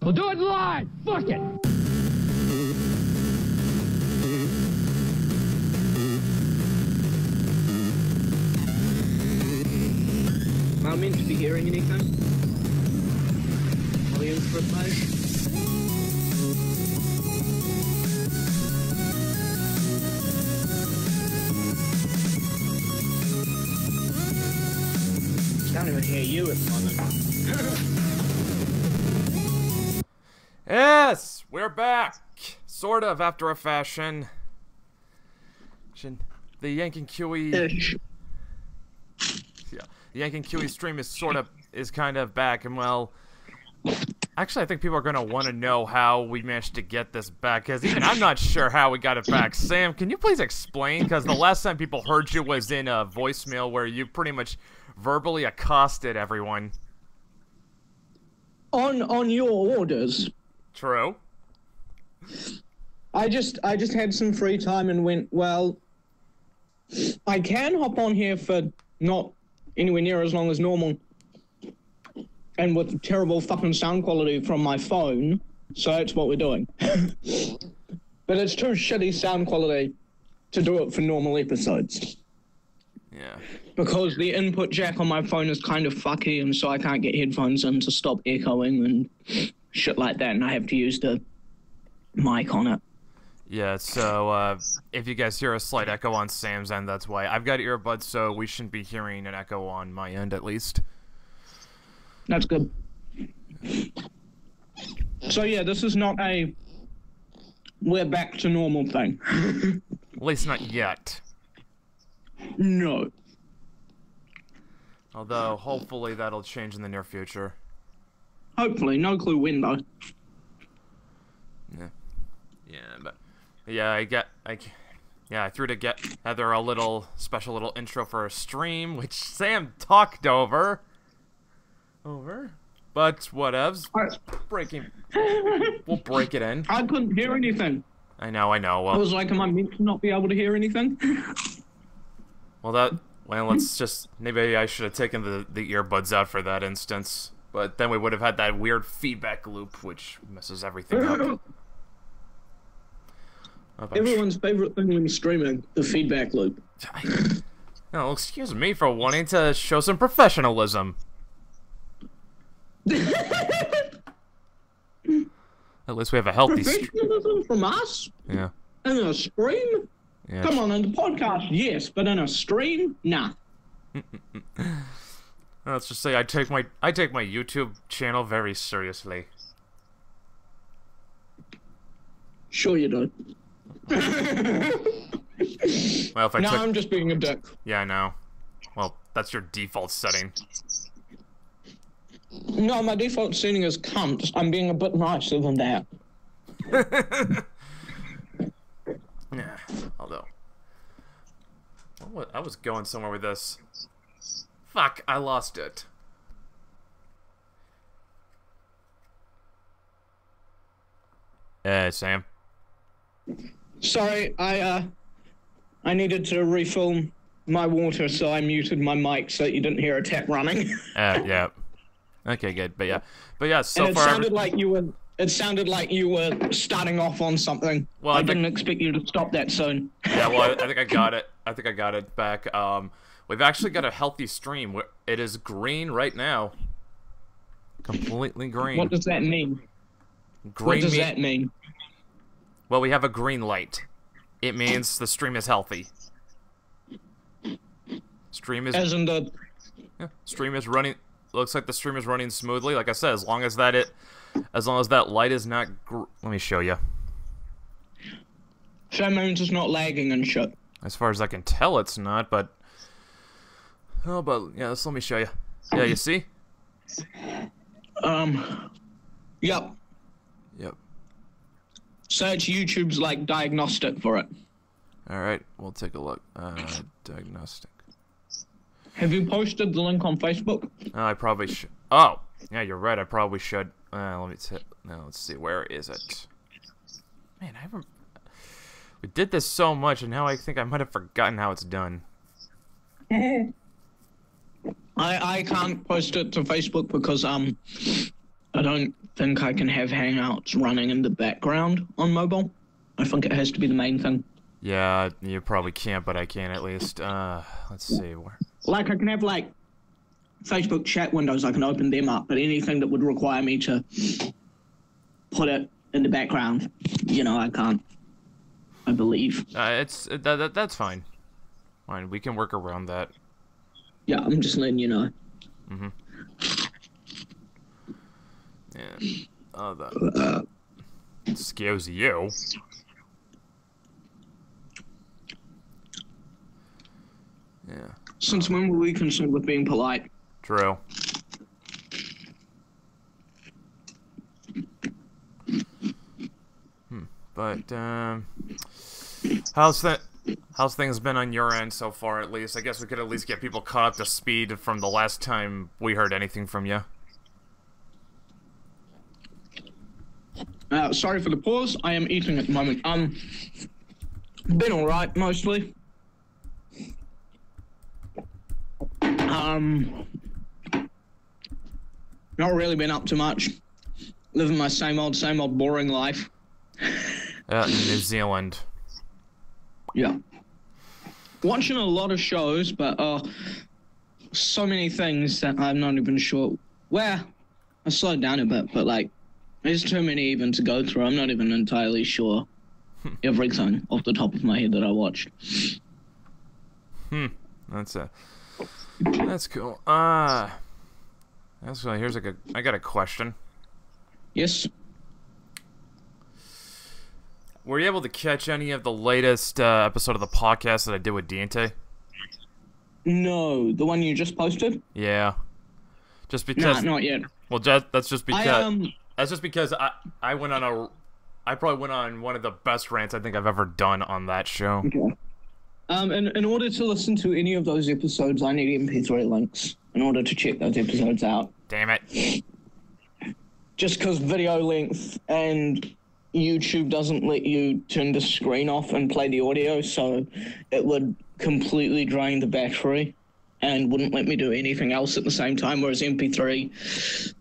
We'll do it live. Fuck it. Am I meant to be hearing anything? Volume for a play? Can't even hear you at the moment. Yes, we're back. Sort of, after a fashion. The Yank and Kiwi. Yeah, the Yank and Kiwi stream is kind of back, and well, actually, I think people are gonna want to know how we managed to get this back, because even I'm not sure how we got it back. Sam, can you please explain? Because the last time people heard you was in a voicemail where you pretty much verbally accosted everyone. On your orders. True. I just had some free time and went, well, I can hop on here for not anywhere near as long as normal and with terrible fucking sound quality from my phone, so that's what we're doing. But it's too shitty sound quality to do it for normal episodes. Yeah. Because the input jack on my phone is kind of fucky, and so I can't get headphones in to stop echoing and shit like that, and I have to use the mic on it. Yeah, so if you guys hear a slight echo on Sam's end, that's why. I've got earbuds, so we shouldn't be hearing an echo on my end, at least. That's good. So yeah, this is not a we're back to normal thing. At least not yet. No. Although, hopefully that'll change in the near future. Hopefully, no clue when though. Yeah. Yeah, but... Yeah, I threw to get Heather a special little intro for a stream, which Sam talked over. But whatevs. We'll break it in. I couldn't hear anything. I know, well... I was like, am I meant to not be able to hear anything? Well, let's just... Maybe I should have taken the earbuds out for that instance. But then we would have had that weird feedback loop, which messes everything up. Everyone's favorite thing when streaming, the feedback loop. No, excuse me for wanting to show some professionalism. At least we have a healthy professionalism from us? Yeah. In a stream? Yeah. Come on, in the podcast, yes, but in a stream, nah. Let's just say I take my YouTube channel very seriously. Sure you do. Well, if I'm just being a dick. Yeah, I know. Well, that's your default setting. No, my default setting is cunt. I'm being a bit nicer than that. Yeah, although... I was going somewhere with this. Fuck, I lost it. Sam? Sorry, I needed to refill my water, so I muted my mic so you didn't hear a tap running. Yeah. Okay, good. But yeah, so and it far... It sounded like you were starting off on something. Well, I didn't expect you to stop that soon. Yeah, well, I think I got it. I think I got it back. We've actually got a healthy stream. It is green right now. Completely green. What does that mean? Green what does that mean? Well, we have a green light. It means the stream is healthy. Stream is... As in the... Yeah, stream is running... Looks like the stream is running smoothly. Like I said, as long as that light is not... Let me show you. So that means it's not lagging and shit. As far as I can tell, it's not, but... Oh, but... Yeah, let me show you. Yeah, you see? Yep. Yep. So it's YouTube's, like, diagnostic for it. Alright, we'll take a look. Diagnostic. Have you posted the link on Facebook? I probably should. Oh! Yeah, you're right, I probably should. Now, let's see, where is it? Man, I haven't... We did this so much, and now I think I might have forgotten how it's done. I can't post it to Facebook because, I don't think I can have Hangouts running in the background on mobile. I think it has to be the main thing. Yeah, you probably can't, but I can at least. Let's see. Like, I can have, like, Facebook chat windows, I can open them up, but anything that would require me to put it in the background, you know, I can't, I believe. That's fine. Fine, we can work around that. Yeah, I'm just letting you know. Mm-hmm. Yeah. Oh, that. Excuse you. Yeah. Since when were we concerned with being polite? True. But how's things been on your end so far? At least I guess we could at least get people caught up to speed from the last time we heard anything from you. Sorry for the pause. I am eating at the moment. Been all right mostly. Not really been up to much. Living my same old boring life. In New Zealand. Yeah. Watching a lot of shows, but so many things that I'm not even sure. Well, I slowed down a bit, but like, there's too many even to go through. I'm not even entirely sure everything off the top of my head that I watched. That's cool. Here's I got a question. Yes. Were you able to catch any of the latest episode of the podcast that I did with Dante? No, the one you just posted? Yeah. Just because. Nah, not yet. Well, that's just because. That's just because I went on I probably went on one of the best rants I think I've ever done on that show. Okay. In order to listen to any of those episodes, I need MP3 links in order to check those episodes out. Damn it. Just because video length and YouTube doesn't let you turn the screen off and play the audio, so it would completely drain the battery and wouldn't let me do anything else at the same time, whereas MP3,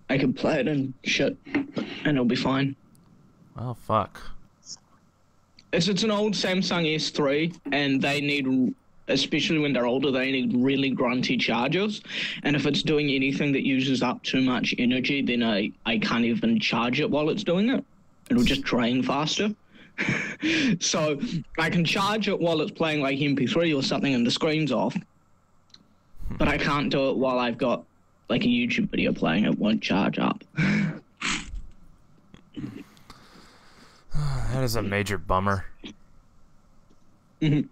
I can play it and shit, and it'll be fine. Well, fuck. It's an old Samsung S3, and they need, especially when they're older, they need really grunty chargers. And if it's doing anything that uses up too much energy, then I can't even charge it while it's doing it. It'll just drain faster. So I can charge it while it's playing like MP3 or something and the screen's off. But I can't do it while I've got like a YouTube video playing. It won't charge up. That is a major bummer. Mm-hmm.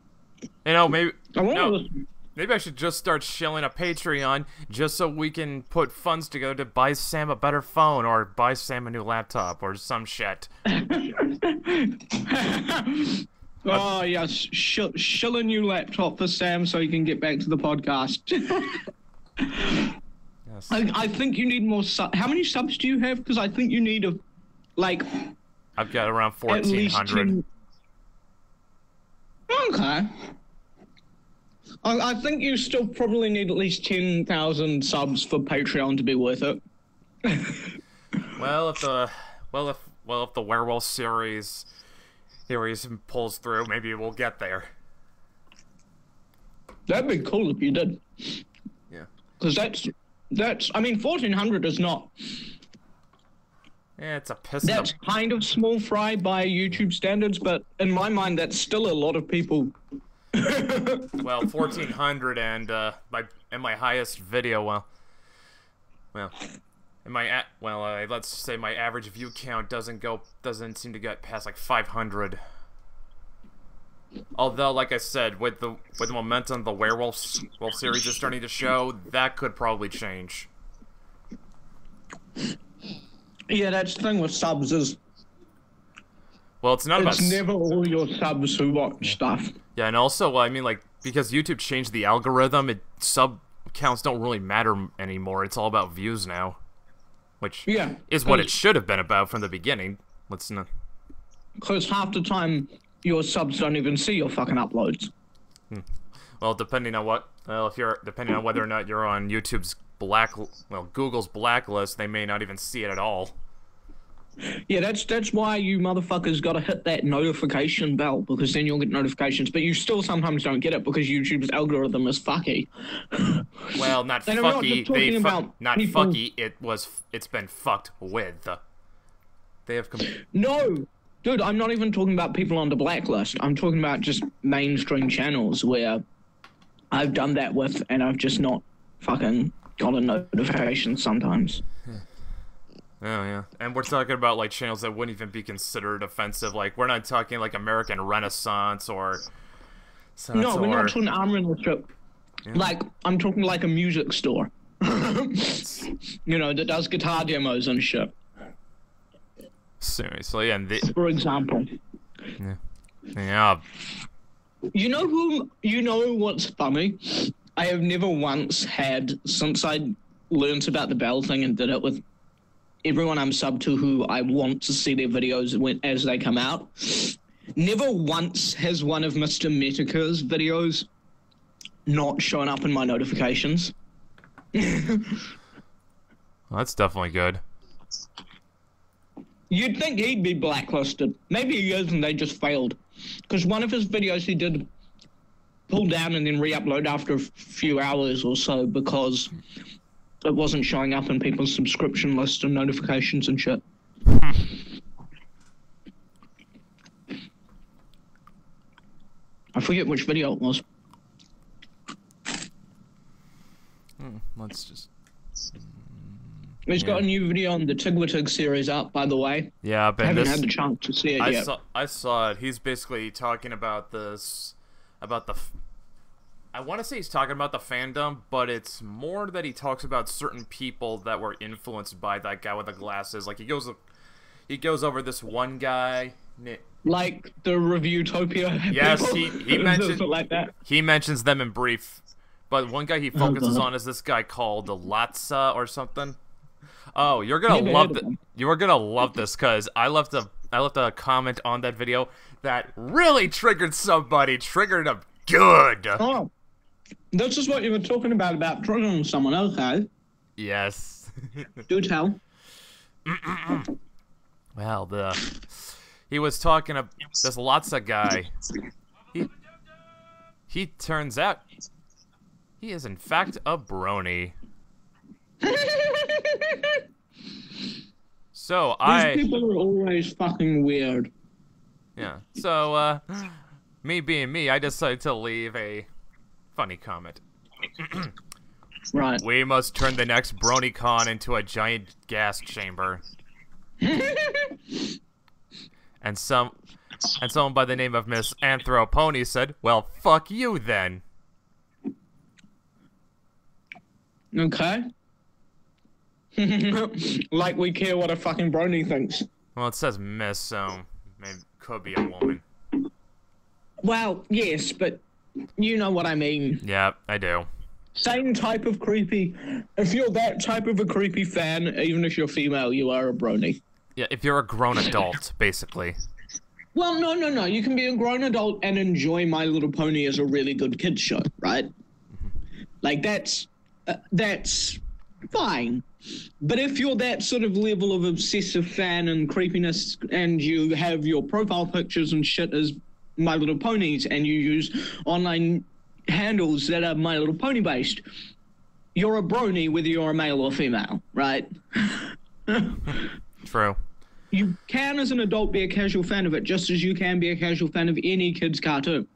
You know, maybe I should just start shilling a Patreon just so we can put funds together to buy Sam a better phone or buy Sam a new laptop or some shit. Oh, yes. Shill a new laptop for Sam so he can get back to the podcast. Yes. I think you need more subs. How many subs do you have? Because I think you need I've got around 1,400. Okay. I think you still probably need at least 10,000 subs for Patreon to be worth it. Well, if the werewolf series pulls through, maybe we'll get there. That'd be cool if you did. Yeah. Because that's. I mean, 1,400 is not. Yeah, it's a piss. That's kind of small fry by YouTube standards, but in my mind, that's still a lot of people. Well, 1,400 and my highest video, let's say my average view count doesn't seem to get past like 500. Although, like I said, with the momentum the werewolf series is starting to show, that could probably change. Yeah, that's the thing with subs is. Well, it's never all your subs who watch stuff. Yeah, and also, I mean, like, because YouTube changed the algorithm, sub counts don't really matter anymore. It's all about views now, which is what it should have been about from the beginning. Let's not. Because half the time, your subs don't even see your fucking uploads. Well, depending on whether or not you're on YouTube's Google's blacklist, they may not even see it at all. Yeah, that's why you motherfuckers got to hit that notification bell, because then you'll get notifications. But you still sometimes don't get it because YouTube's algorithm is fucky. Well, not and fucky. Not people... fucky. It's been fucked with. They have. No, dude, I'm not even talking about people on the blacklist. I'm talking about just mainstream channels where I've done that with, and I've just not fucking got a notification sometimes. Oh, yeah. And we're talking about, like, channels that wouldn't even be considered offensive. Like, we're not talking, like, American Renaissance or... No, we're not talking arm wrestling. Yeah. Like, I'm talking like a music store. You know, that does guitar demos and shit. Seriously, and for example. Yeah. You know what's funny? I have never once had, since I learned about the bell thing and did it with everyone I'm subbed to who I want to see their videos as they come out, never once has one of Mr. Metica's videos not shown up in my notifications. Well, that's definitely good. You'd think he'd be blacklisted. Maybe he is and they just failed. Because one of his videos he did pull down and then re-upload after a few hours or so because it wasn't showing up in people's subscription list and notifications and shit. I forget which video it was. Let's just... He's got a new video on the Tigwatig series up, by the way. Yeah, but I haven't had the chance to see it yet. I saw it. He's basically talking about I want to say he's talking about the fandom, but it's more that he talks about certain people that were influenced by that guy with the glasses. Like, he goes over this one guy. Like the Reviewtopia. Yes, he mentions like that. He mentions them in brief. But one guy he focuses on is this guy called Latza or something. Oh, you're gonna love it. You are gonna love this because I left a comment on that video that really triggered somebody. Triggered them good. Oh, this is what you were talking about triggering someone. Okay. Yes. Do tell. Well, he was talking about this Latza guy. He turns out he is in fact a brony. So These people are always fucking weird. Yeah. So me being me, I decided to leave a funny comment. Right. We must turn the next BronyCon into a giant gas chamber. And someone by the name of Miss Anthropony said, "Well, fuck you then." Okay. Like we care what a fucking brony thinks. Well, it says Miss, so maybe could be a woman. Well, yes, but you know what I mean. Yeah, I do. Same type of creepy. If you're that type of a creepy fan, even if you're female, you are a brony. Yeah, if you're a grown adult, basically. Well, no. You can be a grown adult and enjoy My Little Pony as a really good kids show, right? Like, that's fine. But if you're that sort of level of obsessive fan and creepiness and you have your profile pictures and shit as My Little Ponies and you use online handles that are My Little Pony based, you're a brony whether you're a male or female, right? True. You can, as an adult, be a casual fan of it, just as you can be a casual fan of any kid's cartoon.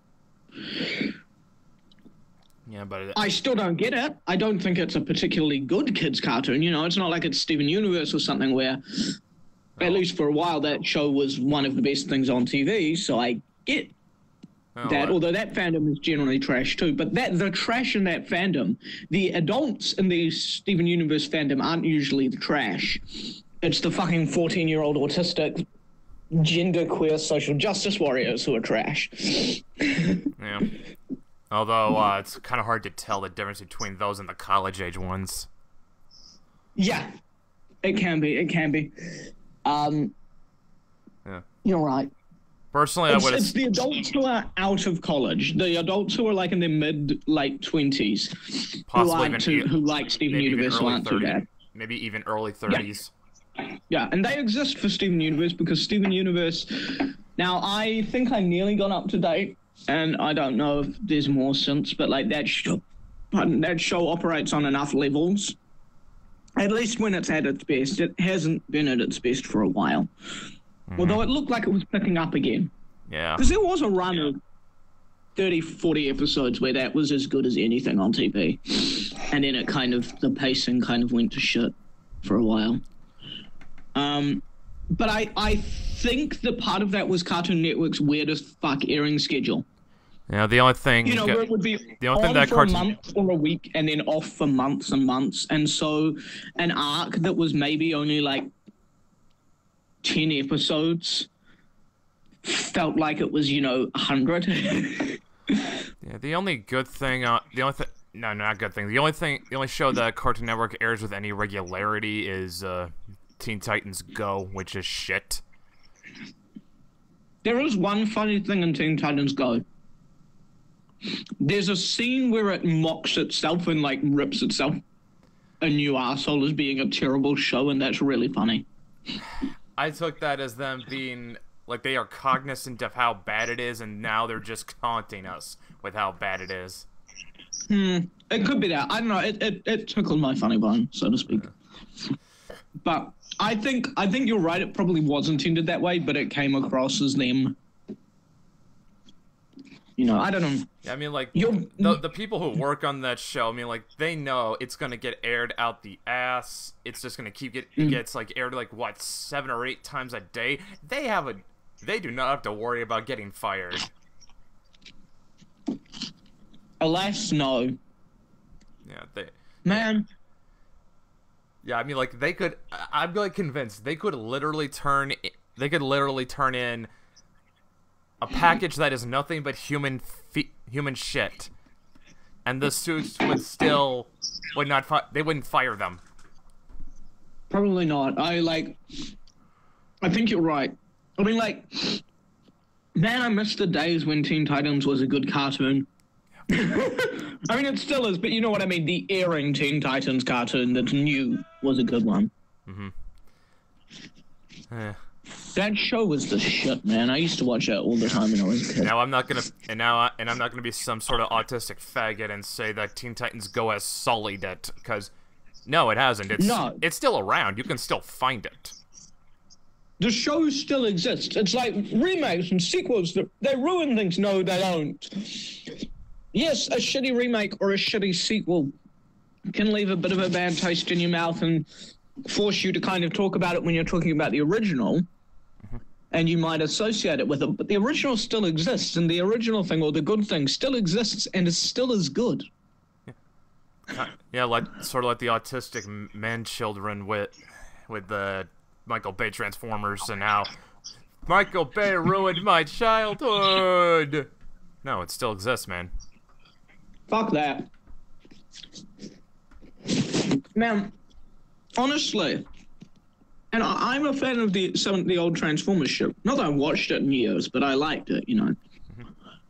Yeah, but I still don't get it. I don't think it's a particularly good kid's cartoon. You know, it's not like it's Steven Universe or something where, at least for a while, that show was one of the best things on TV. So I get that, although that fandom is generally trash too. But the trash in that fandom, the adults in the Steven Universe fandom aren't usually the trash. It's the fucking 14-year-old autistic, genderqueer social justice warriors who are trash. Yeah. Although, it's kind of hard to tell the difference between those and the college-age ones. Yeah. It can be. Yeah. You're right. Personally, I would. It's the adults who are out of college, the adults who are like in their late 20s, who like Steven Universe, who aren't too bad. Maybe even early 30s. Yeah, and they exist for Steven Universe because Steven Universe. Now, I think I nearly got up to date, and I don't know if there's more since, but like that show operates on enough levels. At least when it's at its best. It hasn't been at its best for a while. Although it looked like it was picking up again. Yeah. Because there was a run of 30, 40 episodes where that was as good as anything on TV. And then the pacing kind of went to shit for a while. But I think that part of that was Cartoon Network's weird as fuck airing schedule. Yeah, the only thing... where it would be for a month or a week and then off for months and months. And so an arc that was maybe only like 10 episodes felt like it was, 100. Yeah, the only good thing... No, not good thing. The only show that Cartoon Network airs with any regularity is Teen Titans Go, which is shit. There is one funny thing in Teen Titans Go. There's a scene where it mocks itself and, like, rips itself a new arsehole as being a terrible show, and that's really funny. I took that as them being, like, they are cognizant of how bad it is, and now they're just taunting us with how bad it is. It could be that. I don't know. It tickled my funny bone, so to speak. But I think you're right. It probably was intended that way, but it came across as them. I don't know. Yeah, I mean, like, the people who work on that show, I mean, like, they know it's going to get aired out the ass. It's just going to keep it gets, like, aired, like, what, 7 or 8 times a day? They do not have to worry about getting fired. Alas, no. Yeah, Man. Yeah, I mean, like, I'm, like, convinced they could literally turn in a package that is nothing but human shit, and the suits they wouldn't fire them. Probably not. I think you're right. I mean, like, man, I miss the days when Teen Titans was a good cartoon. I mean, it still is, but you know what I mean. The airing Teen Titans cartoon that's new was a good one. That show was the shit, man. I used to watch that all the time when I was a kid. Now I'm not gonna be some sort of autistic faggot and say that Teen Titans Go has sullied it, because no, it hasn't. It's still around. You can still find it. The show still exists. It's like remakes and sequels. They ruin things. No, they don't. Yes, a shitty remake or a shitty sequel can leave a bit of a bad taste in your mouth and force you to kind of talk about it when you're talking about the original. And you might associate it with it, but the original still exists, and the original thing, or the good thing, still exists, and is still as good. Yeah, sort of like the autistic man-children with the Michael Bay Transformers, and how Michael Bay ruined my childhood! No, it still exists, man. Fuck that. Man, honestly... And I'm a fan of some of the old Transformers shit. Not that I watched it in years, but I liked it,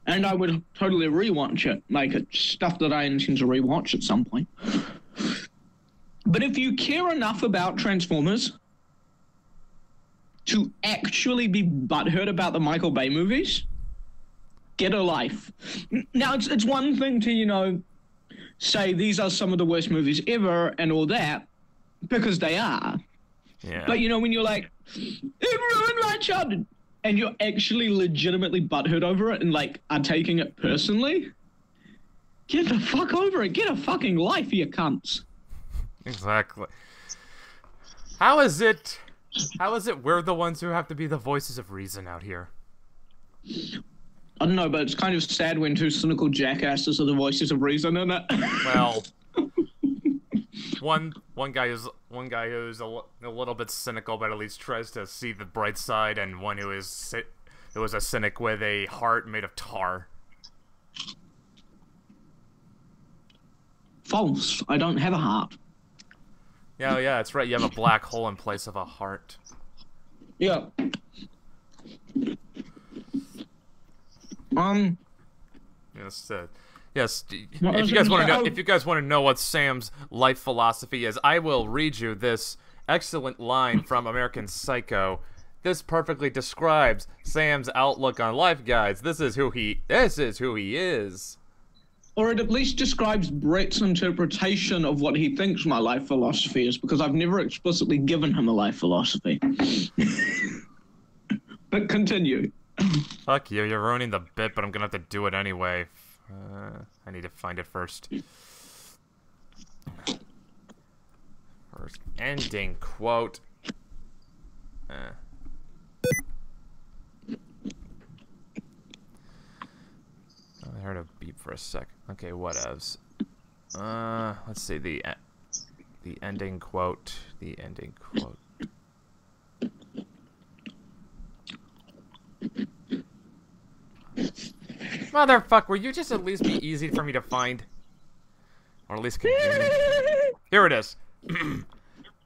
And I would totally rewatch it. Like, it's stuff that I intend to rewatch at some point. But if you care enough about Transformers to actually be butthurt about the Michael Bay movies, get a life. Now, it's one thing to, say these are some of the worst movies ever and all that, because they are. Yeah. But, when you're like, it ruined my childhood, and you're actually legitimately butthurt over it and, like, are taking it personally, get the fuck over it. Get a fucking life, you cunts. Exactly. How is it we're the ones who have to be the voices of reason out here? I don't know, but it's kind of sad when 2 cynical jackasses are the voices of reason, isn't it? Well... One guy who's a little bit cynical, but at least tries to see the bright side, and one who is a cynic with a heart made of tar. False. I don't have a heart. Yeah, that's right. You have a black hole in place of a heart. Yeah. Yes. Yes. What If was you guys it? want to know, Oh. if you guys want to know what Sam's life philosophy is, I will read you this excellent line from American Psycho. This perfectly describes Sam's outlook on life, guys. This is who he is. Or it at least describes Brett's interpretation of what he thinks my life philosophy is, because I've never explicitly given him a life philosophy. But continue. Fuck you, you're ruining the bit, but I'm gonna have to do it anyway. I need to find it first. First ending quote. I heard a beep for a sec. Okay, whatevs. Let's see the ending quote. The ending quote. Motherfucker, will you just at least be easy for me to find? Or at least convenient? Here it is.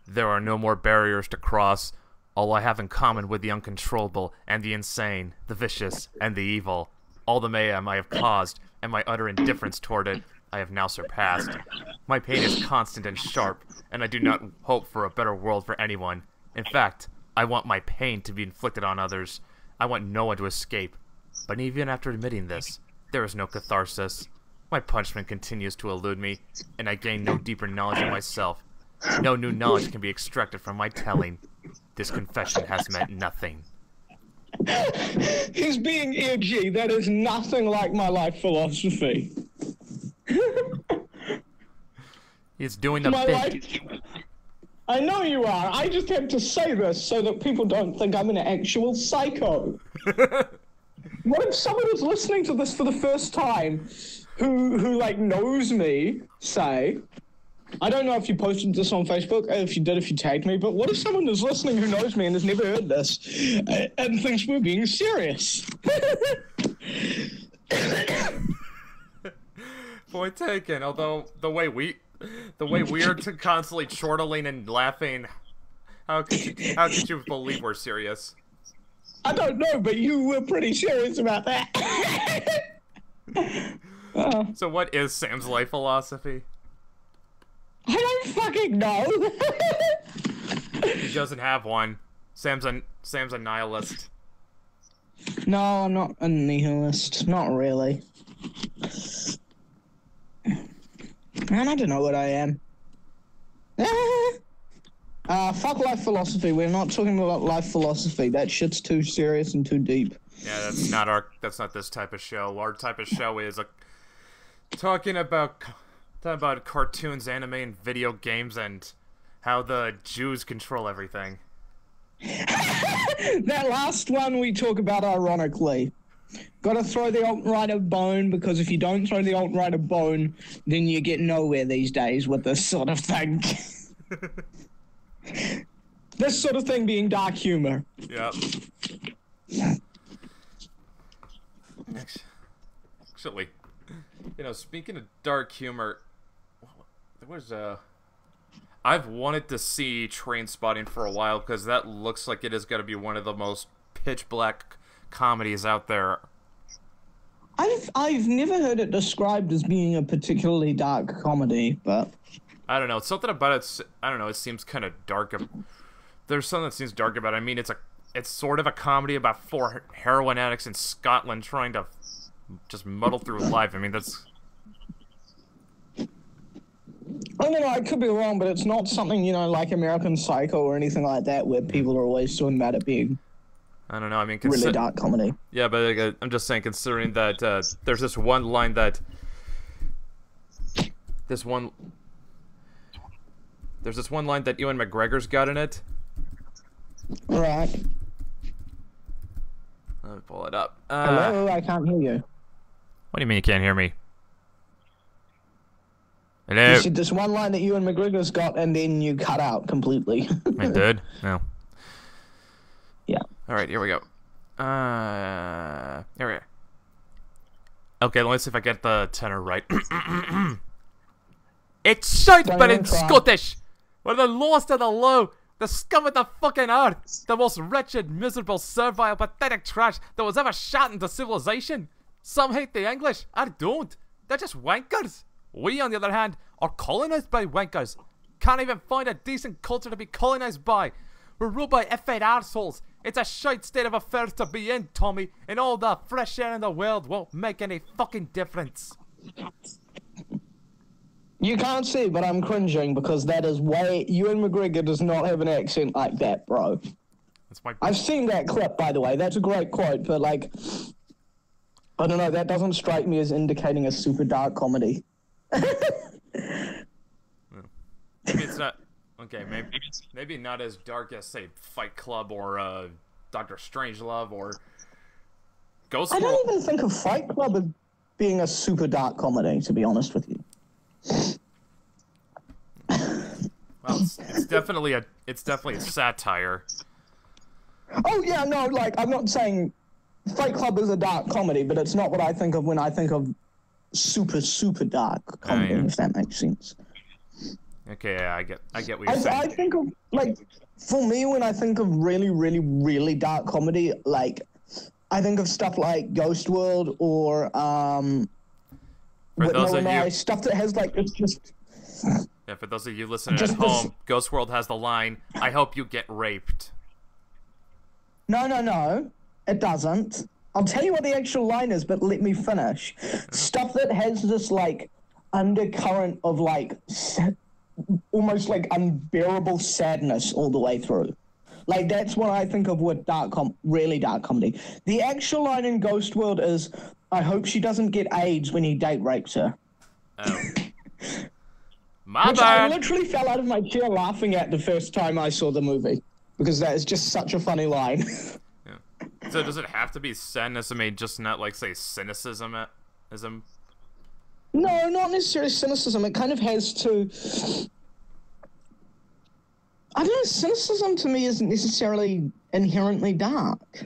There are no more barriers to cross. All I have in common with the uncontrollable and the insane, the vicious and the evil, all the mayhem I have caused and my utter indifference toward it, I have now surpassed. My pain is constant and sharp, and I do not hope for a better world for anyone. In fact, I want my pain to be inflicted on others. I want no one to escape. But even after admitting this, there is no catharsis. My punishment continues to elude me, and I gain no deeper knowledge of myself. No new knowledge can be extracted from my telling. This confession has meant nothing. He's being edgy. That is nothing like my life philosophy. He's doing the My bit. life... I know you are. I just have to say this so that people don't think I'm an actual psycho. What if someone is listening to this for the first time who like knows me, say, I don't know if you posted this on Facebook, if you did, if you tagged me, but what if someone is listening who knows me and has never heard this and thinks we're being serious? Point taken. Although the way we are constantly chortling and laughing, how could you believe we're serious? I don't know, but you were pretty serious about that. So what is Sam's life philosophy? I don't fucking know. He doesn't have one. Sam's a nihilist. No, I'm not a nihilist. Not really. Man, I don't know what I am. Fuck life philosophy. We're not talking about life philosophy. That shit's too serious and too deep. Yeah, that's not this type of show. Our type of show is talking about cartoons, anime, and video games, and how the Jews control everything. That last one we talk about ironically. Gotta throw the alt-right a bone, because if you don't throw the alt-right a bone, then you get nowhere these days with this sort of thing. This sort of thing being dark humor. Yep. Actually, speaking of dark humor, there was I've wanted to see Train Spotting for a while, because that looks like it is going to be one of the most pitch black comedies out there. I've never heard it described as being a particularly dark comedy, but I don't know. It's something about it. I don't know. It seems kind of dark. There's something that seems dark about it. I mean, it's sort of a comedy about 4 heroin addicts in Scotland trying to just muddle through life. I mean, that's. I don't know, I could be wrong, but it's not something, like American Psycho or anything like that, where people are always talking about it being I don't know. I mean, really dark comedy. Yeah, but I'm just saying, considering that there's this one line that There's this one line that Ewan McGregor's got in it. Right. Let me pull it up. Hello, I can't hear you. What do you mean you can't hear me? Hello? You said this one line that Ewan McGregor's got, and then you cut out completely. I did? No. Yeah. Alright, here we go. Here we go. Okay, let's see if I get the tenor right. It's shite, but in Scottish! We're the lowest of the low, the scum of the fucking earth, the most wretched, miserable, servile, pathetic trash that was ever shot into civilization. Some hate the English. I don't. They're just wankers. We, on the other hand, are colonized by wankers. Can't even find a decent culture to be colonized by. We're ruled by F8 arseholes. It's a shite state of affairs to be in, Tommy, and all the fresh air in the world won't make any fucking difference. You can't see, but I'm cringing because that is way... Ewan McGregor does not have an accent like that, bro. That's my... I've seen that clip, by the way. That's a great quote, but, like... I don't know, that doesn't strike me as indicating a super dark comedy. Maybe it's not... Okay, maybe not as dark as, say, Fight Club or Dr. Strangelove or Ghost World. I don't even think of Fight Club as being a super dark comedy, to be honest with you. Well, it's definitely a satire. Oh yeah, no, like I'm not saying Fight Club is a dark comedy, but it's not what I think of when I think of super dark comedy. Yeah. If that makes sense. Okay, yeah, I get what you're saying. I think of, like, for me, when I think of really dark comedy, like, I think of stuff like Ghost World or stuff that has, like, it's just... Yeah, for those of you listening at home, Ghost World has the line, "I hope you get raped." No, it doesn't. I'll tell you what the actual line is, but let me finish. Stuff that has this, like, undercurrent of, like, almost, like, unbearable sadness all the way through. Like, that's what I think of with really dark comedy. The actual line in Ghost World is, "I hope she doesn't get AIDS when he date rapes her." Oh. My Which bad. I literally fell out of my chair laughing at the first time I saw the movie. Because that is just such a funny line. Yeah. So does it have to be sadness? I mean, just not, like, say, cynicism? No, not necessarily cynicism. It kind of has to... I don't know, cynicism to me isn't necessarily inherently dark.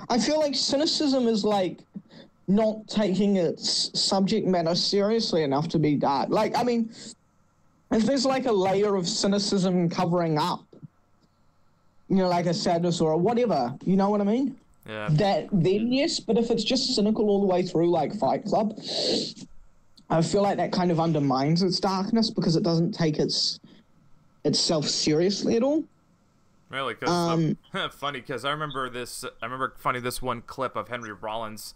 I feel like cynicism is, like, not taking its subject matter seriously enough to be dark. Like, I mean, if there's, like, a layer of cynicism covering up, you know, like a sadness or a whatever, you know what I mean? Yeah. Then yes, but if it's just cynical all the way through, like Fight Club, I feel like that kind of undermines its darkness because it doesn't take itself seriously at all. Really? Because funny, because I remember finding this one clip of Henry Rollins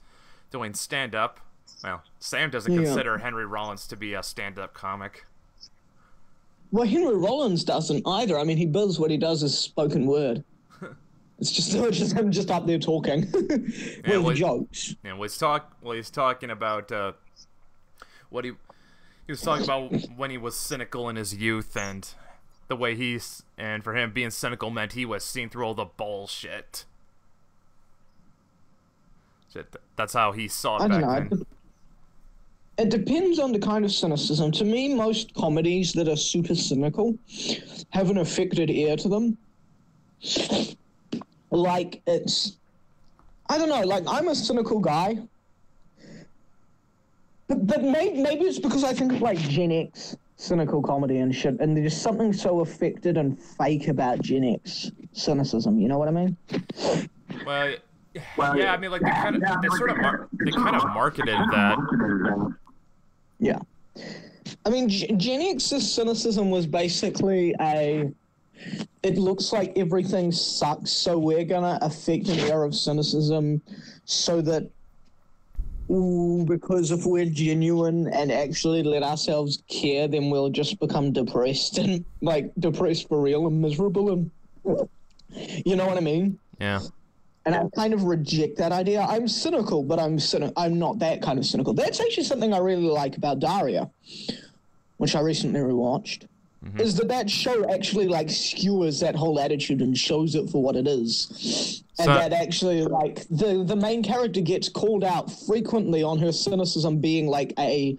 doing stand-up. Well, Sam doesn't consider Henry Rollins to be a stand-up comic. Well, Henry Rollins doesn't either. I mean, he builds what he does as spoken word. It's just him just up there talking with jokes. And he's talking about what he was talking about when he was cynical in his youth and the way and for him being cynical meant he was seeing through all the bullshit. That's how he saw it back then. It depends on the kind of cynicism. To me, most comedies that are super cynical have an affected air to them. Like, I don't know, like, I'm a cynical guy. But maybe it's because I think of, like, Gen X cynical comedy and shit, and there's something so affected and fake about Gen X cynicism, you know what I mean? Well, yeah, I mean, like, they kind of marketed that. Yeah. I mean, Gen X's cynicism was basically it looks like everything sucks, so we're gonna affect an air of cynicism so that, because if we're genuine and actually let ourselves care, then we'll just become depressed and, like, depressed for real and miserable and, you know what I mean? Yeah. And I kind of reject that idea. I'm cynical, but I'm not that kind of cynical. That's actually something I really like about Daria, which I recently rewatched, is that show actually, like, skewers that whole attitude and shows it for what it is. And that actually, like, the main character gets called out frequently on her cynicism being, like, a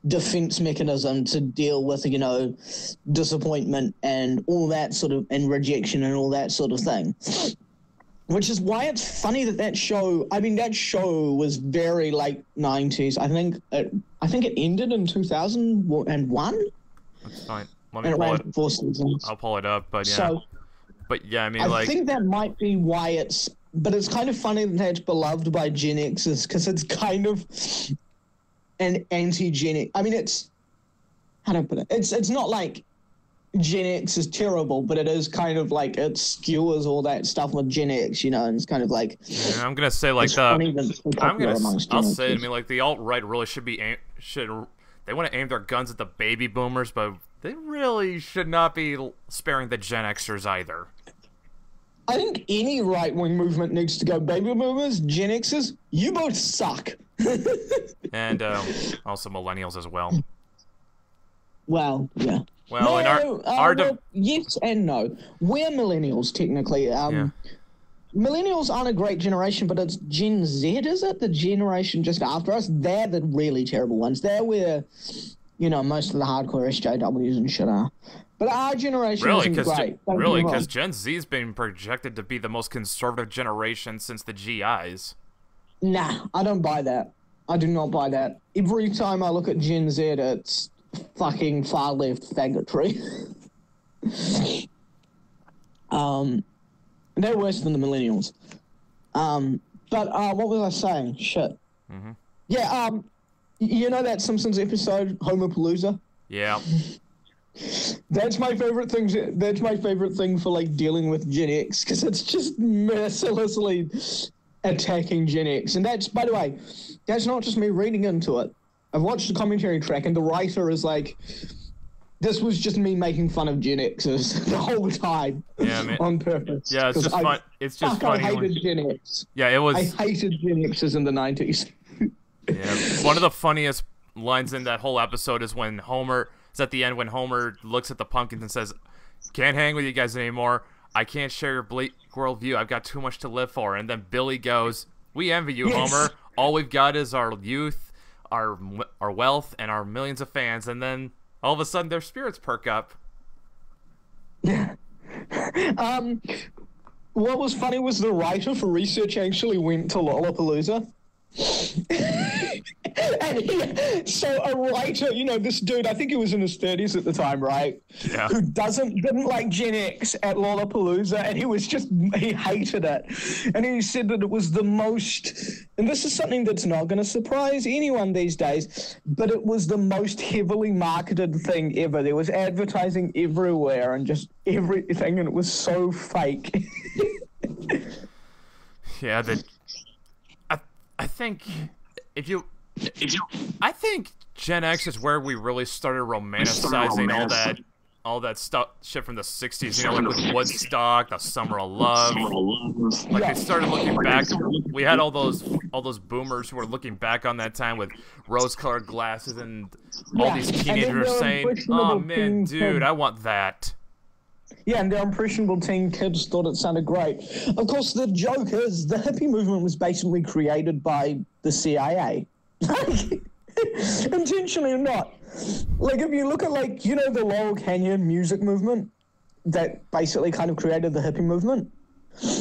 defense mechanism to deal with, you know, disappointment and all that sort of, and rejection and all that sort of thing. Which is why it's funny that show was very late 90s. I think it ended in 2001. That's fine. Let me pull it. I'll pull it up, but yeah. So, but yeah, I mean, I think that might be why it's but it's kind of funny that it's beloved by Gen Xers because it's kind of an anti-Gen X. I mean, how do I put it? It's not like Gen X is terrible, but it is kind of like it skewers all that stuff with Gen X, you know, and it's kind of like. Yeah, I'm gonna say like I'll say it. I mean, like the alt-right really should be they want to aim their guns at the baby boomers, but they really should not be sparing the Gen Xers either. I think any right-wing movement needs to go baby boomers, Gen Xers, you both suck. And also millennials as well. Well, yeah. Well, no, yes and no. We're millennials, technically. Yeah. Millennials aren't a great generation, but it's Gen Z, is it? The generation just after us? They're the really terrible ones. They're where, you know, most of the hardcore SJWs and shit are. But our generation isn't great. Really, because Gen Z's been projected to be the most conservative generation since the GIs. Nah, I don't buy that. I do not buy that. Every time I look at Gen Z, it's fucking far left faggotry. They're worse than the millennials. But what was I saying? Shit. Mm-hmm. Yeah, you know that Simpsons episode, Homopalooza? Yeah. That's my favorite thing. That's my favorite thing for like dealing with Gen X, because it's just mercilessly attacking Gen X. And that's, by the way, that's not just me reading into it. I've watched the commentary track, and the writer is like, this was just me making fun of Gen Xers the whole time, on purpose. Yeah, it's just fun. It's just funny. I hated Gen X. Yeah, it was. I hated Gen Xers in the 90s. Yeah, one of the funniest lines in that whole episode is when Homer. It's at the end when Homer looks at the pumpkins and says, "Can't hang with you guys anymore. I can't share your bleak worldview. I've got too much to live for." And then Billy goes, "We envy you, Homer. All we've got is our youth, our wealth, and our millions of fans." And then all of a sudden, their spirits perk up. What was funny was the writer for research actually went to Lollapalooza. So a writer, you know, this dude, I think he was in his 30s at the time, right? Yeah. Who didn't like Gen X at Lollapalooza, and he hated it. And he said that it was the most, and this is something that's not going to surprise anyone these days, but it was the most heavily marketed thing ever. There was advertising everywhere and just everything, and it was so fake. Yeah, I think I think Gen X is where we really started romanticizing all that shit from the 60s, you know, like with Woodstock, the Summer of Love. Like they started looking back. We had all those boomers who were looking back on that time with rose-colored glasses and all these teenagers saying, "Oh man, dude, I want that." Yeah, and the impressionable teen kids thought it sounded great. Of course, the joke is the hippie movement was basically created by the CIA. Like, intentionally or not. Like, if you look at, like, you know, the Laurel Canyon music movement that basically kind of created the hippie movement?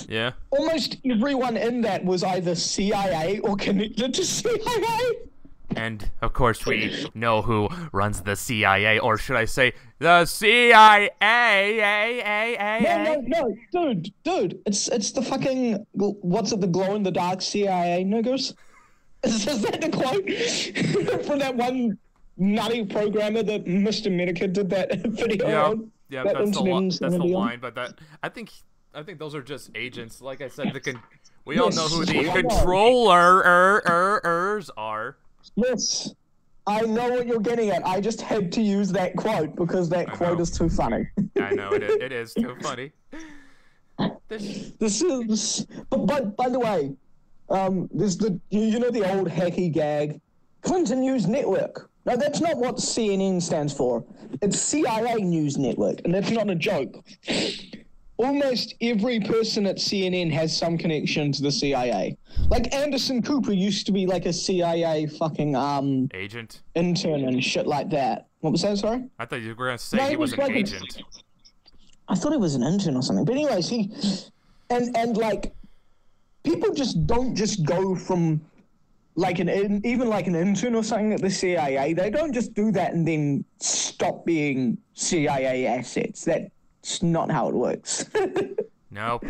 Yeah. Almost everyone in that was either CIA or connected to CIA. And, of course, we know who runs the CIA, or should I say, the CIA. No, dude. It's the fucking, what's it, the glow-in-the-dark CIA niggers? Is that the quote from that one nutty programmer that Mr. Medicare did that video on? Yeah, that's the line, but I think those are just agents. Like I said, we all know who the controllers are. Yes, I know what you're getting at. I just had to use that quote because that quote is too funny. I know, it is too funny. This is... But by the way, there's the... You know the old hacky gag? Clinton News Network. No, that's not what CNN stands for. It's CIA News Network, and that's not a joke. Almost every person at CNN has some connection to the CIA. Like Anderson Cooper used to be like a CIA fucking agent, intern and shit like that. What was that? Sorry, I thought you were gonna say he was an agent. I thought he was an intern or something. But anyways, and like people just don't just go from like even like an intern or something at the CIA. They don't just do that and then stop being CIA assets. That's not how it works. Nope.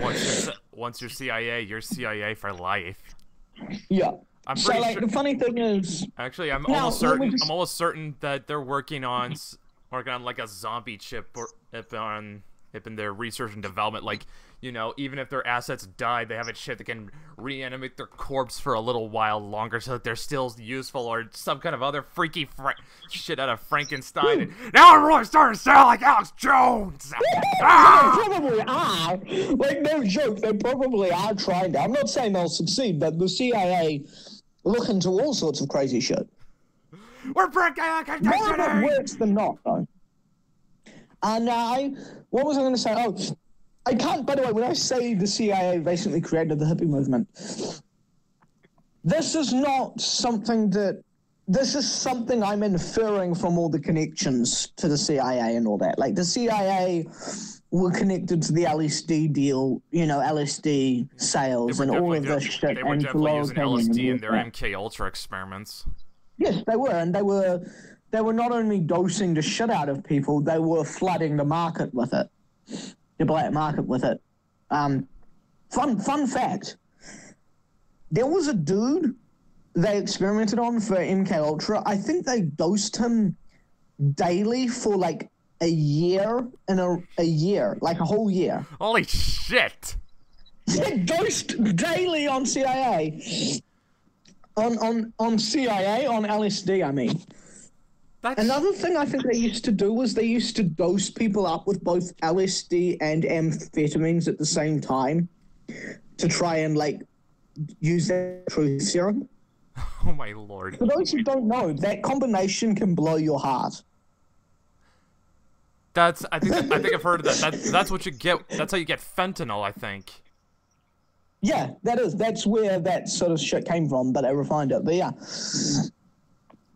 Once you're CIA, you're CIA for life. Yeah. I'm So, pretty like, sure. the funny thing is... Actually, I'm Now, almost let me certain. just- I'm almost certain that they're working on like a zombie chip if in their research and development. Like, you know, even if their assets die, they have a chip that can reanimate their corpse for a little while longer, so that they're still useful, or some kind of other freaky shit out of Frankenstein. And now I'm really starting to sound like Alex Jones. They probably are. Like, no joke, they probably are trying to. I'm not saying they'll succeed, but the CIA look into all sorts of crazy shit. We're breaking More of it conditioning. works than not, though. And what was I going to say? Oh, I can't, by the way, when I say the CIA basically created the hippie movement, this is not something that, this is something I'm inferring from all the connections to the CIA and all that. Like, the CIA were connected to the LSD deal, you know, LSD sales and all of this shit. They were and definitely low using opinion LSD in and their all that. MK Ultra experiments. Yes, they were, and they were not only dosing the shit out of people, they were flooding the market with it, the black market with it. Fun fact: there was a dude they experimented on for MK Ultra. I think they dosed him daily for like a year, a year, like a whole year. Holy shit! They dosed daily on CIA. On CIA, on LSD, I mean. That's... Another thing I think they used to do was they used to dose people up with both LSD and amphetamines at the same time to try and, like, use that truth serum. Oh my lord. For those who don't know, that combination can blow your heart. I think I've heard of that. That's what you get. That's how you get fentanyl, I think. Yeah, that's where that sort of shit came from, but I refined it. But yeah,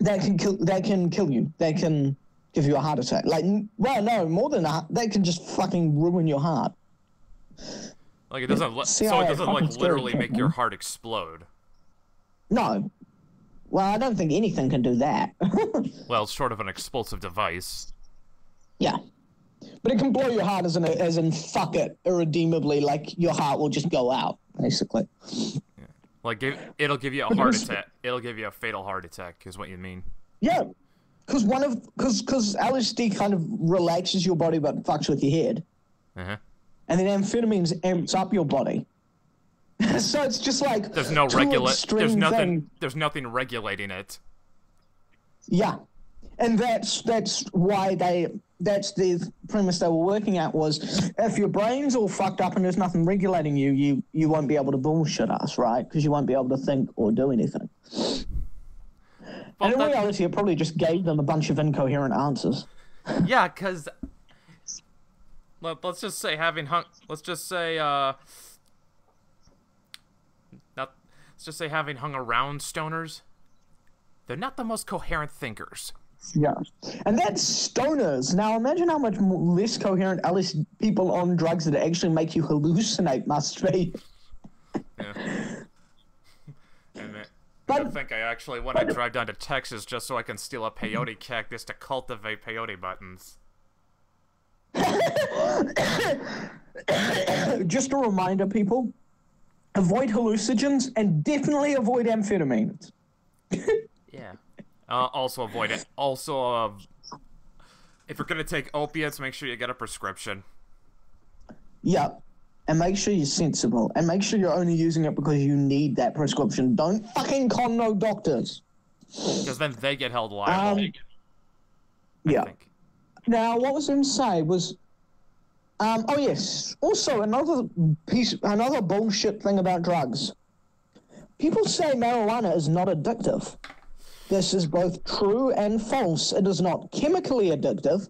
that can kill you. That can give you a heart attack. Like, well, no, more than that, that can just fucking ruin your heart. Like, it doesn't. So it doesn't like literally make your heart explode. No. Well, I don't think anything can do that. Well, it's sort of an explosive device. Yeah. But it can blow your heart as in fuck it, irredeemably, like your heart will just go out, basically. Yeah. Like, it'll give you a heart attack. It'll give you a fatal heart attack, is what you mean. Yeah. Because LSD kind of relaxes your body but fucks with your head. Uh-huh. And then amphetamines amps up your body. So it's just like there's nothing regulating it. Yeah. And that's why that's the premise they were working at, was if your brain's all fucked up and there's nothing regulating you won't be able to bullshit us, right? Because you won't be able to think or do anything. Well, and in reality, it probably just gave them a bunch of incoherent answers. Yeah, because let's just say having hung around stoners, they're not the most coherent thinkers. Yeah, and that's stoners. Now imagine how much less coherent LSD people on drugs that actually make you hallucinate must be. Yeah. And I think I actually want to drive down to Texas just so I can steal a peyote cactus to cultivate peyote buttons. Just a reminder, people, avoid hallucinogens and definitely avoid amphetamines. Yeah. Also avoid it. Also, if you're gonna take opiates, make sure you get a prescription. Yep. And make sure you're sensible. And make sure you're only using it because you need that prescription. Don't fucking con no doctors. Because then they get held liable. Yeah. I think. Now, what was I going to say was... oh, yes. Also, another bullshit thing about drugs. People say marijuana is not addictive. This is both true and false. It is not chemically addictive,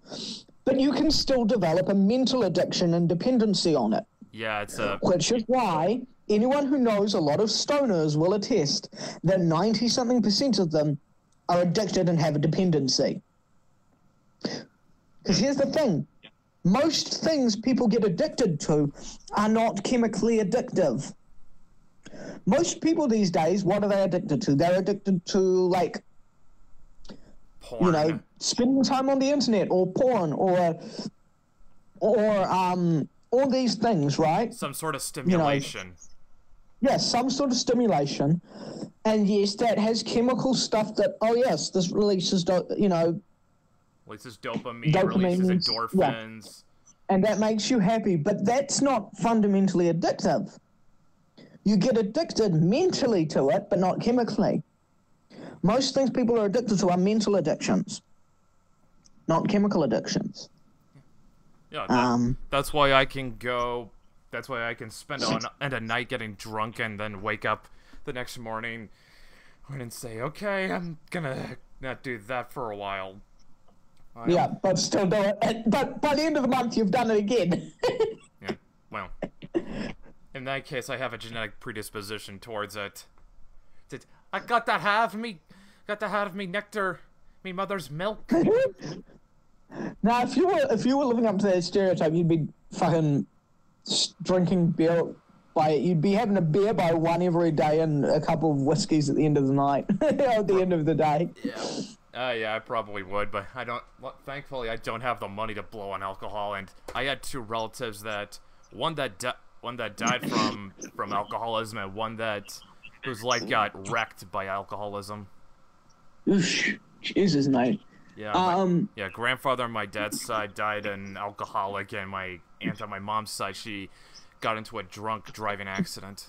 but you can still develop a mental addiction and dependency on it. Yeah, it's a... Which is why anyone who knows a lot of stoners will attest that 90-something% of them are addicted and have a dependency. Because here's the thing. Most things people get addicted to are not chemically addictive. Most people these days, what are they addicted to? They're addicted to, like, porn. You know, spending time on the internet, or porn, or all these things, right? Some sort of stimulation. Yes, some sort of stimulation. And yes, that has chemical stuff that, oh yes, this releases, Releases dopamine, releases endorphins. Yeah. And that makes you happy, but that's not fundamentally addictive. You get addicted mentally to it, but not chemically. Most things people are addicted to are mental addictions, not chemical addictions. Yeah, that's why I can go. That's why I can spend a night getting drunk and then wake up the next morning and say, okay, I'm gonna not do that for a while. Yeah, but still do it. But by the end of the month, you've done it again. Yeah, well, in that case, I have a genetic predisposition towards it. I got that out of me nectar, me mother's milk. Now, if you were living up to that stereotype, you'd be fucking drinking beer by it. You'd be having a beer by one every day and a couple of whiskeys at the end of the night, at the end of the day. Yeah. Yeah, I probably would, but I don't. Well, thankfully, I don't have the money to blow on alcohol, and I had two relatives one that died from alcoholism, and one whose life got wrecked by alcoholism. Oosh, Jesus, mate. Yeah, grandfather on my dad's side died an alcoholic, and my aunt on my mom's side, she got into a drunk driving accident.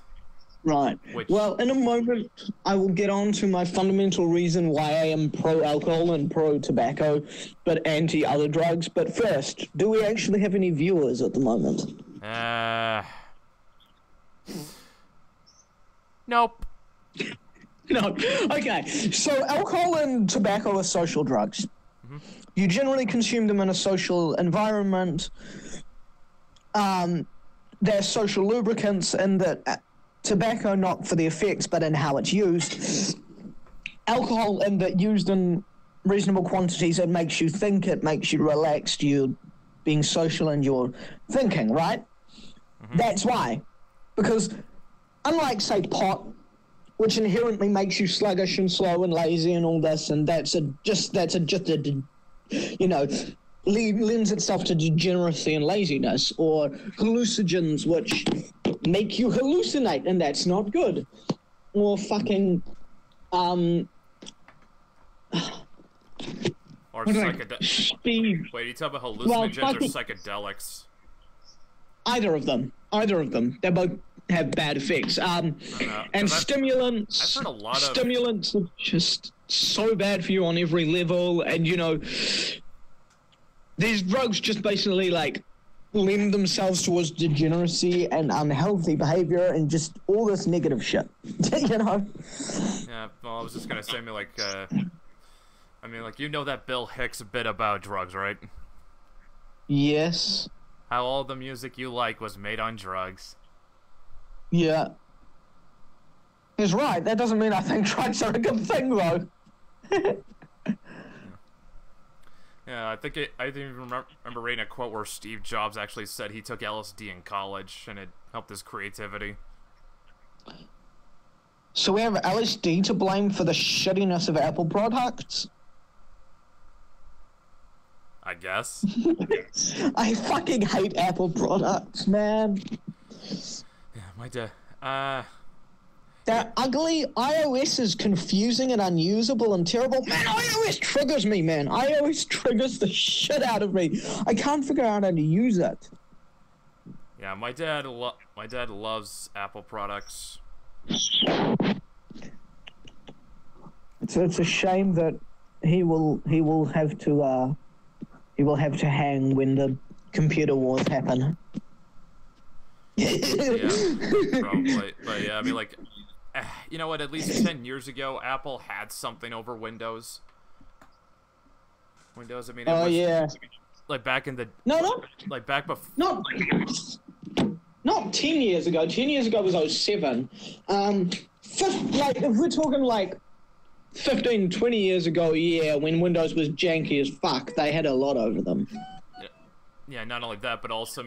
Right. Well, in a moment, I will get on to my fundamental reason why I am pro-alcohol and pro-tobacco, but anti-other drugs. But first, do we actually have any viewers at the moment? Nope. No. Okay. So alcohol and tobacco are social drugs. Mm-hmm. You generally consume them in a social environment. They're social lubricants in that tobacco, not for the effects, but in how it's used. Alcohol, in that used in reasonable quantities, it makes you think, it makes you relaxed, you're being social and you're thinking, right? Mm-hmm. That's why. Because unlike, say, pot, which inherently makes you sluggish and slow and lazy and all this, and lends itself to degeneracy and laziness, or hallucinogens, which make you hallucinate, and that's not good. Or fucking, or psychedelics. Wait, you talk about hallucinogens or psychedelics? Either of them. They both have bad effects. And stimulants. I've heard a lot of stimulants are just so bad for you on every level, and these drugs just basically lend themselves towards degeneracy and unhealthy behavior and just all this negative shit. Yeah, well, I was just gonna say, that Bill Hicks bit about drugs, right? Yes. How all the music you like was made on drugs. Yeah. He's right. That doesn't mean I think drugs are a good thing, though. Yeah, I didn't even remember reading a quote where Steve Jobs actually said he took LSD in college and it helped his creativity. So we have LSD to blame for the shittiness of Apple products? I guess. I fucking hate Apple products, man. Yeah, my dad. They're ugly. iOS is confusing and unusable and terrible. Man, iOS triggers me, man. iOS triggers the shit out of me. I can't figure out how to use it. Yeah, my dad loves Apple products. It's a shame that he will have to hang when the computer wars happen. Yeah, probably. But yeah, you know what? At least 10 years ago, Apple had something over Windows. Yeah. Back in the... No. Back before... Not 10 years ago. 10 years ago was 07. If we're talking 15, 20 years ago, yeah, when Windows was janky as fuck, they had a lot over them. Yeah, not only that, but also,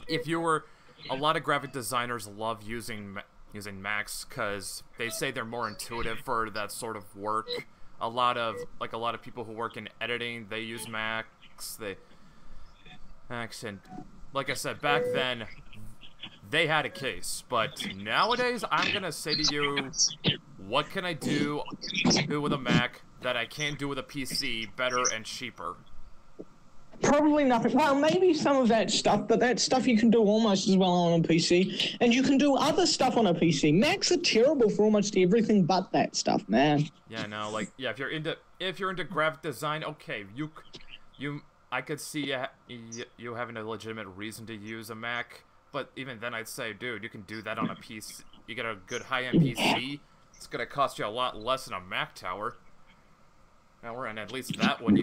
if you were... A lot of graphic designers love using Macs because they say they're more intuitive for that sort of work. A lot of people who work in editing, they use Macs. And like I said, back then, they had a case. But nowadays, I'm gonna say to you, what can I do with a Mac that I can't do with a PC better and cheaper? Probably nothing. Well, maybe some of that stuff, but that stuff you can do almost as well on a PC, and you can do other stuff on a PC. Macs are terrible for almost everything but that stuff, man. Yeah, no, like, yeah, if you're into graphic design, okay, I could see you having a legitimate reason to use a Mac, but even then, I'd say, dude, you can do that on a PC. You get a good high-end PC. It's gonna cost you a lot less than a Mac tower. And at least that one you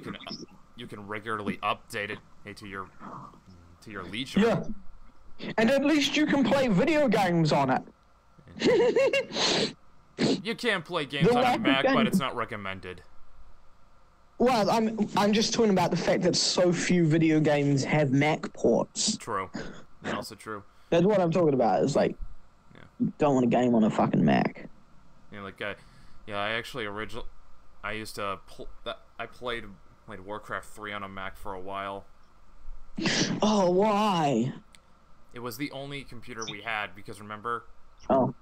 can regularly update it to your leisure. Yeah, and at least you can play video games on it. You can play games on a Mac, but it's not recommended. Well, I'm just talking about the fact that so few video games have Mac ports. True. That's also true. That's what I'm talking about. It's like, you don't want a game on a fucking Mac. Yeah, like, I actually I used to I played Warcraft 3 on a Mac for a while. Oh, why? It was the only computer we had, because remember? Oh.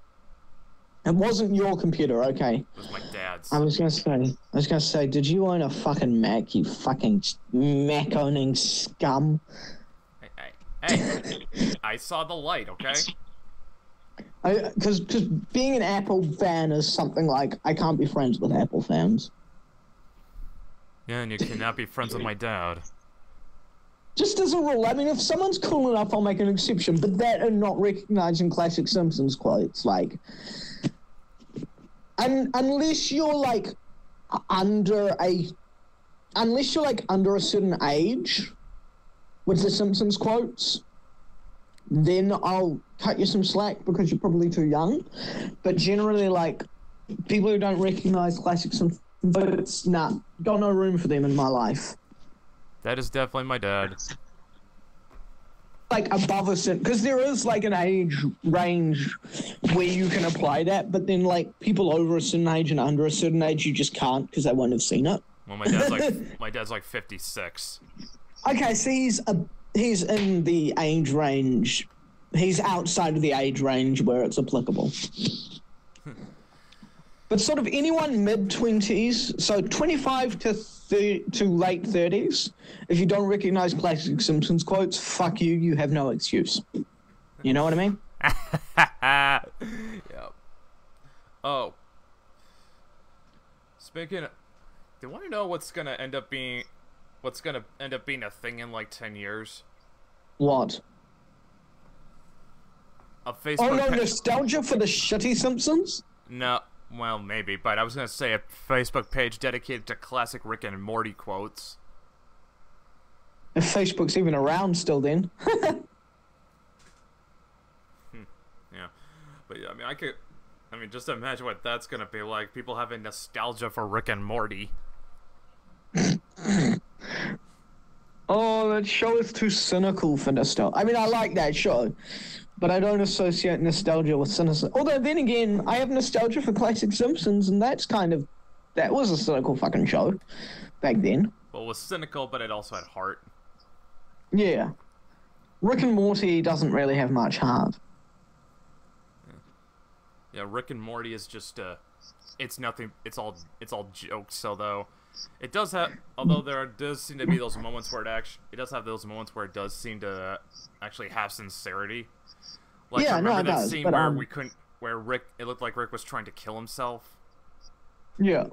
It wasn't your computer, okay. It was my dad's. I was gonna say, did you own a fucking Mac, you fucking Mac-owning scum? Hey, I saw the light, okay? Because being an Apple fan is something like, I can't be friends with Apple fans. Yeah, and you cannot be friends with my dad. Just as a rule, I mean, if someone's cool enough, I'll make an exception, but that and not recognizing classic Simpsons quotes, like... unless you're, like, under a certain age with the Simpsons quotes, then I'll cut you some slack because you're probably too young. But generally, like, people who don't recognize classic Simpsons quotes, nah, got no room for them in my life. That is definitely my dad. Like, above a certain... Because there is, like, an age range where you can apply that, but then, like, people over a certain age and under a certain age, you just can't because they won't have seen it. Well, my dad's like 56. Okay, so he's in the age range. He's outside of the age range where it's applicable. But sort of anyone mid-20s, so 25 to late 30s, if you don't recognize classic Simpsons quotes, fuck you, you have no excuse. You know what I mean? Yep. Oh. Speaking of... Do you want to know what's gonna end up being a thing in like 10 years? What? A Facebook... Oh no, nostalgia for the shitty Simpsons? No. Well, maybe, but I was gonna say a Facebook page dedicated to classic Rick and Morty quotes. If Facebook's even around still then. Yeah. But yeah, I mean, just imagine what that's gonna be like. People having nostalgia for Rick and Morty. Oh, that show is too cynical for nostalgia. I mean, I like that show, but I don't associate nostalgia with cynicism. Although, then again, I have nostalgia for classic Simpsons, and that was a cynical fucking show back then. Well, it was cynical, but it also had heart. Yeah. Rick and Morty doesn't really have much heart. Yeah, Rick and Morty is just, it's nothing, it's all jokes, although it does have, does seem to be those moments where it does have those moments where it does seem to actually have sincerity. Like, yeah, remember no, it that does, scene but, where it looked like Rick was trying to kill himself? Yeah.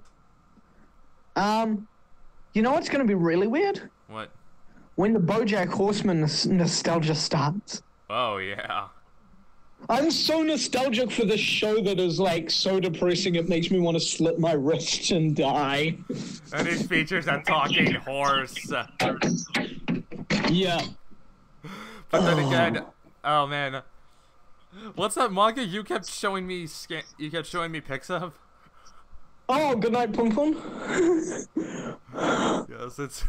You know what's going to be really weird? What? When the BoJack Horseman nostalgia starts. Oh, yeah. I'm so nostalgic for this show that is, like, so depressing it makes me want to slit my wrists and die. And it features a talking horse. Yeah. But then again, oh man, what's that manga you kept showing me? Pics of. Oh, Goodnight Pum Pum. Yes, it's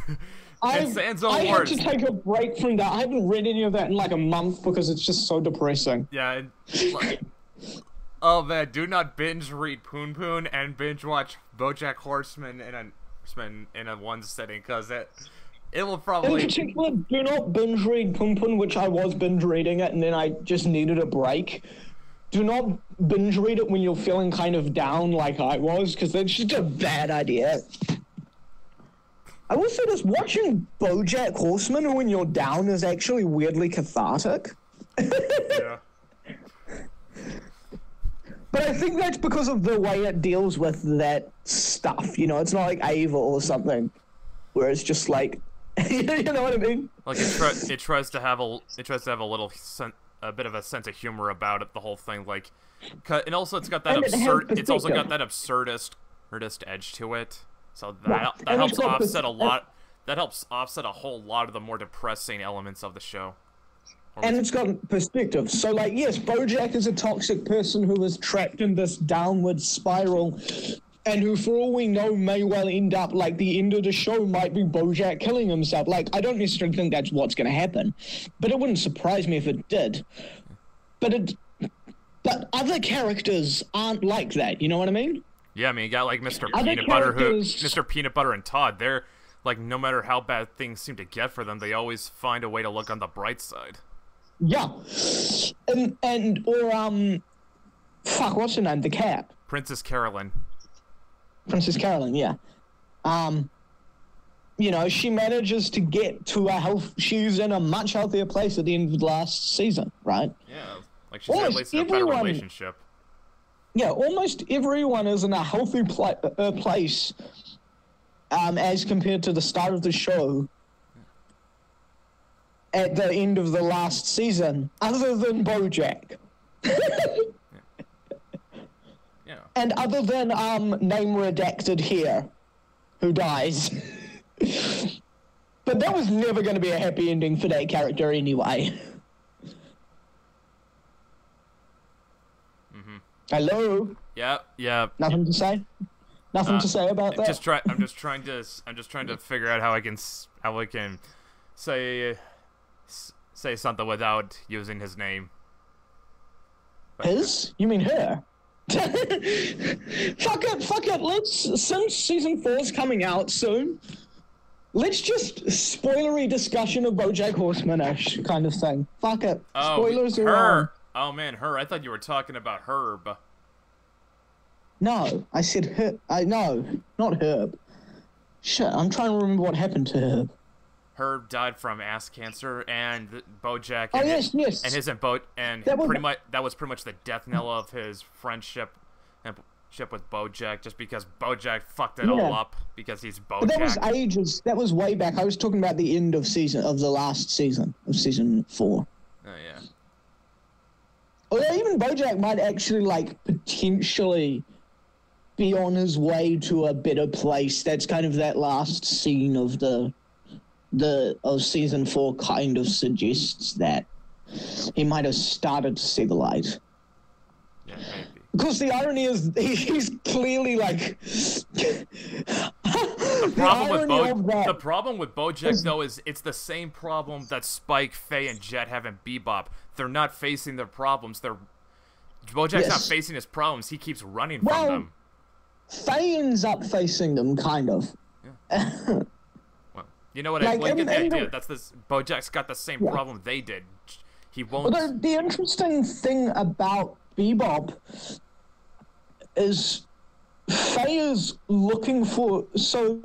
Sanzo I had Wars. to take a break from that. I haven't read any of that in like a month because it's just so depressing. Yeah. Oh man, do not binge read Poon Poon and binge watch BoJack Horseman in a one sitting, because It will In probably... particular, do not binge read Pun Pun, which I was binge reading it and then I just needed a break. Do not binge read it when you're feeling kind of down like I was, because that's just a bad idea. I will say this, watching BoJack Horseman when you're down is actually weirdly cathartic. Yeah. But I think that's because of the way it deals with that stuff, you know? It's not like Ava or something, where it's just like, you know what I mean? Like it tries to have a little a bit of a sense of humor about it, the whole thing, like, and also it's got that it's also got that absurdist edge to it, so that helps offset a lot. That helps offset a whole lot of the more depressing elements of the show. And it's got perspective. So, like, yes, BoJack is a toxic person who is trapped in this downward spiral, and who, for all we know, may well end up, like, the end of the show might be BoJack killing himself. Like, I don't necessarily think that's what's going to happen, but it wouldn't surprise me if it did. But other characters aren't like that, you know what I mean? Yeah, I mean, you got, like, Mr. Peanut Butter and Todd. They're, like, no matter how bad things seem to get for them, they always find a way to look on the bright side. Yeah. Fuck, what's her name? The cat. Princess Carolyn, yeah. You know, she manages to get to she's in a much healthier place at the end of the last season, right? Yeah, like she's at least in a better relationship. Yeah, almost everyone is in a healthy place as compared to the start of the show at the end of the last season, other than BoJack. Yeah. And other than name redacted here, who dies. But that was never going to be a happy ending for that character anyway. Mm-hmm. Hello? Yeah. Nothing to say? Nothing to say about that? I'm just trying to figure out how I can say something without using his name. His? You mean her? Fuck it. Since season 4 is coming out soon, let's just spoilery discussion of BoJack Horseman-ish kind of thing. Fuck it. Spoilers are on. Oh man, her. I thought you were talking about Herb. No, I said Herb. No, not Herb. Shit, I'm trying to remember what happened to Herb. Herb died from ass cancer, and BoJack. Oh yes. And that was pretty much the death knell of his friendship with BoJack, just because BoJack fucked it all up because he's BoJack. But that was ages. That was way back. I was talking about the end of the last season of season 4. Oh yeah. Although even BoJack might actually like potentially be on his way to a better place. That's kind of that last scene of of season 4 kind of suggests that he might have started to see the light. Yeah, maybe. Because the irony is he's clearly like the problem with BoJack though is it's the same problem that Spike, Faye, and Jet have in Bebop. They're not facing their problems. BoJack's not facing his problems. He keeps running from them. Faye ends up facing them, kind of. Yeah. Well, you know what? You get the idea. That's this. BoJack's got the same problem they did. He won't. Well, the interesting thing about Bebop is Faye is looking for. So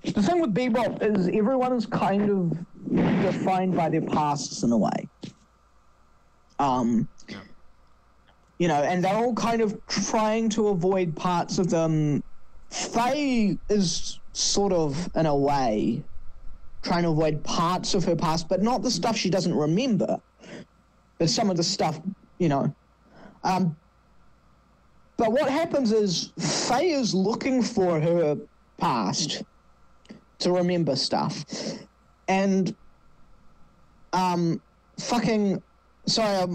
the thing with Bebop is everyone is kind of defined by their pasts in a way. You know, and they're all kind of trying to avoid parts of them. Faye is sort of, in a way, trying to avoid parts of her past, but not the stuff she doesn't remember. But some of the stuff, you know. But what happens is Faye is looking for her past to remember stuff. And, Sorry,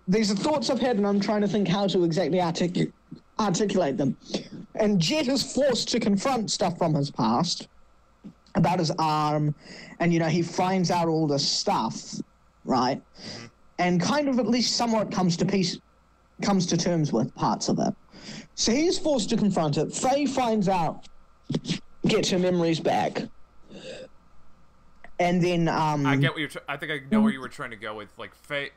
these are thoughts I've had, and I'm trying to think how to exactly articulate them. And Jet is forced to confront stuff from his past about his arm, and, you know, he finds out all this stuff, right? And kind of at least somewhat comes to terms with parts of it. So he's forced to confront it. Faye finds out, gets her memories back. And then I get what you're. I think I know where you were trying to go with like Faye.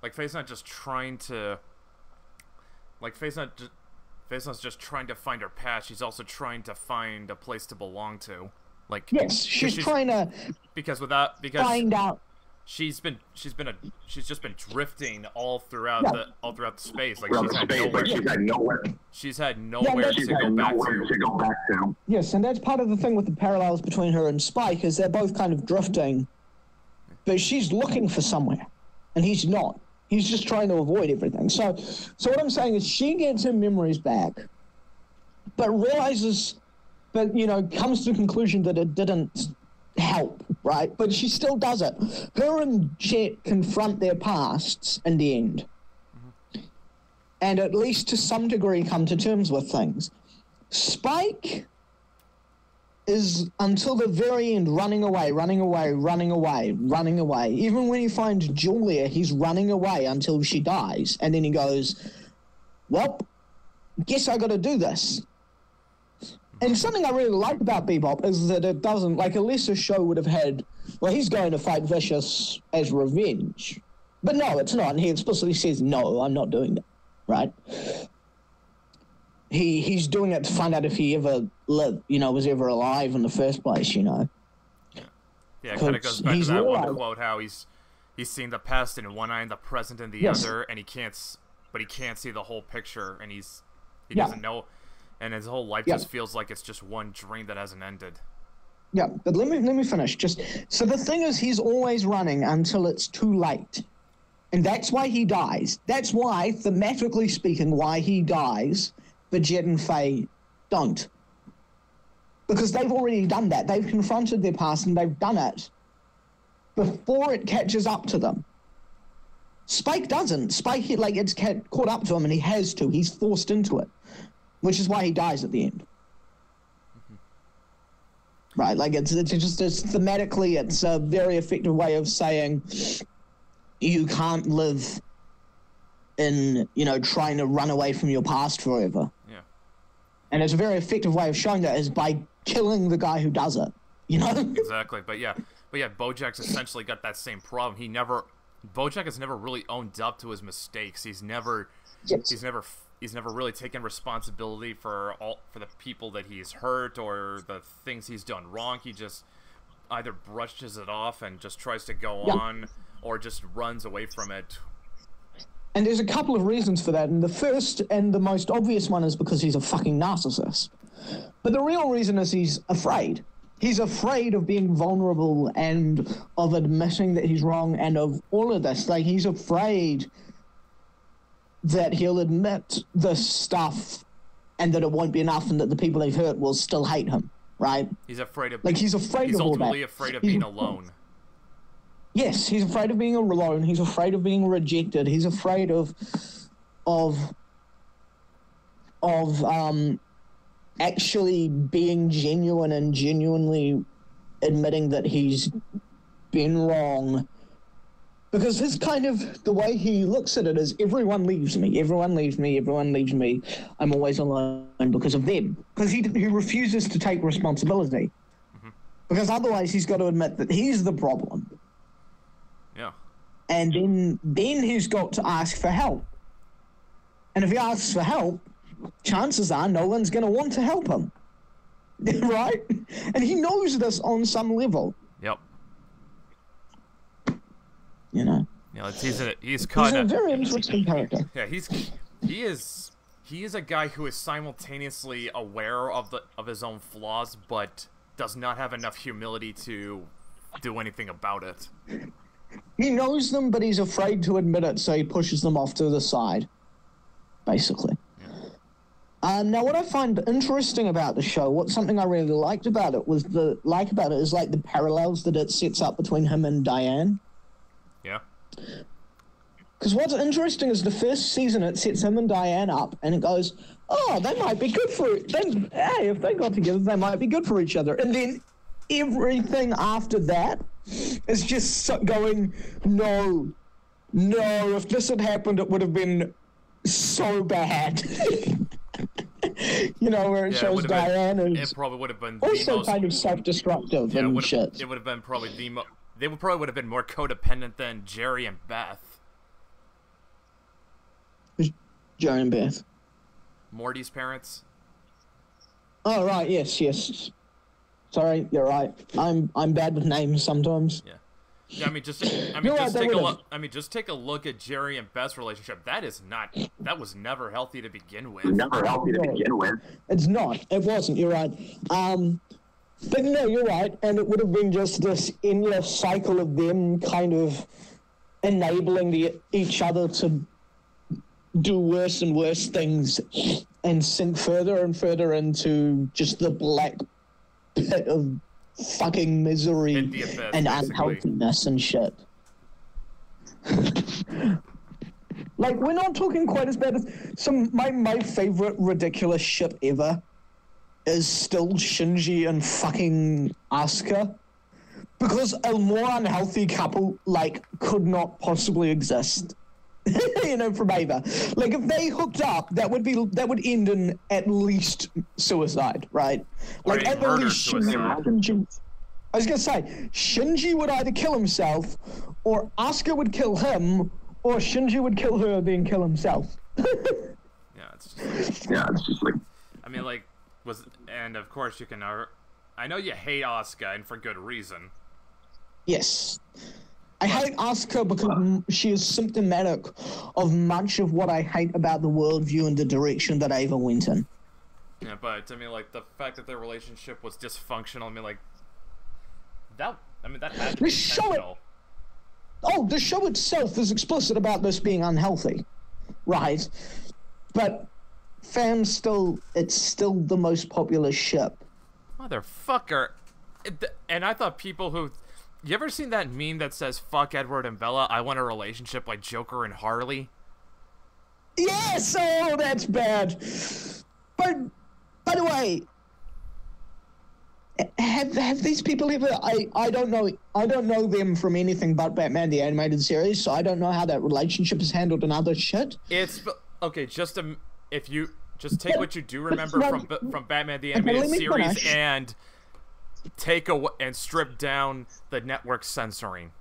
Like Faye's not just trying to. Like Faye's not just trying to find her path. She's also trying to find a place to belong to. Like yes, she's trying to find out. She's just been drifting all throughout the space. Like she's had nowhere to go back to. Yes, and that's part of the thing with the parallels between her and Spike is they're both kind of drifting, but she's looking for somewhere, and he's not. He's just trying to avoid everything. So what I'm saying is she gets her memories back, but realizes, comes to the conclusion that it didn't help, right? But she still does it. Her and Jet confront their pasts in the end. Mm-hmm. And at least to some degree come to terms with things. Spike is, until the very end, running away. Even when he finds Julia, he's running away until she dies. And then he goes, well, guess I gotta do this. And something I really like about Bebop is that it doesn't, like a lesser show would have had, well, he's going to fight Vicious as revenge. But no, it's not. And he explicitly says, no, I'm not doing that, right? He's doing it to find out if he ever lived, was ever alive in the first place, Yeah, it kind of goes back to that one quote, how he's seeing the past in one eye and the present in the other, and he can't see the whole picture, and he doesn't know. And his whole life just feels like it's just one dream that hasn't ended. Yeah, but let me finish. So the thing is, he's always running until it's too late. And that's why he dies. That's why, thematically speaking, why he dies, but Jet and Faye don't. Because they've already done that. They've confronted their past and they've done it before it catches up to them. Spike doesn't. Spike, it's caught up to him and he has to. He's forced into it. Which is why he dies at the end. Mm-hmm. Right, it's thematically, it's a very effective way of saying you can't live in, trying to run away from your past forever. Yeah. And it's a very effective way of showing that is by killing the guy who does it, Exactly, but Bojack's essentially got that same problem. Bojack has never really owned up to his mistakes. He's never really taken responsibility for the people that he's hurt or the things he's done wrong. He just either brushes it off and just tries to go on, or just runs away from it. And there's a couple of reasons for that, and the first and the most obvious one is because he's a fucking narcissist. But the real reason is he's afraid. He's afraid of being vulnerable and of admitting that he's wrong and of all of this. He's afraid that he'll admit this stuff and that it won't be enough and that the people they've hurt will still hate him, right? He's afraid of he's ultimately afraid of being alone. Yes, he's afraid of being alone. He's afraid of being rejected. He's afraid of actually being genuine and genuinely admitting that he's been wrong. Because his the way he looks at it is everyone leaves me, I'm always alone because of them. Because he refuses to take responsibility. Mm-hmm. Because otherwise he's got to admit that he's the problem. Yeah. And then he's got to ask for help. And if he asks for help, chances are no one's going to want to help him. Right? And he knows this on some level. Yep. He's a very interesting character. Yeah, he is a guy who is simultaneously aware of his own flaws, but does not have enough humility to do anything about it. He knows them, but he's afraid to admit it, so he pushes them off to the side, basically. Yeah. Now, what I find interesting about the show, something I really liked about it is the parallels that it sets up between him and Diane. Yeah. Because what's interesting is the first season it sets him and Diane up, and it goes, oh, they might be good for it. Hey, if they got together, they might be good for each other. And then everything after that is just going, no, if this had happened, it would have been so bad. You know, where it Yeah, shows Diane it is probably would have been the also most, kind of self-destructive yeah, and shit. it would have been probably they would probably would have been more codependent than Jerry and Beth. Jerry and Beth. Morty's parents. Oh right, yes. Sorry, you're right. I'm bad with names sometimes. Yeah. Yeah, just take a look at Jerry and Beth's relationship. That was never healthy to begin with. It's not. It wasn't. You're right. But no, you're right. And it would have been just this endless cycle of them kind of enabling each other to do worse and worse things and sink further and further into just the black pit of fucking misery and unhealthiness and shit. Like, we're not talking quite as bad as my favorite ridiculous shit ever is still Shinji and fucking Asuka, because a more unhealthy couple could not possibly exist. You know, from Ava. Like, if they hooked up, that would end in at least suicide, right? Or like, at the least Shinji. I was gonna say, Shinji would either kill himself, or Asuka would kill him, or Shinji would kill her, then kill himself. It's just like. I mean, and of course you can. I know you hate Asuka, and for good reason. Yes. I hate Asuka because she is symptomatic of much of what I hate about the worldview and the direction that Ava went in. Yeah, but I mean, the fact that their relationship was dysfunctional. I mean, that had to be intentional. The show itself is explicit about this being unhealthy, right? But fans it's still the most popular ship. Motherfucker. And I thought people who. You ever seen that meme that says, "Fuck Edward and Bella, I want a relationship like Joker and Harley"? Yes! Oh, that's bad. But, by the way, have these people ever... I don't know them from anything but Batman the Animated Series, so I don't know how that relationship is handled in other shit. Okay, if you just take what you do remember from Batman the Animated Series and... and strip down the network censoring.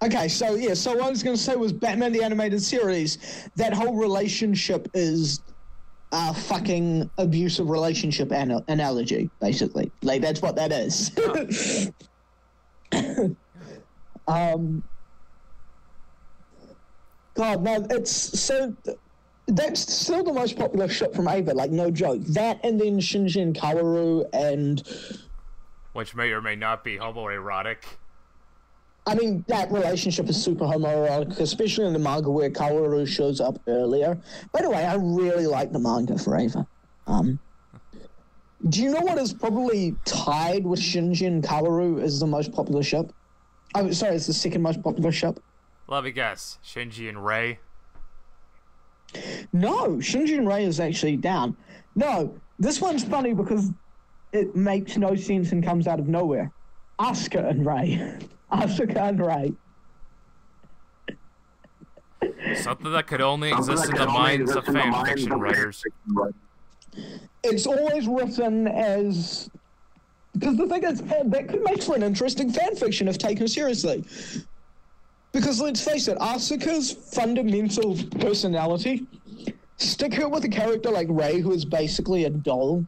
Okay, so what I was going to say was Batman the Animated Series, that whole relationship is a fucking abusive relationship analogy, basically. Like, that's what that is. God, no, it's so... That's still the most popular ship from Ava, no joke. That and then Shinji and Kaworu and... Which may or may not be homoerotic. I mean, that relationship is super homoerotic, especially in the manga where Kaworu shows up earlier. By the way, I really like the manga for Ava. Do you know what is probably tied with Shinji and Kaworu as the most popular ship? Oh, sorry, it's the second most popular ship. Let me guess. Shinji and Rei? No, Shinji and Rei is actually down. No, this one's funny because it makes no sense and comes out of nowhere. Asuka and Rei. Asuka and Rei. Something that could only exist in the minds of fanfiction writers. It's always written as... Because the thing is, that could make for an interesting fanfiction if taken seriously. Because let's face it, Asuka's fundamental personality, stick her with a character like Rei, who is basically a doll,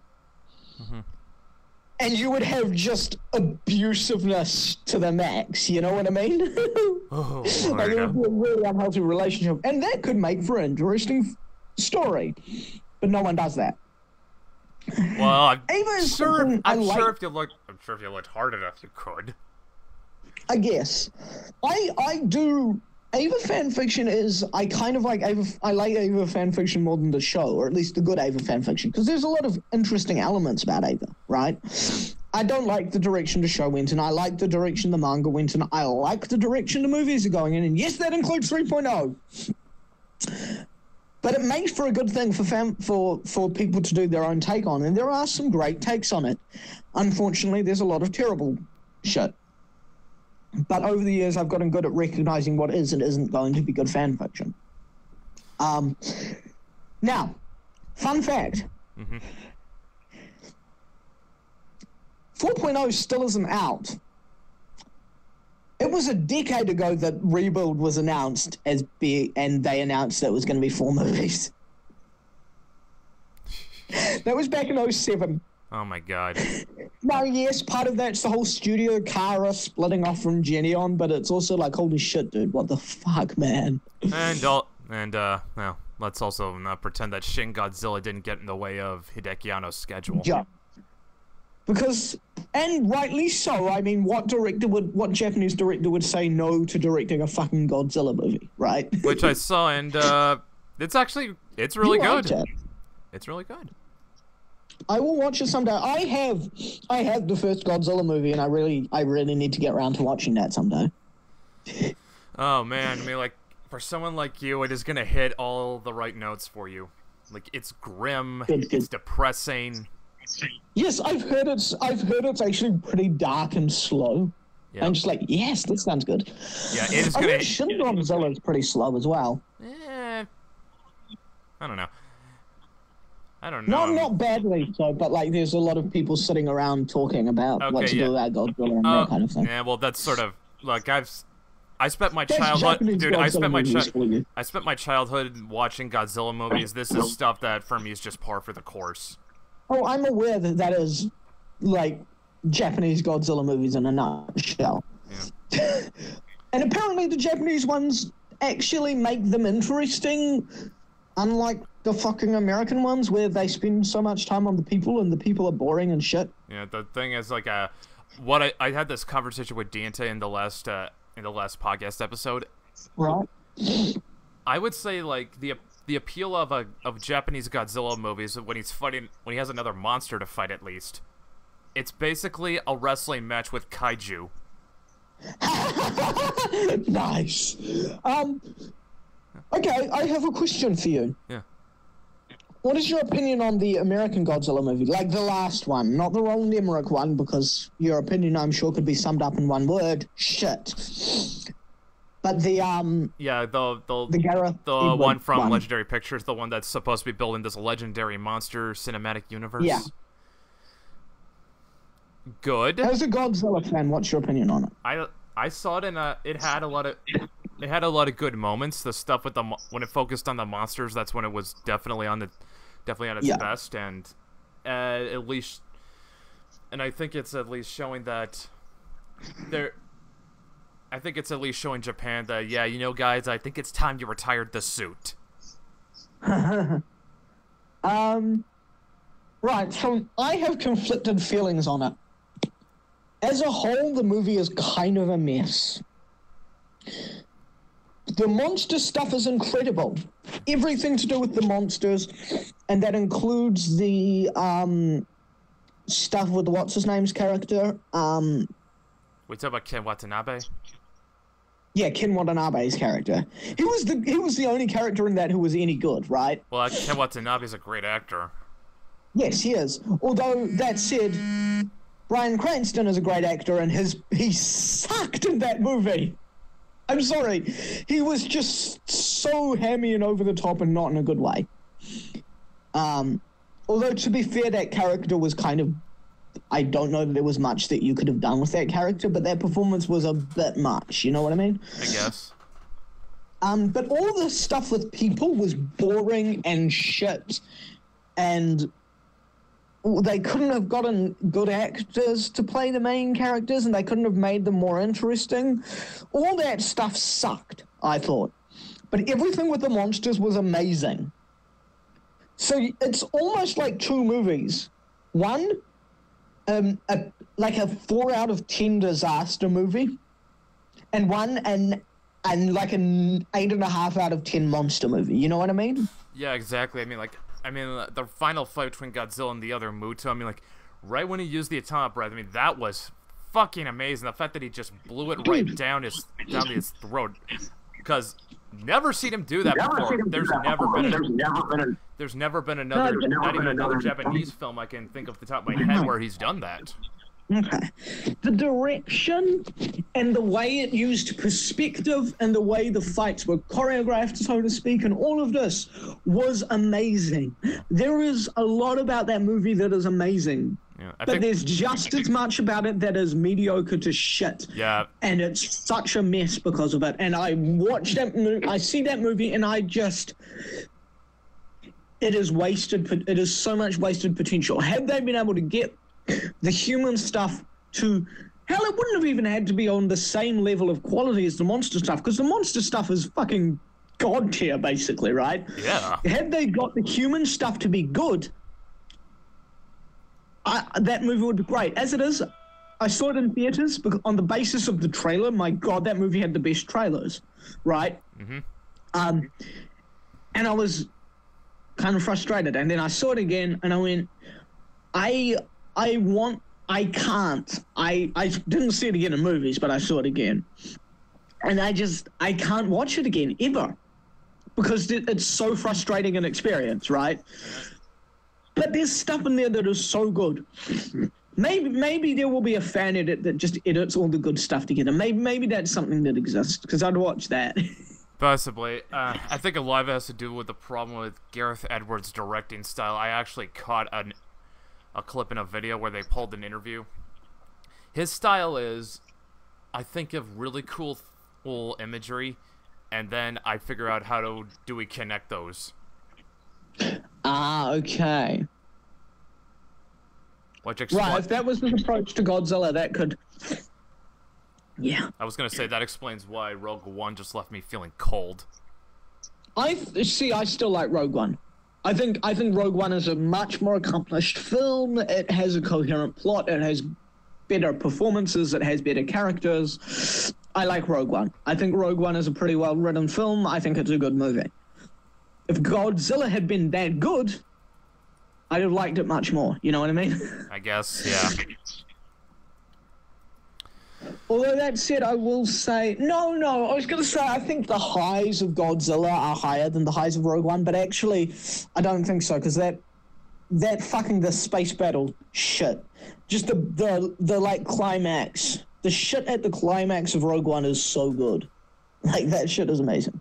and you would have just abusiveness to the max, you know what I mean? It would be a really unhealthy relationship, and that could make for an interesting story, but no one does that. Well, I'm sure if you looked hard enough, you could. I guess. I do... Ava fanfiction is... I kind of like Ava... I like Ava fanfiction more than the show, or at least the good Ava fanfiction, because there's a lot of interesting elements about Ava, right? I don't like the direction the show went in. I like the direction the manga went in. I like the direction the movies are going in, and yes, that includes 3.0. But it makes for a good thing for people to do their own take on, and there are some great takes on it. Unfortunately, there's a lot of terrible shit. But over the years, I've gotten good at recognizing what is and isn't going to be good fan fiction. Now, Fun fact. 4.0 still isn't out. It was a decade ago that Rebuild was announced as big, and they announced that it was going to be 4 movies. That was back in 07. Oh my god. Now, yes, part of that's the whole studio Kara splitting off from Geneon, but it's also like, holy shit, dude, what the fuck, man? Well, let's also not pretend that Shin Godzilla didn't get in the way of Hideki Anno's schedule. Yeah. Because, and rightly so, I mean, what Japanese director would say no to directing a fucking Godzilla movie, right? Which I saw, and it's really good. It's really good. I will watch it someday. I have the first Godzilla movie, and I really need to get around to watching that someday. Oh man, I mean, like, for someone like you, it is gonna hit all the right notes for you. Like, it's grim, it's depressing. Yes, I've heard it's actually pretty dark and slow. Yep. I'm just like, yes, that sounds good. Yeah, it is gonna. Shin Godzilla is pretty slow as well. I don't know. Not badly so, but like there's a lot of people sitting around talking about what to do about Godzilla and that kind of thing. Yeah, well, that's sort of like I spent my childhood, dude. I spent my childhood watching Godzilla movies. This is stuff that for me is just par for the course. Oh, I'm aware that is like Japanese Godzilla movies in a nutshell. Yeah. And apparently the Japanese ones actually make them interesting, unlike the fucking American ones where they spend so much time on the people and the people are boring and shit. Yeah, the thing is, like, I had this conversation with Dante in the last podcast episode. Right. I would say, like, the appeal of Japanese Godzilla movies when he has another monster to fight, at least. It's basically a wrestling match with kaiju. Nice. Okay, I have a question for you. Yeah. What is your opinion on the American Godzilla movie? Like the last one, not the Roland Emmerich one, because your opinion, I'm sure, could be summed up in one word. Shit. But the one from Legendary Pictures, the one that's supposed to be building this legendary monster cinematic universe. Yeah. Good. As a Godzilla fan, what's your opinion on it? I saw it, and it had a lot of good moments. The stuff with when it focused on the monsters, that's when it was definitely on its best, and at least, and I think it's at least showing that I think it's at least showing Japan that, yeah, you know, guys, I think it's time you retired the suit. Right, so I have conflicted feelings on it. As a whole, the movie is kind of a mess. The monster stuff is incredible. Everything to do with the monsters, and that includes the stuff with what's-his-name's character. We talk about Ken Watanabe? Yeah, Ken Watanabe's character. He was the only character in that who was any good, right? Well, Ken Watanabe's a great actor. Yes, he is. Although, that said, Bryan Cranston is a great actor, and he sucked in that movie. I'm sorry. He was just so hammy and over the top and not in a good way. Although, to be fair, that character was kind of... I don't know that there was much that you could have done with that character, but that performance was a bit much, you know what I mean? I guess. But all the stuff with people was boring and shit. And they couldn't have gotten good actors to play the main characters, and they couldn't have made them more interesting. All that stuff sucked, I thought. But everything with the monsters was amazing. So it's almost like two movies. One, like a 4 out of 10 disaster movie, and one and like an 8.5 out of 10 monster movie. You know what I mean? Yeah, exactly. I mean, the final fight between Godzilla and the other Muto, I mean, like, right when he used the atomic breath, I mean, that was fucking amazing. The fact that he just blew it right down his throat, because never seen him do that before. There's never been another, not even another Japanese film I can think of off the top of my head where he's done that. Okay. The direction and the way it used perspective and the way the fights were choreographed, so to speak, and all of this was amazing. There is a lot about that movie that is amazing. Yeah, but there's just as much about it that is mediocre to shit. Yeah. And it's such a mess because of it. And I watch that movie, I see that movie, and I just... It is wasted. It is so much wasted potential. Had they been able to get the human stuff to... Hell, it wouldn't have even had to be on the same level of quality as the monster stuff, because the monster stuff is fucking god tier, basically, right? Yeah. Had they got the human stuff to be good, that movie would be great. As it is, I saw it in theaters on the basis of the trailer. My God, that movie had the best trailers, right? Mm-hmm. And I was kind of frustrated. And then I saw it again, and I went, I can't. I didn't see it again in movies, but I saw it again. And I can't watch it again, ever. Because it's so frustrating an experience, right? But there's stuff in there that is so good. Maybe there will be a fan edit that just edits all the good stuff together. Maybe that's something that exists, because I'd watch that. Possibly. I think a lot of it has to do with the problem with Gareth Edwards' directing style. I actually caught a clip in a video where they pulled an interview. His style is, I think of really cool imagery, and then I figure out how do we connect those. Okay. Right, if that was his approach to Godzilla, that could... Yeah. I was going to say, that explains why Rogue One just left me feeling cold. I still like Rogue One. I think Rogue One is a much more accomplished film. It has a coherent plot. It has better performances. It has better characters. I like Rogue One. I think Rogue One is a pretty well-written film. I think it's a good movie. If Godzilla had been that good, I'd have liked it much more. You know what I mean? I guess, yeah. Although that said, I will say... No, I was going to say I think the highs of Godzilla are higher than the highs of Rogue One, but actually, I don't think so, because that fucking the space battle shit. Just the like, climax. The shit at the climax of Rogue One is so good. Like, that shit is amazing.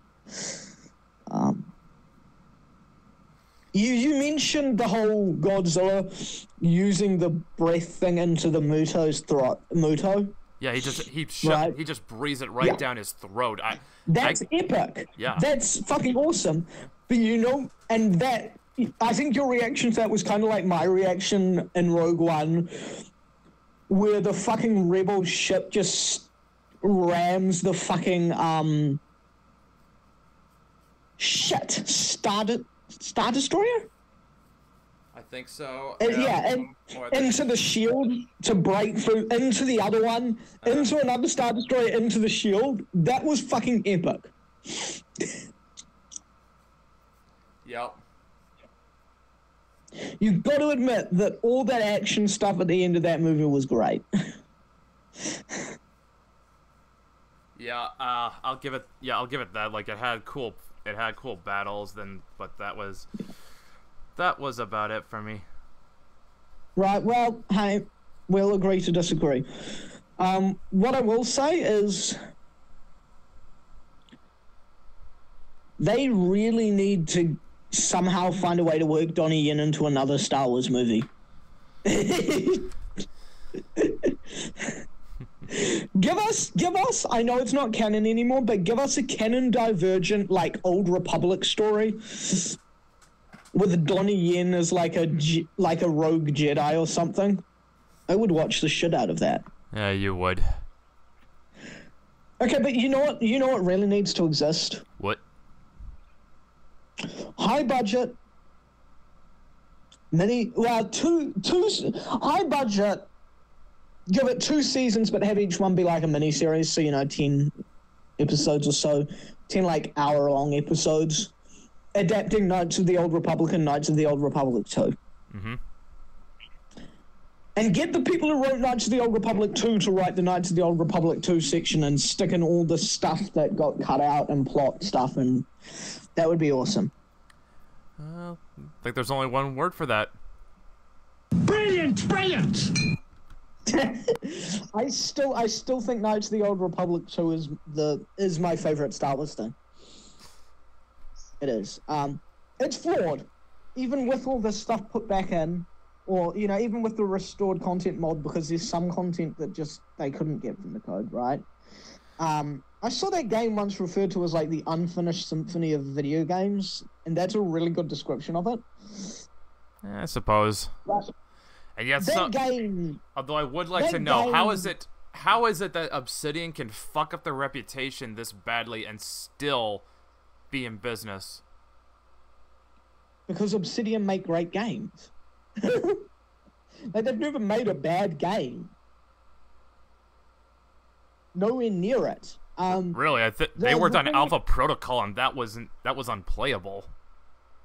You mentioned the whole Godzilla using the breath thing into the Muto's throat. Muto? Yeah, he just breathes it right down his throat. That's epic. Yeah. That's fucking awesome. But I think your reaction to that was kind of like my reaction in Rogue One, where the fucking rebel ship just rams the fucking Star Destroyer? I think so. Into the shield to break through, into the other one, into another Star Destroyer, into the shield. That was fucking epic. Yep. You've got to admit that all that action stuff at the end of that movie was great. Yeah, I'll give it that. Like, it had cool battles, but that was about it for me. Right, well, hey, we'll agree to disagree. What I will say is they really need to somehow find a way to work Donnie Yen into another Star Wars movie. Give us, I know it's not canon anymore, but give us a canon divergent, like, Old Republic story with Donnie Yen as like a rogue Jedi or something. I would watch the shit out of that. Yeah, you would. Okay, but you know what really needs to exist? What? High budget two high budget, give it 2 seasons, but have each one be like a mini series, so 10 episodes or so, 10 like hour-long episodes, adapting Knights of the Old Republic and Knights of the Old Republic 2. Mm-hmm. And get the people who wrote Knights of the Old Republic 2 to write the Knights of the Old Republic 2 section and stick in all the stuff that got cut out and plot stuff, and that would be awesome. I think there's only one word for that. Brilliant! Brilliant! I still think Knights of the Old Republic 2 is my favorite Star Wars thing. It is. It's flawed, even with all this stuff put back in, or even with the restored content mod, because there's some content that just they couldn't get from the code, right? I saw that game once referred to as like the unfinished symphony of video games, and that's a really good description of it. I suppose. But and yet, that game. Although I would like to know how is it that Obsidian can fuck up their reputation this badly and still be in business? Because Obsidian make great games. Like, they've never made a bad game. Nowhere near it. Really, they worked on Alpha Protocol, and that was unplayable.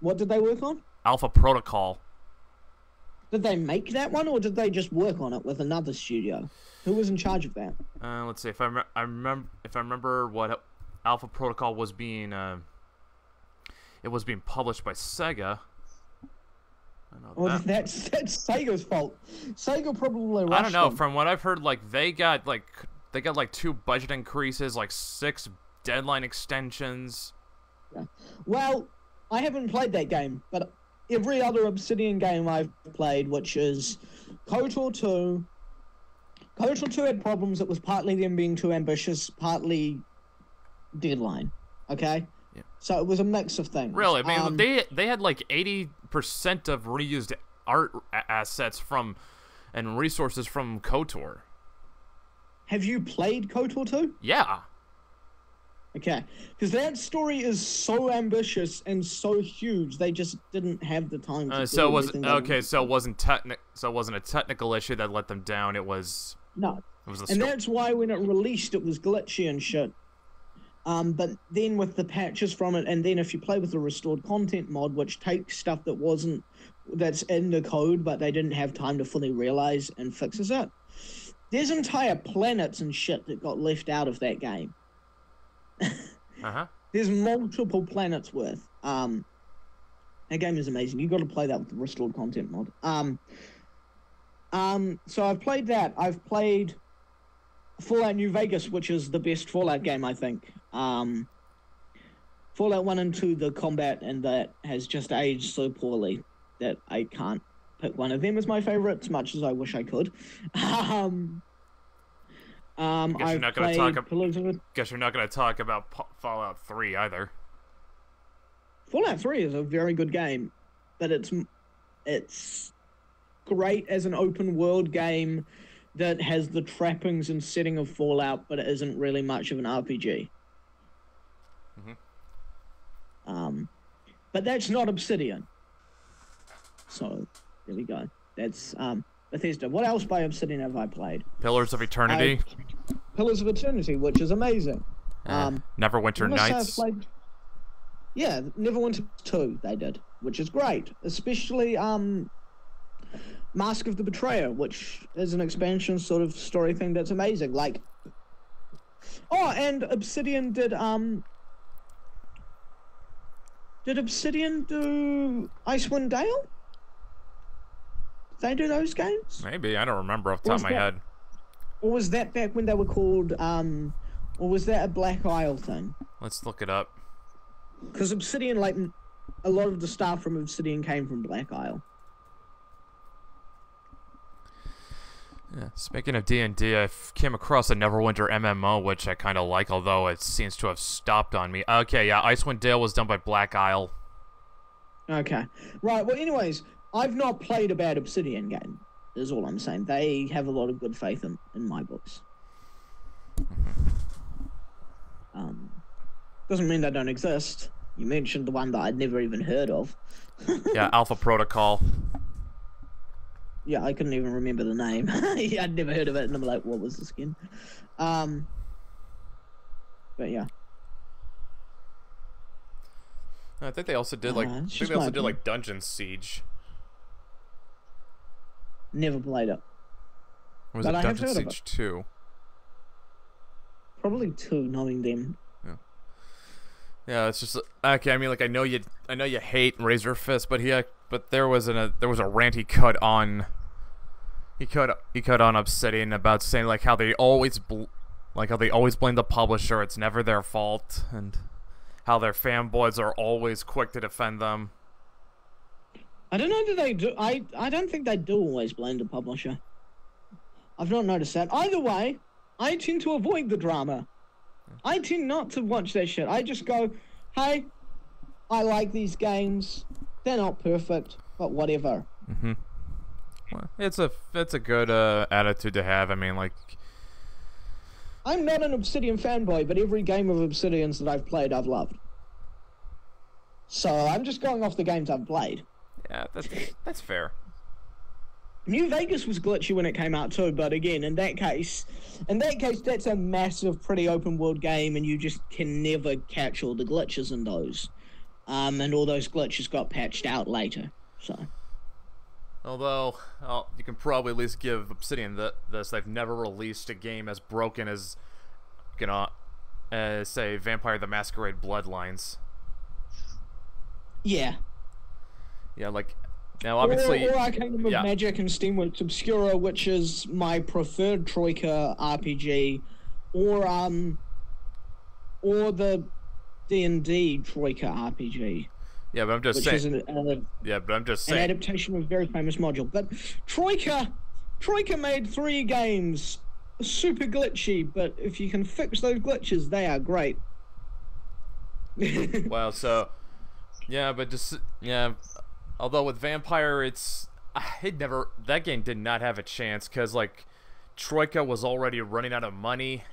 What did they work on? Alpha Protocol. Did they make that one, or did they just work on it with another studio? Who was in charge of that? Let's see if I remember what Alpha Protocol was being. It was being published by Sega. That's Sega's fault. Sega probably rushed I don't know. them. From what I've heard, they got 2 budget increases, 6 deadline extensions. Yeah. Well, I haven't played that game, but every other Obsidian game I've played, which is KOTOR 2. KOTOR 2 had problems. It was partly them being too ambitious, partly deadline. Okay? Yeah. So it was a mix of things. Really? I mean, they had 80% of reused art assets and resources from KOTOR. Have you played KOTOR 2? Yeah. Okay, because that story is so ambitious and so huge, they just didn't have the time to so do it everything wasn't so it wasn't a technical issue that let them down. It was and that's why when it released, it was glitchy and shit. But then with the patches from it, and then if you play with the restored content mod, which takes stuff that's in the code, but they didn't have time to fully realize and fixes it, there's entire planets and shit that got left out of that game. There's multiple planets worth. That game is amazing. You got to play that with the restored content mod. So I've played that. I've played Fallout New Vegas, which is the best Fallout game, I think. Fallout 1 and 2, the combat and that has just aged so poorly that I can't pick one of them as my favorite, as much as I wish I could. Guess you're not going to talk about Fallout 3 either. Fallout 3 is a very good game, but it's great as an open world game that has the trappings and setting of Fallout, but it isn't really much of an RPG. But that's not Obsidian. So there we go. That's Bethesda. What else by Obsidian have I played? Pillars of Eternity. Pillars of Eternity, which is amazing. Neverwinter Nights. Yeah, Neverwinter 2 they did, which is great. Especially Mask of the Betrayer, which is an expansion sort of story thing that's amazing. And Obsidian did Obsidian do Icewind Dale? Did they do those games? Maybe. I don't remember off the top of my head. Or was that back when they were called, or was that a Black Isle thing? Let's look it up. Because Obsidian, a lot of the staff from Obsidian came from Black Isle. Yeah. Speaking of D&D, I came across a Neverwinter MMO, which I kind of like, although it seems to have stopped on me. Okay, yeah, Icewind Dale was done by Black Isle. Okay. Right, well, anyways, I've not played a bad Obsidian game, is all I'm saying. They have a lot of good faith in my books. Doesn't mean they don't exist. You mentioned the one that I'd never even heard of. Yeah, Alpha Protocol. Yeah, I couldn't even remember the name. I'd never heard of it, and I'm like, what was this again? But yeah. I think they also did Dungeon Siege. Never played it. Or was it Dungeon Siege 2? Probably 2, knowing them. Yeah, it's just okay. I mean, I know you hate Razor Fist, but there was a ranty cut on he cut on Obsidian about saying like how they always blame the publisher. It's never their fault, and how their fanboys are always quick to defend them. I don't know that they do. I don't think they do always blame the publisher. I've not noticed that. Either way, I tend to avoid the drama. I tend not to watch that shit. I just go, hey, I like these games. They're not perfect, but whatever. Mm-hmm. Well, it's a good attitude to have. I mean, like, I'm not an Obsidian fanboy, but every game of Obsidian's that I've played, I've loved. So I'm just going off the games I've played. Yeah, that's fair. New Vegas was glitchy when it came out too, but again, in that case, that's a massive, pretty open world game, and you just can never catch all the glitches in those. And all those glitches got patched out later. So, although you can probably at least give Obsidian this, they've never released a game as broken as, say, Vampire the Masquerade Bloodlines. Yeah. Yeah, like. Now, obviously, or Kingdom of Magic and Steamworks Obscura, which is my preferred Troika RPG, or the D&D Troika RPG. Yeah, but I'm just saying. An adaptation of a very famous module. But Troika made 3 games, super glitchy. But if you can fix those glitches, they are great. Well, so yeah, but just yeah. Although with Vampire, that game did not have a chance because like Troika was already running out of money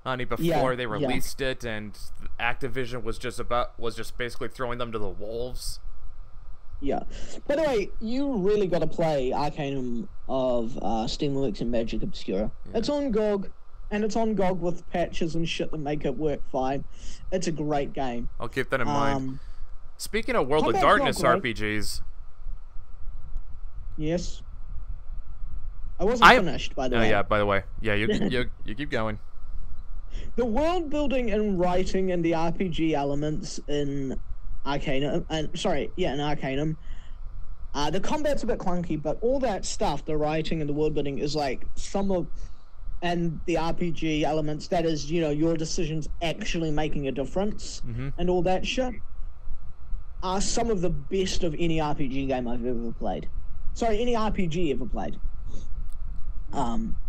on it before they released it, and Activision was just basically throwing them to the wolves. Yeah. By the way, you really got to play Arcanum of Steamworks and Magic Obscura. Yeah. It's on GOG, and it's on GOG with patches and shit that make it work fine. It's a great game. I'll keep that in mind. Speaking of World of Darkness RPGs. Yes. I wasn't finished, by the way. Oh, yeah, by the way. Yeah, you keep going. The world building and writing and the RPG elements in Arcanum, in Arcanum, the combat's a bit clunky, but all that stuff, the writing and the world building is like and the RPG elements, that is, your decisions actually making a difference, and all that shit, are some of the best of any RPG game I've ever played. Sorry, any RPG ever played.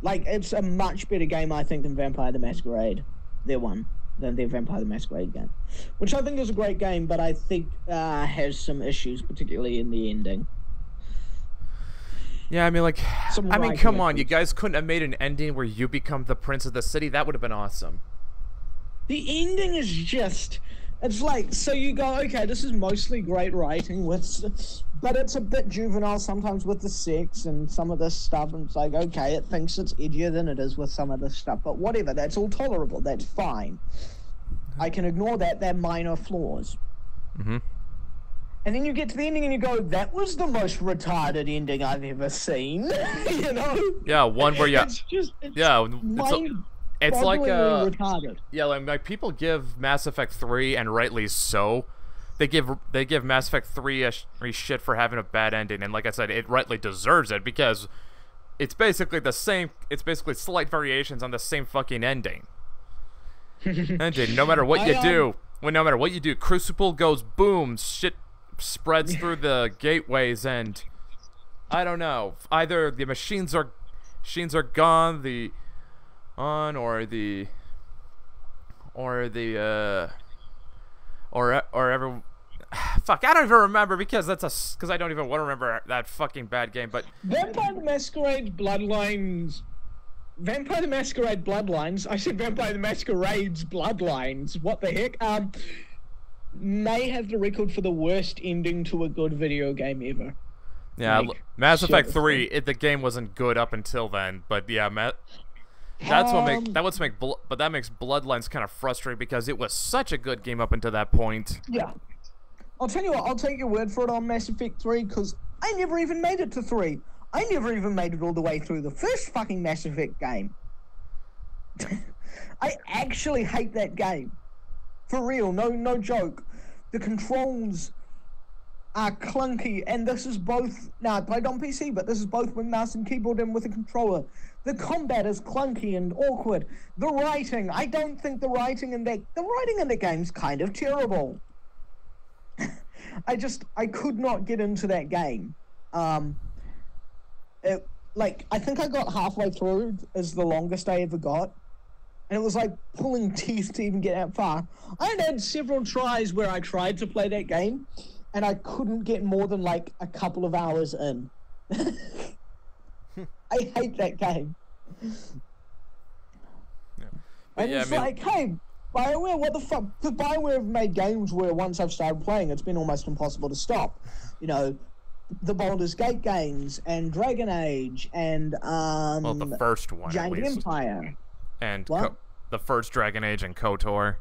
Like, it's a much better game, I think, than Vampire the Masquerade. Than their Vampire the Masquerade game. Which I think is a great game, but I think has some issues, particularly in the ending. Yeah, I mean, come on, you guys couldn't have made an ending where you become the prince of the city? That would have been awesome. The ending is just... It's like, so you go, okay, this is mostly great writing, but it's a bit juvenile sometimes with the sex and some of this stuff, and it's like, okay, it thinks it's edgier than it is with some of this stuff, but whatever, that's all tolerable, that's fine. I can ignore that, they're minor flaws. And then you get to the ending and you go, that was the most retarded ending I've ever seen, Yeah, one where it's like retarded. Yeah, like people give Mass Effect 3, and rightly so. They give Mass Effect 3 a shit for having a bad ending, and like I said, it rightly deserves it because it's basically the same. It's basically slight variations on the same fucking ending. No matter what you do, no matter what you do, Crucible goes boom, shit spreads through the gateways, and I don't know. Either the machines are gone, fuck, I don't even remember because I don't even want to remember that fucking bad game. But Vampire the Masquerade Bloodlines. I said Vampire the Masquerade's Bloodlines. What the heck? May have the record for the worst ending to a good video game ever. Yeah, Mass Effect 3. The game wasn't good up until then, but yeah, that makes Bloodlines kind of frustrating because it was such a good game up until that point. Yeah. I'll tell you what, I'll take your word for it on Mass Effect 3 because I never even made it to 3. I never even made it all the way through the first fucking Mass Effect game. I actually hate that game. For real, no joke. The controls are clunky, and this is both. Now I played on PC, but this is both with mouse and keyboard and with a controller. The combat is clunky and awkward. The writing, I don't think the writing in the game's kind of terrible. I could not get into that game. I think I got halfway through is the longest I ever got. And it was like pulling teeth to even get that far. I had several tries where I tried to play that game, and I couldn't get more than like a couple of hours in. I hate that game. Yeah. And yeah, it's like, hey, BioWare, what the fuck? Because BioWare have made games where once I've started playing, it's been almost impossible to stop. You know, the Baldur's Gate games, and Dragon Age, and well, the first one, Giant at least. Empire. And What? the first Dragon Age and KOTOR.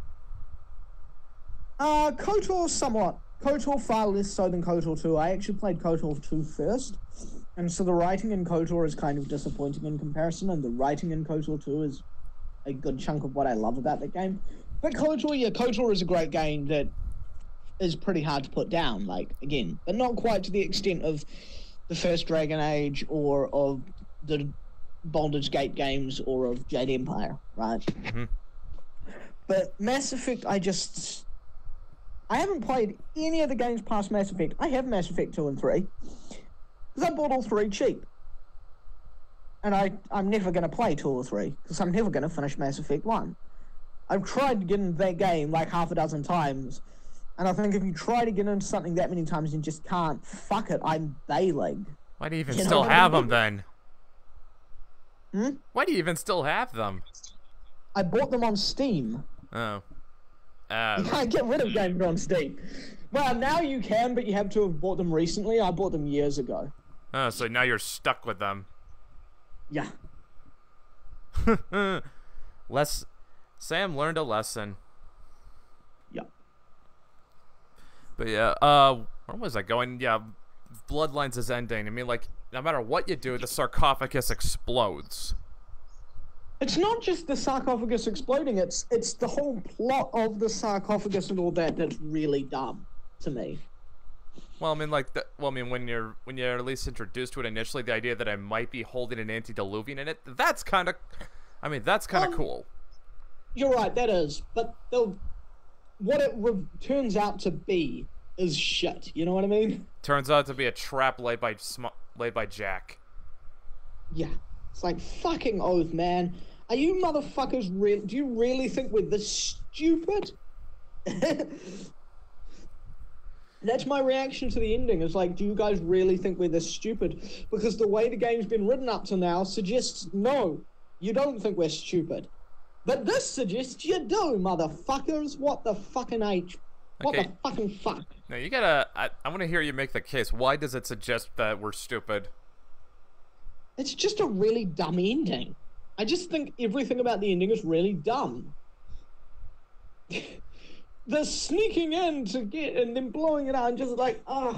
KOTOR somewhat. KOTOR far less so than KOTOR 2. I actually played KOTOR 2 first. And so the writing in KOTOR is kind of disappointing in comparison, and the writing in KOTOR 2 is a good chunk of what I love about that game. But KOTOR is a great game that is pretty hard to put down, like, again, but not quite to the extent of the first Dragon Age or of the Baldur's Gate games or of Jade Empire, right? Mm-hmm. But Mass Effect, I haven't played any of the games past Mass Effect. I have Mass Effect 2 and 3, because I bought all 3 cheap. And I'm never going to play 2 or 3, because I'm never going to finish Mass Effect 1. I've tried to get into that game like half a dozen times, and I think if you try to get into something that many times and just can't, fuck it, I'm bailing. Why do you even You know still what I have mean? them then? Hmm? Why do you even still have them? I bought them on Steam. Oh. You can't get rid of games on Steam. Well, now you can, but you have to have bought them recently. I bought them years ago. Oh, so now you're stuck with them. Yeah. Sam learned a lesson. Yeah. But yeah, where was I going? Yeah, Bloodlines is ending. I mean, like, no matter what you do, the sarcophagus explodes. It's not just the sarcophagus exploding, it's the whole plot of the sarcophagus and all that that's really dumb to me. Well, I mean, like, when you're at least introduced to it initially, the idea that I might be holding an antediluvian in it, that's kind of cool. You're right, that is, but what it turns out to be is shit. You know what I mean? Turns out to be a trap laid by Jack. Yeah, it's like fucking oath, man. Are you motherfuckers real? Do you really think we're this stupid? That's my reaction to the ending. It's like, do you guys really think we're this stupid? Because the way the game's been written up to now suggests no, you don't think we're stupid. But this suggests you do, motherfuckers. What the fucking H? What Okay. the fucking fuck? Now you gotta. I want to hear you make the case. Why does it suggest that we're stupid? It's just a really dumb ending. I just think everything about the ending is really dumb. The sneaking in to get and then blowing it out and just like, I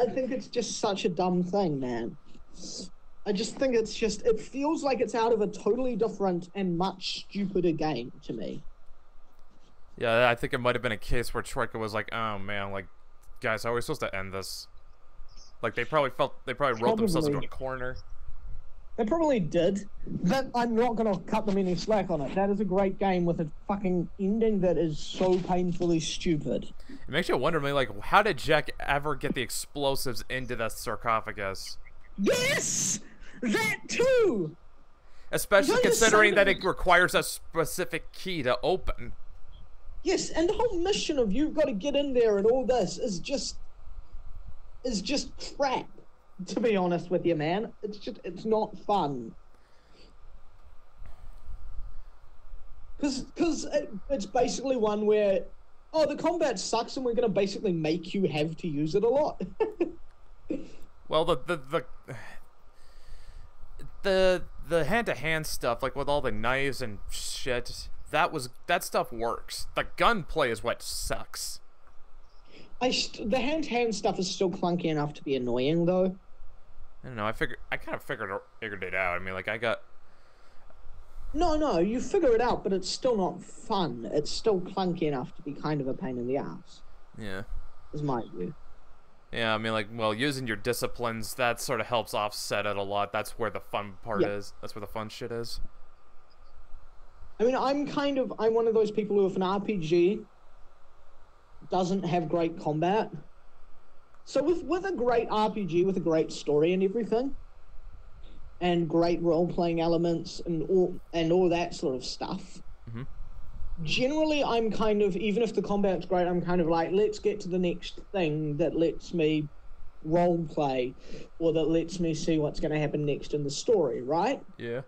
think it's just such a dumb thing, man. I just think it feels like it's out of a totally different and much stupider game to me. Yeah, I think it might have been a case where Troika was like, "Oh man, like, guys, how are we supposed to end this?" Like they probably wrote themselves into a corner. They probably did, but I'm not going to cut them any slack on it. That is a great game with a fucking ending that is so painfully stupid. It makes you wonder, like, how did Jack ever get the explosives into the sarcophagus? Yes! That too! Especially That is considering that something- it requires a specific key to open. Yes, and the whole mission of you've got to get in there and all this is just crap, to be honest with you, man. It's not fun. Because it's basically one where, oh, the combat sucks and we're going to basically make you have to use it a lot. Well, the hand-to-hand stuff, like with all the knives and shit, that stuff works. The gunplay is what sucks. The hand-to-hand stuff is still clunky enough to be annoying, though. I don't know. I kind of figured it out. I mean, like, I got. No, you figure it out, but it's still not fun. It's still clunky enough to be kind of a pain in the ass. Yeah. Is my view. Yeah, I mean, like, well, using your disciplines, that sort of helps offset it a lot. That's where the fun part is. That's where the fun shit is. I mean, I'm one of those people who, if an RPG doesn't have great combat, so with a great RPG, with a great story and everything, and great role-playing elements and all that sort of stuff, generally I'm kind of, even if the combat's great, I'm kind of like, let's get to the next thing that lets me role-play, or that lets me see what's going to happen next in the story, right? Yeah.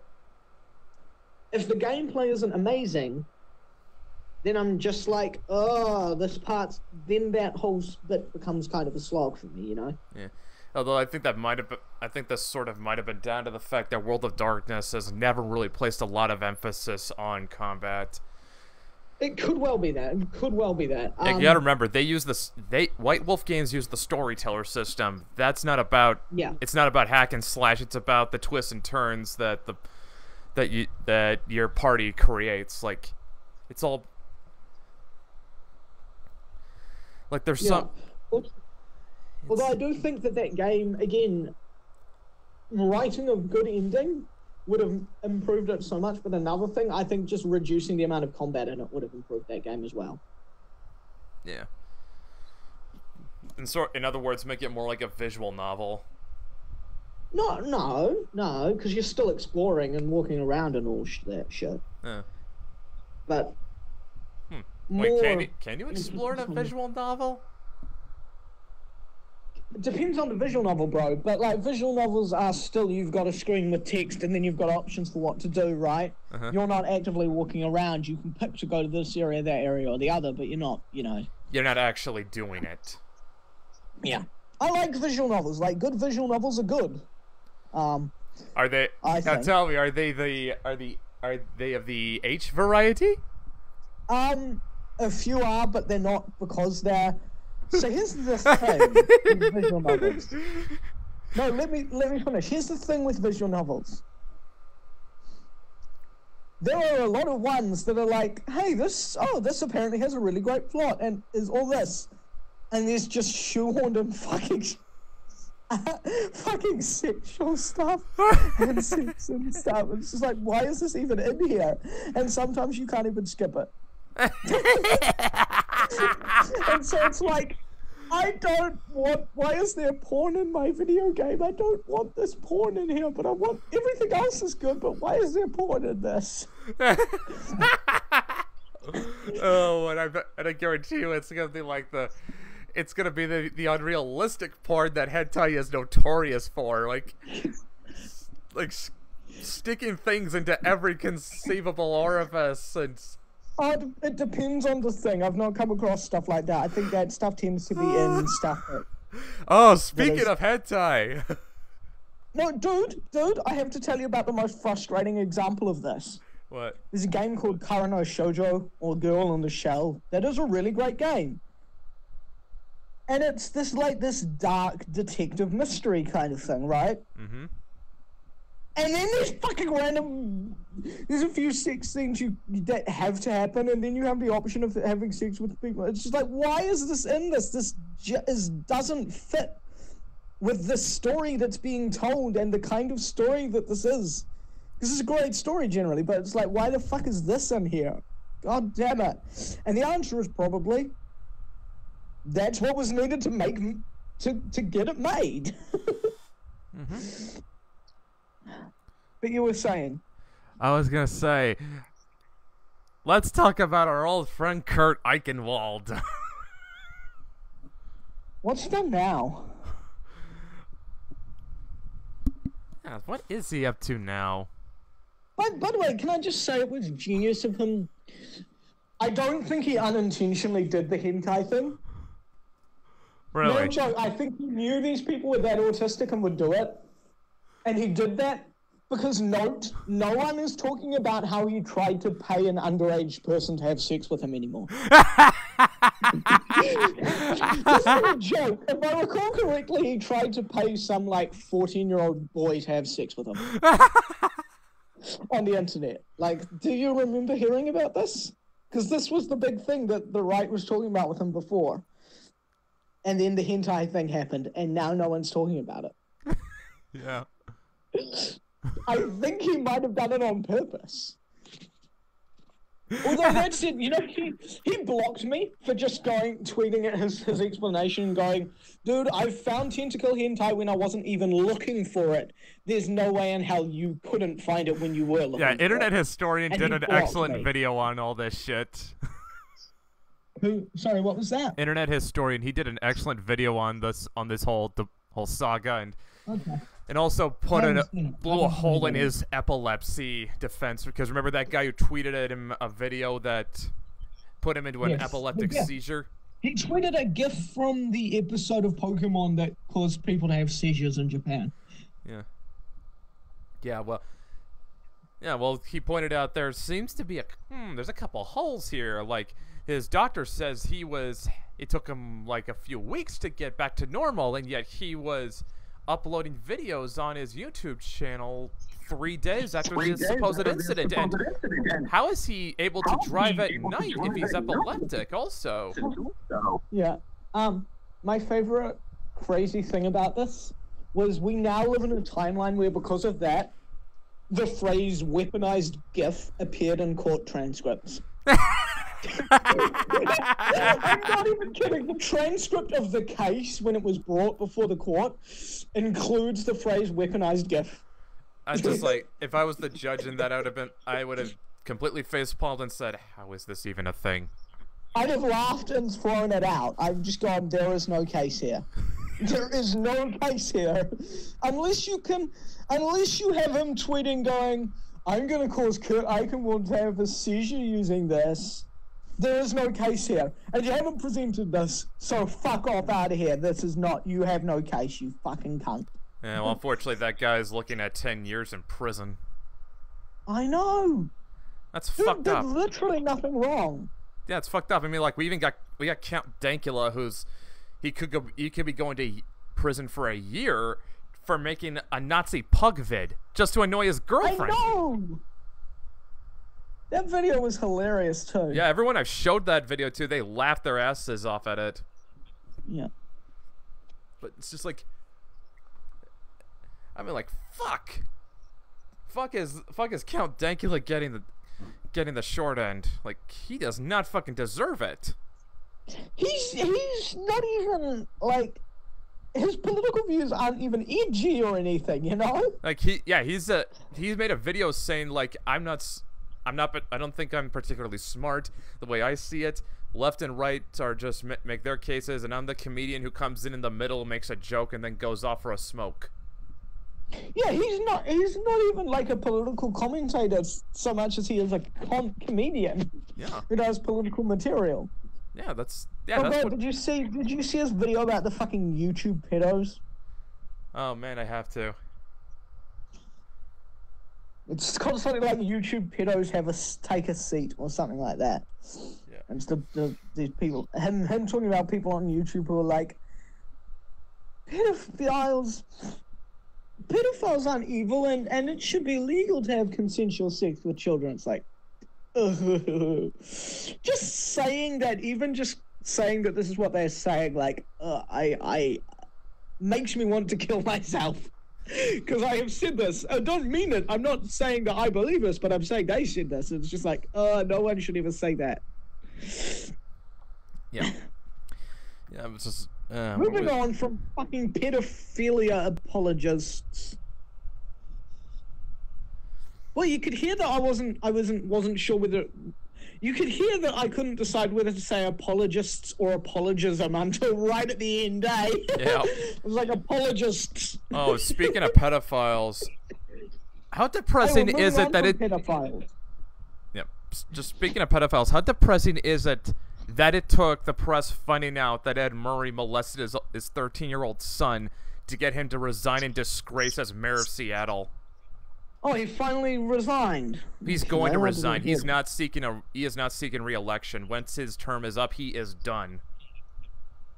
If the gameplay isn't amazing, then I'm just like, oh, then that whole bit becomes kind of a slog for me, you know? Yeah. Although I think I think this sort of might have been down to the fact that World of Darkness has never really placed a lot of emphasis on combat. It could well be that. You gotta remember, White Wolf games use the storyteller system. That's not about, it's not about hack and slash, it's about the twists and turns that your party creates. Like, it's all like there's some. Although I do think that game, again, writing a good ending would have improved it so much. But another thing, I think just reducing the amount of combat in it would have improved that game as well. Yeah. In other words, make it more like a visual novel. No, because you're still exploring and walking around and all that shit. Yeah. But wait, can you explore in a visual novel? It depends on the visual novel, bro. But like, visual novels are still, you've got a screen with text and then you've got options for what to do, right? You're not actively walking around. You can pick to go to this area, that area, or the other, but you're not, you know. You're not actually doing it. Yeah. I like visual novels. Like, good visual novels are good. Are they? Tell me, are they of the H variety? A few are, but they're not, because they're. So here's the thing with visual novels. No, let me finish. Here's the thing with visual novels. There are a lot of ones that are like, hey, this apparently has a really great plot and is all this, and there's just shoehorned in fucking sexual stuff and sex and stuff. It's just like, why is this even in here? And sometimes you can't even skip it. And so it's like, why is there porn in my video game? I don't want this porn in here, but I want, everything else is good, but why is there porn in this? Oh, and I guarantee you it's gonna be like it's gonna be the unrealistic porn that hentai is notorious for, like sticking things into every conceivable orifice and. It depends on the thing. I've not come across stuff like that. I think that stuff tends to be in stuff that... Oh, speaking of hentai! No, dude, I have to tell you about the most frustrating example of this. What? There's a game called Karano Shoujo, or Girl in the Shell. That is a really great game. And it's this dark detective mystery kind of thing, right? Mm-hmm. And then there's fucking there's a few sex things that have to happen, and then you have the option of having sex with people. It's just like, why is this in this? This doesn't fit with the story that's being told and the kind of story that this is. This is a great story generally, but it's like, why the fuck is this in here? God damn it. And the answer is probably, that's what was needed to get it made. Mm-hmm. But you were saying? I was gonna say, let's talk about our old friend Kurt Eichenwald. What's he done now? Yeah, what is he up to now? By the way, can I just say it was genius of him? I don't think he unintentionally did the hentai thing. Really? No joke. I think he knew these people were that autistic and would do it. And he did that. Because no one is talking about how he tried to pay an underage person to have sex with him anymore. This is a joke. If I recall correctly, he tried to pay some 14-year-old boy to have sex with him on the internet. Do you remember hearing about this? Because this was the big thing that the right was talking about with him before. and then the hentai thing happened, and now no one's talking about it. Yeah. I think he might have done it on purpose. Although that said, you know, he blocked me for just tweeting at his explanation, going, dude, I found tentacle hentai when I wasn't even looking for it. There's no way in hell you couldn't find it when you were looking for Internet it. Historian did an excellent video on all this shit. Who? Sorry, what was that? Internet Historian, he did an excellent video on this whole saga, and and also blew a hole in his epilepsy defense, because remember that guy who tweeted at him a video that put him into an epileptic seizure? He tweeted a GIF from the episode of Pokemon that caused people to have seizures in Japan. Well, he pointed out there seems to be there's a couple holes here. Like, his doctor says it took him like a few weeks to get back to normal, and yet he was uploading videos on his YouTube channel 3 days after this supposed incident. And how is he able to drive at night if he's epileptic also? Yeah. My favorite crazy thing about this was we now live in a timeline where, because of that, the phrase weaponized GIF appeared in court transcripts. I'm not even kidding. The transcript of the case, when it was brought before the court, includes the phrase weaponized GIF. I just like, if I was the judge in that, I would have completely facepalmed and said, how is this even a thing? I'd have laughed and thrown it out. I've just gone, there is no case here. There is no case here. Unless you have him tweeting going, I'm going to cause Kurt Aikenwald to have a seizure using this. There is no case here. And you haven't presented this, so fuck off out of here. This is not, you have no case, you fucking cunt. Yeah, well, unfortunately, that guy's looking at 10 years in prison. I know. That's fucked up. There's literally nothing wrong. Yeah, it's fucked up. I mean, like, we got Count Dankula, who's he could be going to prison for a year for making a Nazi pug vid just to annoy his girlfriend. I know. That video was hilarious too. Yeah, everyone I've showed that video to, they laughed their asses off at it. Yeah. But it's just like, I mean, like, fuck is Count Dankula getting the short end? Like, he does not fucking deserve it. He's not even like, his political views aren't even edgy or anything, you know? Like, he's made a video saying, like, I don't think I'm particularly smart. The way I see it, left and right are just make their cases, and I'm the comedian who comes in the middle, makes a joke, and then goes off for a smoke. Yeah, he's not even like a political commentator so much as he is a comedian. Yeah. Who does political material. Yeah, that's what... Did you see his video about the fucking YouTube pedos? Oh man, I have to. It's called something like YouTube pedos take a seat or something like that. Yeah. And it's these people, him talking about people on YouTube who are like, pedophiles aren't evil, and it should be legal to have consensual sex with children. It's like, just saying that, even just saying that this is what they're saying, like, I makes me want to kill myself. Because I have said this. I don't mean it. I'm not saying that I believe this, but I'm saying they said this. It's just like, no one should ever say that. Yeah. Yeah, it was just... Moving on from fucking pedophilia apologists. Well, you could hear that I wasn't sure whether... You could hear that I couldn't decide whether to say apologists or apologism until right at the end, eh? Yeah. It was like apologists. Oh, speaking of pedophiles, how depressing is it that pedophiles. Yep. Just speaking of pedophiles, how depressing is it that it took the press finding out that Ed Murray molested his 13-year-old son to get him to resign in disgrace as mayor of Seattle? Oh, he finally resigned. He's going to resign. He is not seeking re-election. Once his term is up, he is done.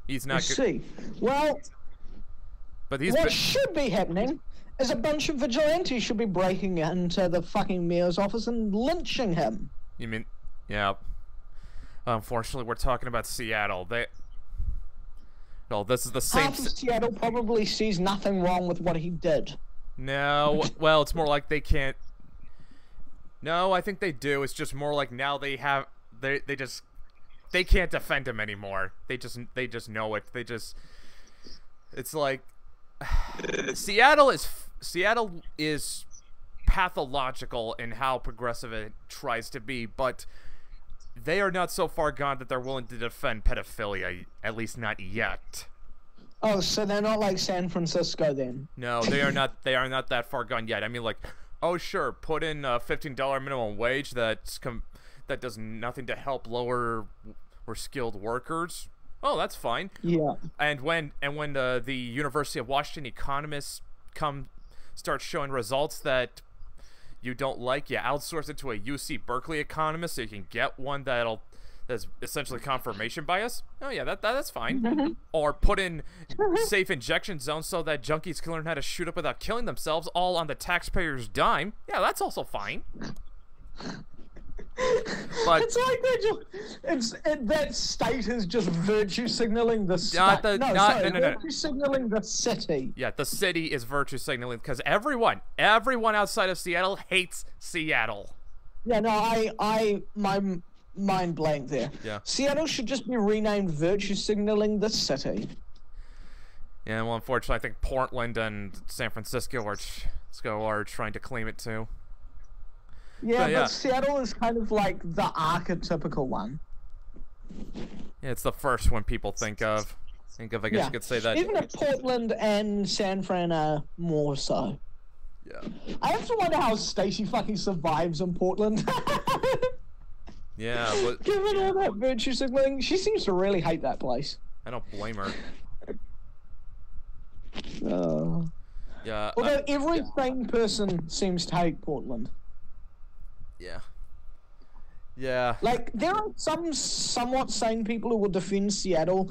He's not. Well, but what should be happening is a bunch of vigilantes should be breaking into the fucking mayor's office and lynching him. You mean, yeah. Unfortunately, we're talking about Seattle. Well, this is the same. Half of Seattle probably sees nothing wrong with what he did. No, well, it's more like they can't. No, I think they do. It's just more like now they can't defend him anymore. They just know it. It's like Seattle is pathological in how progressive it tries to be, but they are not so far gone that they're willing to defend pedophilia, at least not yet. Oh, so they're not like San Francisco then? No, they are not. They are not that far gone yet. I mean, like, oh sure, put in a $15 minimum wage that does nothing to help lower or skilled workers. Oh, that's fine. Yeah. And when the University of Washington economists start showing results that you don't like, you outsource it to a UC Berkeley economist so you can get one that's essentially confirmation bias. Oh yeah, that's fine. Or put in safe injection zones so that junkies can learn how to shoot up without killing themselves, all on the taxpayer's dime. Yeah, that's also fine. But it's like that state is just virtue signaling the state. Virtue signaling the city. Yeah, the city is virtue signaling because everyone outside of Seattle hates Seattle. Yeah, no, my mind blank there. Yeah. Seattle should just be renamed virtue signaling the city. Yeah, well, unfortunately, I think Portland and San Francisco are trying to claim it too. Yeah, but Seattle is kind of like the archetypical one. Yeah, it's the first one people think of. I guess you could say that. Even if Portland and San Fran are more so. Yeah. I have to wonder how Stacey fucking survives in Portland. Yeah, but given all that virtue signaling, she seems to really hate that place. I don't blame her. Yeah. Although every sane person seems to hate Portland. Yeah. Yeah. Like, there are some somewhat sane people who will defend Seattle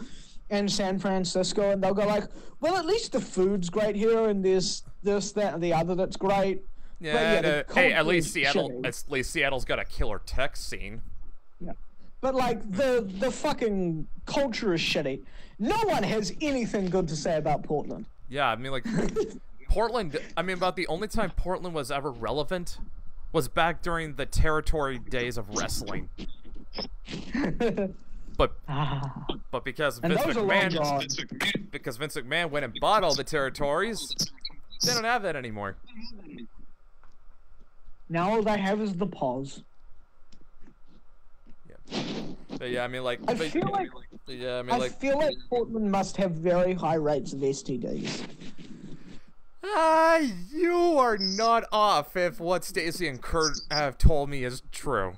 and San Francisco, and they'll go like, well, at least the food's great here, and there's this, that, and the other that's great. Yeah, hey, at least Seattle's got a killer tech scene. Yeah. But, like, the fucking culture is shitty. No one has anything good to say about Portland. Yeah, I mean, like, Portland, about the only time Portland was ever relevant was back during the territory days of wrestling. But because Vince McMahon went and bought all the territories, they don't have that anymore. Now all they have is the pause. Yeah. But yeah, I mean, like, I feel like Portland must have very high rates of STDs. You are not off if what Stacey and Kurt have told me is true.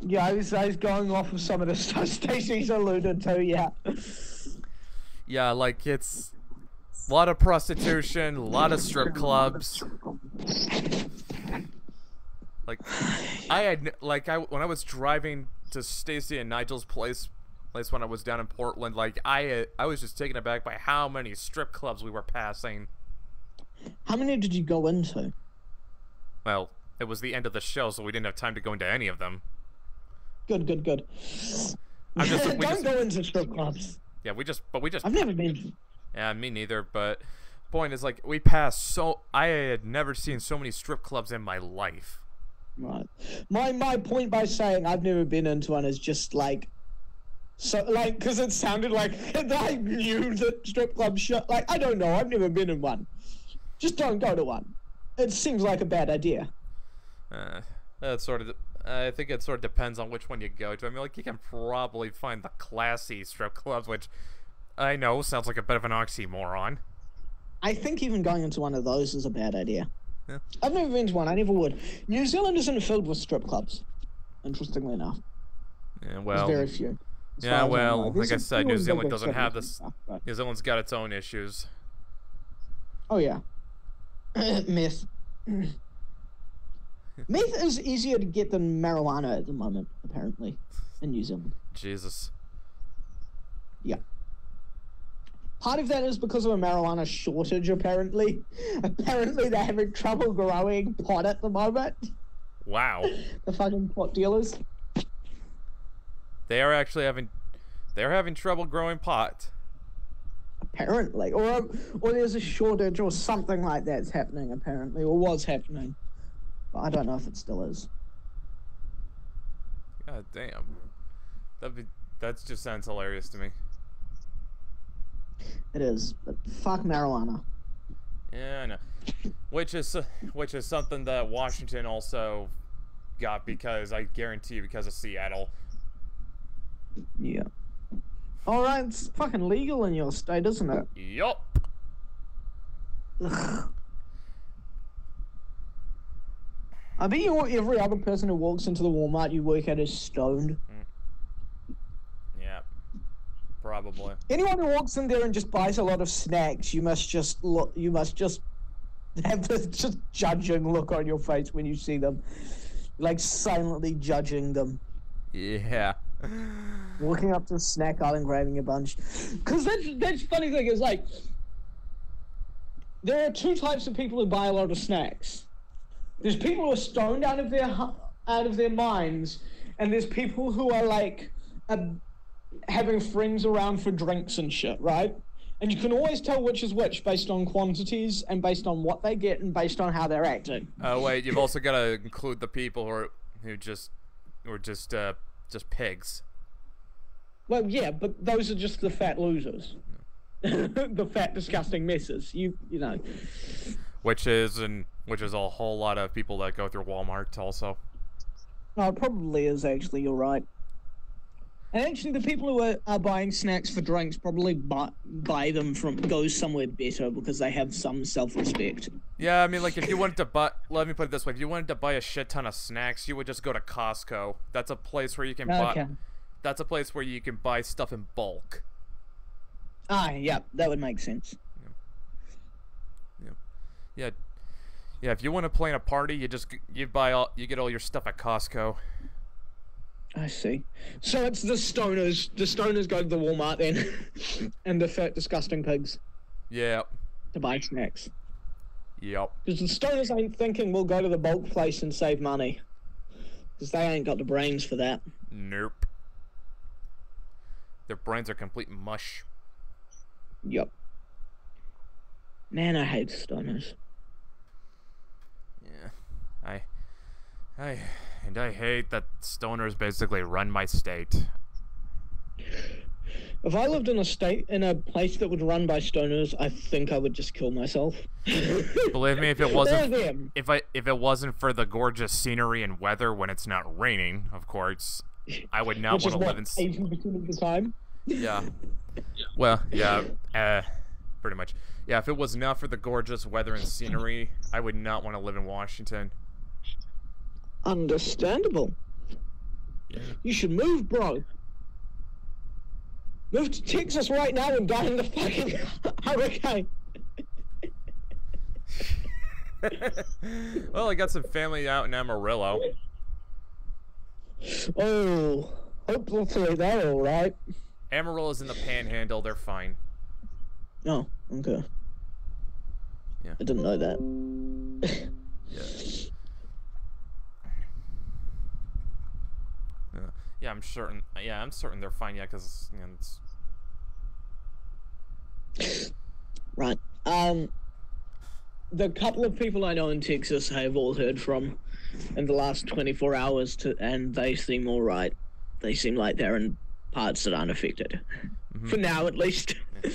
Yeah, I was going off of some of the stuff Stacey's alluded to, yeah. Yeah, like, it's a lot of prostitution, a lot of strip clubs. Like, when I was driving to Stacey and Nigel's place when I was down in Portland, like, I was just taken aback by how many strip clubs we were passing. How many did you go into? Well, it was the end of the show, so we didn't have time to go into any of them. Good. Don't go into strip clubs. Yeah, I've never been. Yeah, me neither, but point is, like, I had never seen so many strip clubs in my life. Right. My point by saying I've never been into one is just like, so, like, because it sounded like I knew that strip clubs shut. Like, I don't know, I've never been in one. Just don't go to one. It seems like a bad idea. I think it sort of depends on which one you go to. I mean, like, you can probably find the classy strip clubs, which I know sounds like a bit of an oxymoron. I think even going into one of those is a bad idea. Yeah. I've never been to one. I never would. New Zealand isn't filled with strip clubs, interestingly enough. Yeah, well, there's very few. Yeah, well, like I said, New Zealand doesn't have this. New Zealand's got its own issues. Oh, yeah. Meth. Meth is easier to get than marijuana at the moment, apparently, in New Zealand. Jesus. Yeah. Part of that is because of a marijuana shortage, apparently. Apparently they're having trouble growing pot at the moment. Wow. The fucking pot dealers. They're having trouble growing pot. apparently, or there's a shortage or something like that's happening apparently, or was happening. But I don't know if it still is. God damn. That just sounds hilarious to me. It is, but fuck marijuana. Yeah, I know. Which is something that Washington also got because I guarantee you because of Seattle. Yeah. All right, it's fucking legal in your state, isn't it? Yup. Ugh. I bet you every other person who walks into the Walmart you work at is stoned. Yeah, probably. Anyone who walks in there and just buys a lot of snacks, you must just look. You must just have this just judging look on your face when you see them, like silently judging them. Yeah. Walking up to the snack aisle and grabbing a bunch. Because that's funny thing is like, there are two types of people who buy a lot of snacks. There's people who are stoned out of their minds, and there's people who are like having friends around for drinks and shit, right? And you can always tell which is which based on quantities and based on what they get and based on how they're acting. Oh wait, you've also got to include the people who are just pigs. Well, yeah, but those are just the fat losers, the fat disgusting messes. You know. Which is a whole lot of people that go through Walmart also. No, it probably is actually. You're right. And actually, the people who are buying snacks for drinks probably buy them go somewhere better because they have some self-respect. Yeah, I mean, like, if you wanted to buy... Let me put it this way. If you wanted to buy a shit ton of snacks, you would just go to Costco. That's a place where you can buy... That's a place where you can buy stuff in bulk. Ah, yeah, that would make sense. Yeah, if you want to plan a party, you get all your stuff at Costco. I see. So it's the stoners. The stoners go to the Walmart then, and the fat, disgusting pigs. Yeah. To buy snacks. Yep. Because the stoners ain't thinking we'll go to the bulk place and save money. Because they ain't got the brains for that. Nope. Their brains are complete mush. Yep. Man, I hate stoners. Yeah. I hate that stoners basically run my state. If I lived in a place that was run by stoners, I think I would just kill myself. Believe me, if it wasn't for the gorgeous scenery and weather when it's not raining, of course, I would not want to live in 80% of the time. Yeah. Well, yeah, pretty much. Yeah, if it was not for the gorgeous weather and scenery, I would not want to live in Washington. Understandable. Yeah. You should move, bro. Move to Texas right now and die in the fucking hurricane. Well, I got some family out in Amarillo. Oh, hopefully they're all right. Amarillo's in the Panhandle. They're fine. Oh, okay. Yeah. I didn't know that. Yeah. Yeah, I'm certain. Yeah, I'm certain they're fine. Yeah, because it's. Right. The couple of people I know in Texas I have all heard from in the last 24 hours, and they seem all right. They seem like they're in parts that aren't affected. Mm-hmm. For now, at least. Yeah.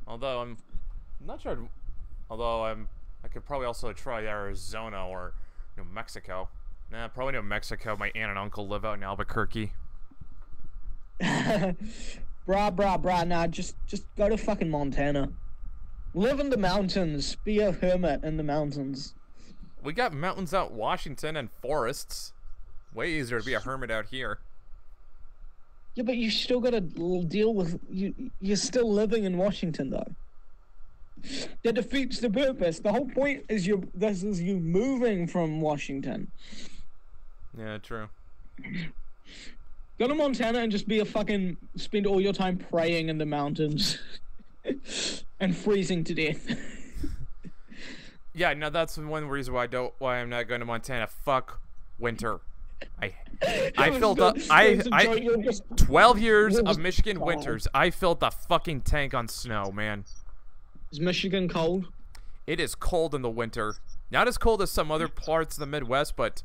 Although I'm not sure. Although I could probably also try Arizona or New Mexico. Nah, probably New Mexico. My aunt and uncle live out in Albuquerque. Brah. Nah, just go to fucking Montana. Live in the mountains. Be a hermit in the mountains. We got mountains out in Washington and forests. Way easier to be a hermit out here. Yeah, but you still got to deal with... You're still living in Washington, though. That defeats the purpose. The whole point is you moving from Washington. Yeah, true. Go to Montana and just be a fucking... Spend all your time praying in the mountains. And freezing to death. Yeah, no, that's one reason why I'm not going to Montana. Fuck winter. I filled up. 12 years of Michigan winters. I filled the fucking tank on snow, man. Is Michigan cold? It is cold in the winter. Not as cold as some other parts of the Midwest, but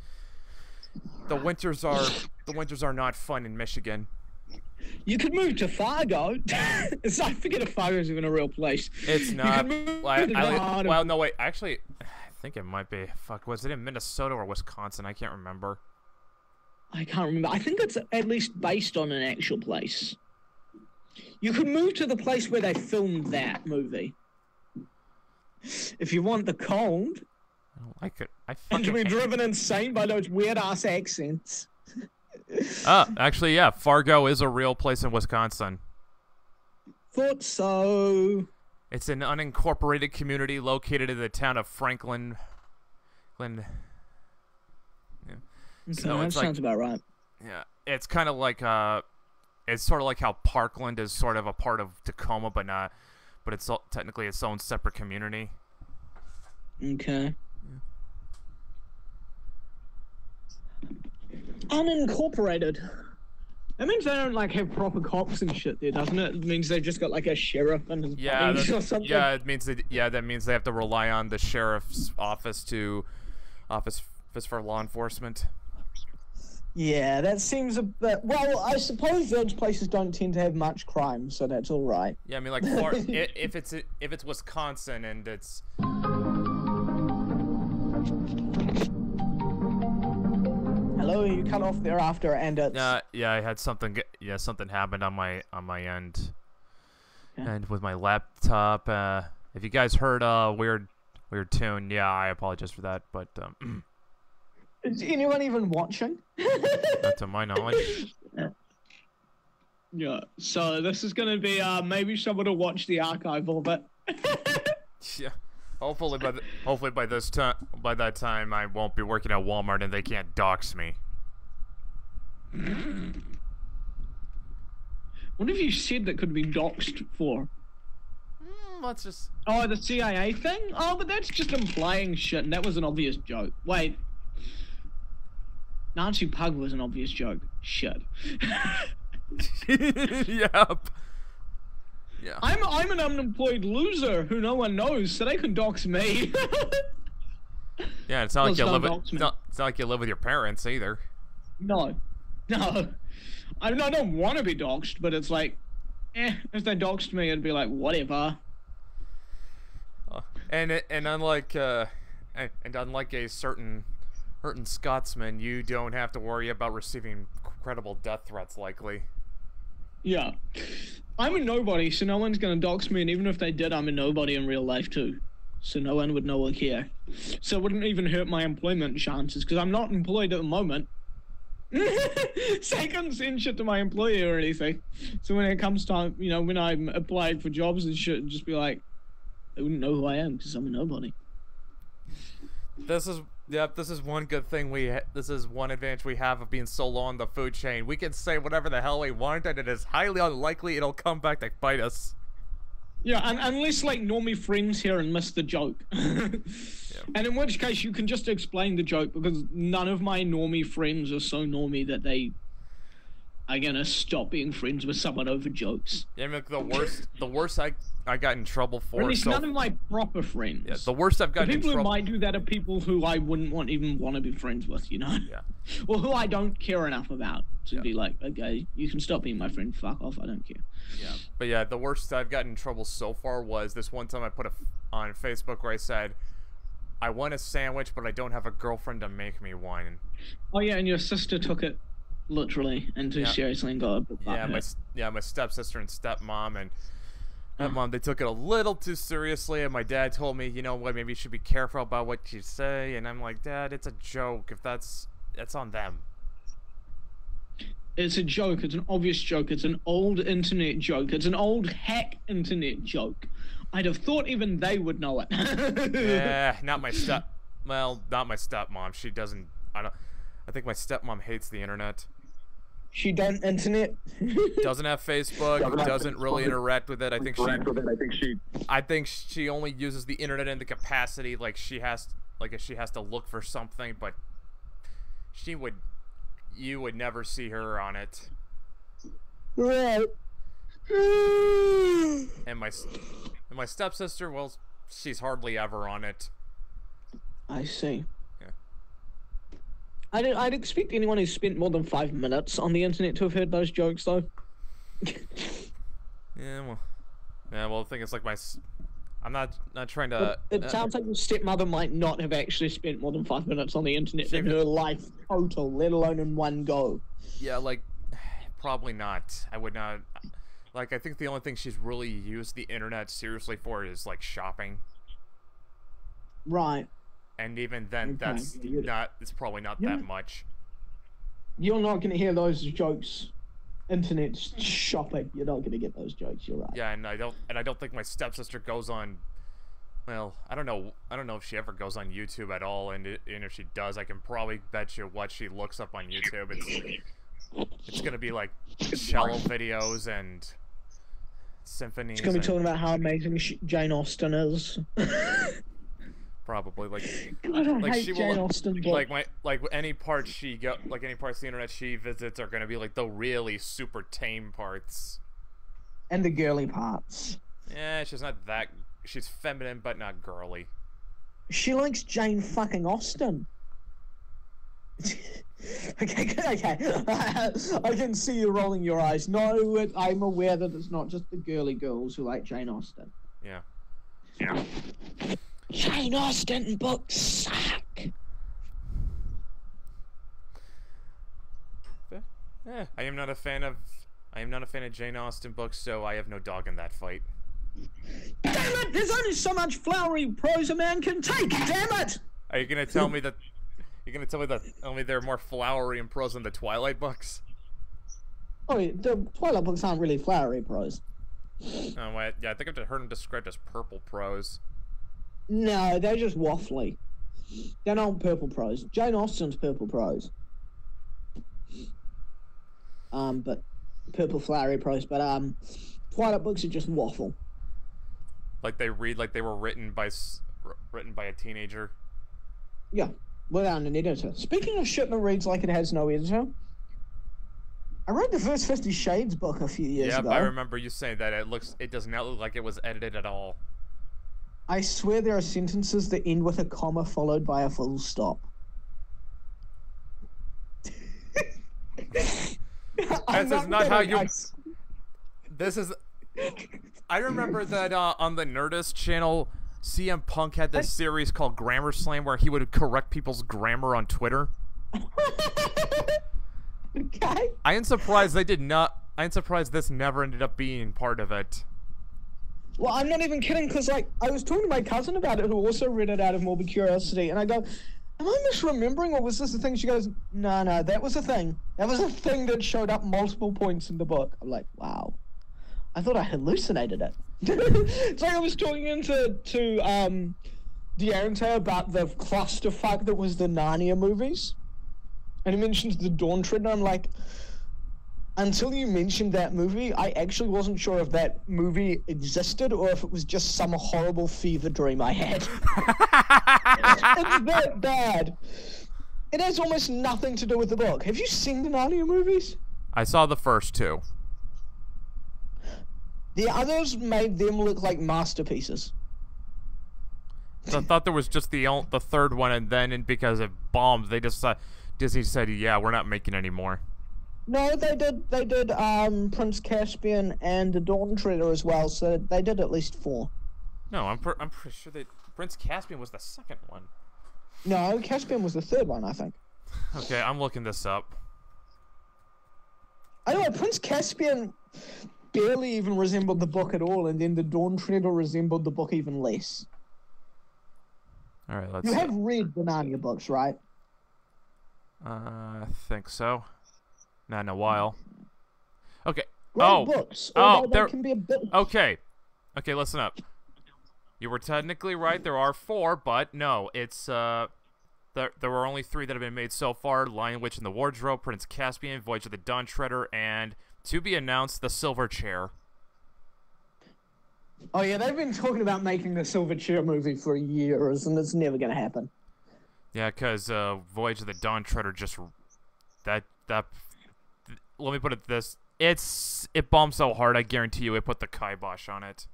the winters are not fun in Michigan. You could move to Fargo. I forget if Fargo is even a real place. It's not. Well, no, wait. Actually, I think it might be. Fuck, was it in Minnesota or Wisconsin? I can't remember. I can't remember. I think it's at least based on an actual place. You could move to the place where they filmed that movie. If you want the cold. I don't like it. And to be driven insane by those weird-ass accents. Actually, yeah. Fargo is a real place in Wisconsin. Thought so. It's an unincorporated community located in the town of Franklin. Yeah. Okay, so that sounds about right. Yeah, it's kind of like it's sort of like how Parkland is sort of a part of Tacoma, but it's technically its own separate community. Okay. Unincorporated. That means they don't like have proper cops and shit there, doesn't it? It means they've just got like a sheriff and his buddies or something. Yeah, it means that means they have to rely on the sheriff's office for law enforcement. Yeah, that seems a bit. Well, I suppose those places don't tend to have much crime, so that's all right. Yeah, I mean, like, if it's Wisconsin and it's. Hello, you cut off thereafter, and it's. Yeah, I had something. Yeah, something happened on my end, and with my laptop. If you guys heard a weird tune, yeah, I apologize for that, but. Is anyone even watching? Not to my knowledge. Yeah, so this is gonna be maybe someone will watch the archive of it. Yeah, hopefully by that time I won't be working at Walmart and they can't dox me. What have you said that could be doxed for? Let's just. Oh, the CIA thing? Oh, but that's just implying shit, and that was an obvious joke. Wait. Nancy Pug was an obvious joke. Shit. Yep. Yeah. I'm an unemployed loser who no one knows, so they can dox me. Yeah, it's not like you live. It's not like you live with your parents either. No. I don't want to be doxed, but it's like, if they doxed me, it'd be like whatever. And unlike a certain Scotsman, you don't have to worry about receiving credible death threats, likely. Yeah. I'm a nobody, so no one's gonna dox me, and even if they did, I'm a nobody in real life too. So no one would know or care. So it wouldn't even hurt my employment chances, because I'm not employed at the moment. So I couldn't send shit to my employer or anything. So when it comes time, when I'm applying for jobs and shit, just be like, they wouldn't know who I am, because I'm a nobody. This is one good thing this is one advantage we have of being so low on the food chain. We can say whatever the hell we want, and it is highly unlikely it'll come back to bite us. Yeah, unless like normie friends here and miss the joke. Yeah. And in which case you can just explain the joke, because none of my normie friends are so normie that they are gonna stop being friends with someone over jokes. Yeah, I mean, the worst I got in trouble for. Or at least none of my proper friends. Yeah, the worst I've gotten in trouble. The people who might do that are people who I wouldn't even want to be friends with, Yeah. Or who I don't care enough about to be like, okay, you can stop being my friend, fuck off, I don't care. Yeah. But yeah, the worst I've gotten in trouble so far was this one time I put on Facebook where I said, I want a sandwich, but I don't have a girlfriend to make me one. Oh yeah, and your sister took it literally and too seriously and got my stepsister and stepmom and mom, they took it a little too seriously, and my dad told me, you know what, maybe you should be careful about what you say, and I'm like, Dad, it's a joke. If that's on them. It's a joke. It's an obvious joke. It's an old internet joke. It's an old hack internet joke. I'd have thought even they would know it. Yeah, not my stepmom. She doesn't. I think my stepmom hates the internet. She don't internet. Doesn't have Facebook. Doesn't really interact with it. I think she only uses the internet in the capacity if she has to look for something. But she would you would never see her on it. Right. And my stepsister, well, she's hardly ever on it. I see. Yeah. I'd expect anyone who's spent more than 5 minutes on the internet to have heard those jokes, though. Yeah, well, the thing is, like, I'm not trying to... It sounds like your stepmother might not have actually spent more than 5 minutes on the internet in her life total, let alone in one go. Yeah, like, probably not. I would not... Like, I think the only thing she's really used the internet seriously for is, like, shopping. Right. And even then, Okay. it's probably not that much. You're not going to hear those jokes. Internet shopping. You're not going to get those jokes. You're right. Yeah, and I don't think my stepsister goes on. Well, I don't know if she ever goes on YouTube at all, and if she does, I can probably bet you what she looks up on YouTube. It's gonna be like cello videos and symphonies. It's going to be talking about how amazing Jane Austen is. Probably like God, I like hate she Jane will Austen books. like any parts any parts of the internet she visits are gonna be like the really super tame parts. And the girly parts. Yeah, she's feminine but not girly. She likes Jane fucking Austen. okay. I can see you rolling your eyes. No, I'm aware that it's not just the girly girls who like Jane Austen. Yeah. Jane Austen books suck. I am not a fan of Jane Austen books, so I have no dog in that fight. Damn it! There's only so much flowery prose a man can take. Damn it! Are you gonna tell me that? You're gonna tell me that only they're more flowery in prose than the Twilight books? Oh, the Twilight books aren't really flowery prose. Oh, wait, yeah, I think I've heard them described as purple prose. No, they're just waffly. They're not purple prose. Jane Austen's purple prose. But purple flowery prose. But Twilight books are just waffle. Like they read like they were written by a teenager. Yeah, without an editor. Speaking of shit that reads like it has no editor, I read the first 50 Shades book a few years ago. Yeah, I remember you saying that it does not look like it was edited at all. I swear there are sentences that end with a comma followed by a full stop. This is not how you... This is... I remember that on the Nerdist channel, CM Punk had this series called Grammar Slam where he would correct people's grammar on Twitter. Okay. I am surprised they did not... I am surprised this never ended up being part of it. Well, I'm not even kidding, because, like, I was talking to my cousin about it, who also read it out of morbid curiosity, and I go, am I misremembering, or was this a thing? She goes, no, that was a thing. That was a thing that showed up multiple points in the book. I'm like, wow. I thought I hallucinated it. It's like I was talking to Deante about the clusterfuck that was the Narnia movies, and he mentions the Dawn Treader, and I'm like... Until you mentioned that movie, I actually wasn't sure if that movie existed or if it was just some horrible fever dream I had. It's that bad. It has almost nothing to do with the book. Have you seen the Narnia movies? I saw the first two. The others made them look like masterpieces. So I thought there was just the third one, and then because it bombed, Disney said, yeah, we're not making any more. No, they did Prince Caspian and the Dawn Treader as well, so they did at least 4. No, I'm pretty sure that Prince Caspian was the second one. No, Caspian was the third one, I think. Okay, I'm looking this up. I know, Prince Caspian barely even resembled the book at all, and then the Dawn Treader resembled the book even less. Alright, let's... You have read the Narnia books, right? I think so. Not in a while. Okay. Great books. There can be a bit... Okay, listen up. You were technically right. There are 4, but no, it's there were only 3 that have been made so far: Lion, Witch, and the Wardrobe, Prince Caspian, Voyage of the Dawn Treader, and to be announced, the Silver Chair. Oh yeah, they've been talking about making the Silver Chair movie for years, and it's never gonna happen. Yeah, because Voyage of the Dawn Treader just that let me put it this: it bombed so hard, I guarantee you, it put the kibosh on it.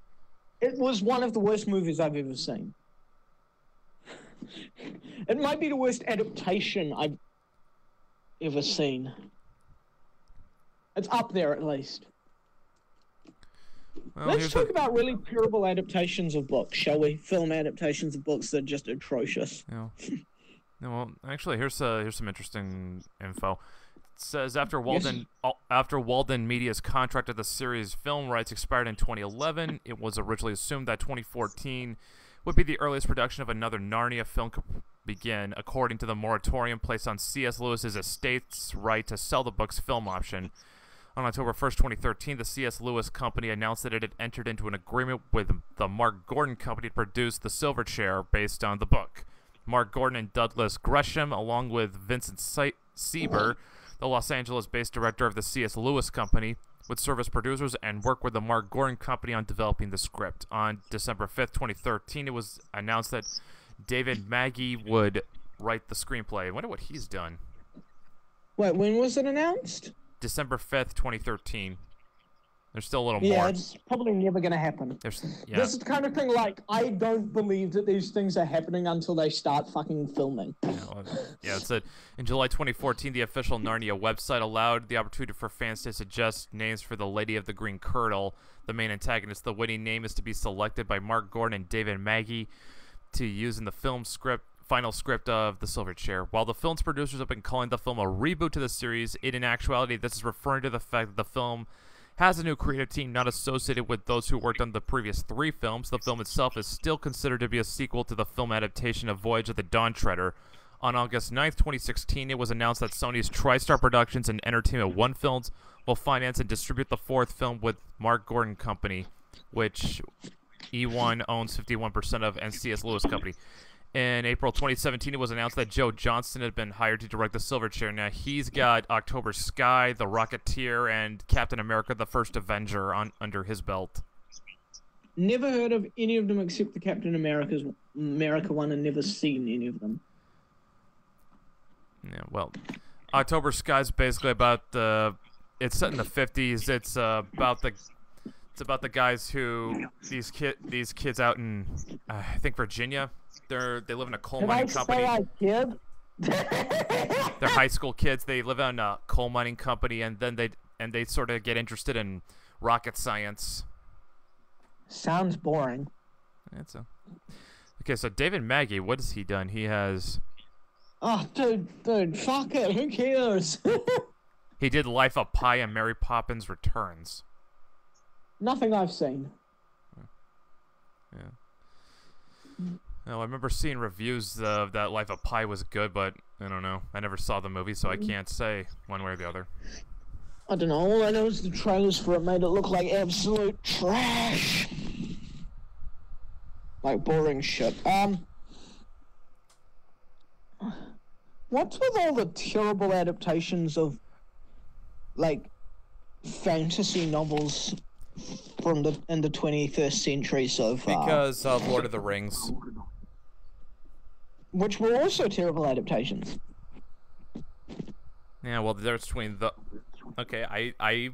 It was one of the worst movies I've ever seen. It might be the worst adaptation I've ever seen. It's up there, at least. Well, Let's talk about really terrible adaptations of books, shall we? Film adaptations of books that are just atrocious. Yeah. No, well, actually, here's some interesting info. It says after Walden Media's contract of the series' film rights expired in 2011, it was originally assumed that 2014 would be the earliest production of another Narnia film could begin, according to the moratorium placed on C.S. Lewis's estate's right to sell the book's film option. On October 1st, 2013, the C.S. Lewis Company announced that it had entered into an agreement with the Mark Gordon Company to produce The Silver Chair based on the book. Mark Gordon and Douglas Gresham, along with Vincent Sieber, the Los Angeles-based director of the C.S. Lewis Company, would serve as producers and work with the Mark Gordon Company on developing the script. On December 5th, 2013, it was announced that David Magee would write the screenplay. I wonder what he's done. Wait, when was it announced? December 5th, 2013. There's still a little more. more. Yeah, it's probably never going to happen. Yeah. This is the kind of thing, like, I don't believe that these things are happening until they start fucking filming. Yeah, it said, in July 2014, the official Narnia website allowed the opportunity for fans to suggest names for the Lady of the Green Kirtle, the main antagonist. The winning name is to be selected by Mark Gordon and David Magee to use in the final script of The Silver Chair. While the film's producers have been calling the film a reboot to the series, in actuality, this is referring to the fact that the film has a new creative team not associated with those who worked on the previous 3 films. The film itself is still considered to be a sequel to the film adaptation of Voyage of the Dawn Treader. On August 9th, 2016, it was announced that Sony's TriStar Productions and Entertainment One Films will finance and distribute the 4th film with Mark Gordon Company, which E1 owns 51% of, and C.S. Lewis Company. In April 2017, it was announced that Joe Johnston had been hired to direct The Silver Chair. Now, he's got October Sky, The Rocketeer, and Captain America, The First Avenger under his belt. Never heard of any of them except the Captain America one, and never seen any of them. Yeah, well, October Sky's basically about it's set in the 50s. It's about the guys who these kids out in I think Virginia. They live in a coal mining company. They're high school kids. They live in a coal mining company, and then they sort of get interested in rocket science. Sounds boring. Okay. So David Magee, what has he done? He has. Oh, dude, fuck it. Who cares? He did Life of Pi and Mary Poppins Returns. Nothing I've seen. Yeah. No, I remember seeing reviews of that Life of Pi was good, but I don't know. I never saw the movie, so I can't say one way or the other. I don't know. All I know is the trailers for it made it look like absolute trash. Like boring shit. What's with all the terrible adaptations of, like, fantasy novels from in the 21st century so far? Because of Lord of the Rings. Which were also terrible adaptations. Yeah, well, the difference between the... Okay, I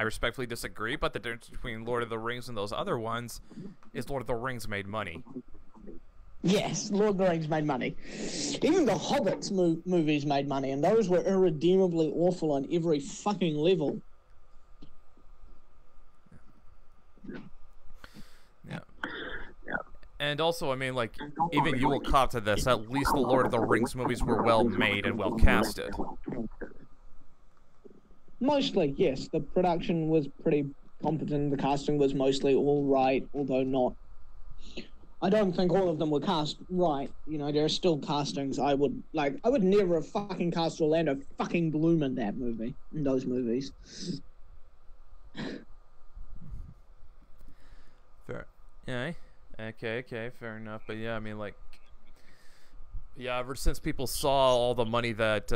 respectfully disagree, but the difference between Lord of the Rings and those other ones is Lord of the Rings made money. Yes, Lord of the Rings made money. Even the Hobbits movies made money, and those were irredeemably awful on every fucking level. Yeah. And also, I mean, like, even you will cop to this, at least the Lord of the Rings movies were well made and well casted. Mostly, yes. The production was pretty competent. The casting was mostly all right, although not... I don't think all of them were cast right. You know, there are still castings I would never have fucking cast Orlando fucking Bloom in those movies. Fair. Yeah. Okay, fair enough. But yeah, I mean, like, yeah, ever since people saw all the money that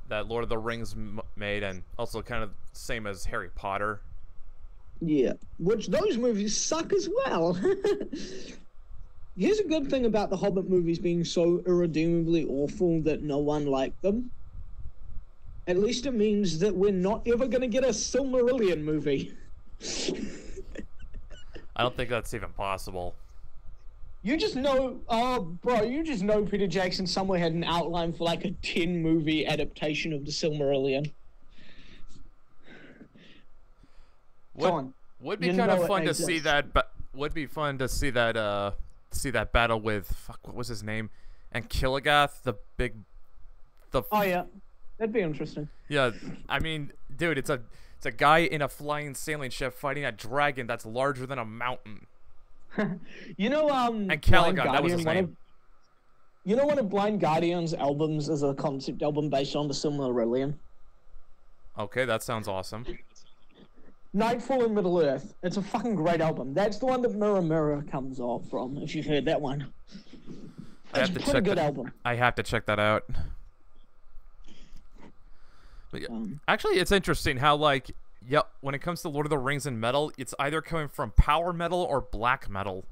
Lord of the Rings made, and also kind of same as Harry Potter. Yeah, which those movies suck as well. Here's a good thing about the Hobbit movies being so irredeemably awful that no one liked them. At least it means that we're not ever going to get a Silmarillion movie. I don't think that's even possible. You just know, bro, you just know Peter Jackson somewhere had an outline for like a 10-movie adaptation of the Silmarillion. Would be kind of fun to see that, but would be fun to see that, battle with, fuck, what was his name? And Killigath, Oh yeah, that'd be interesting. Yeah, I mean, dude, it's a guy in a flying sailing ship fighting a dragon that's larger than a mountain. You know, and Caligon, that was his name. You know, one of Blind Guardian's albums is a concept album based on the Silmarillion. Okay, that sounds awesome. Nightfall in Middle Earth. It's a fucking great album. That's the one that Mirror Mirror comes off from, if you've heard that one. It's a pretty good album. I have to check that out. But yeah, actually, it's interesting how, like, when it comes to Lord of the Rings and metal, it's either coming from power metal or black metal.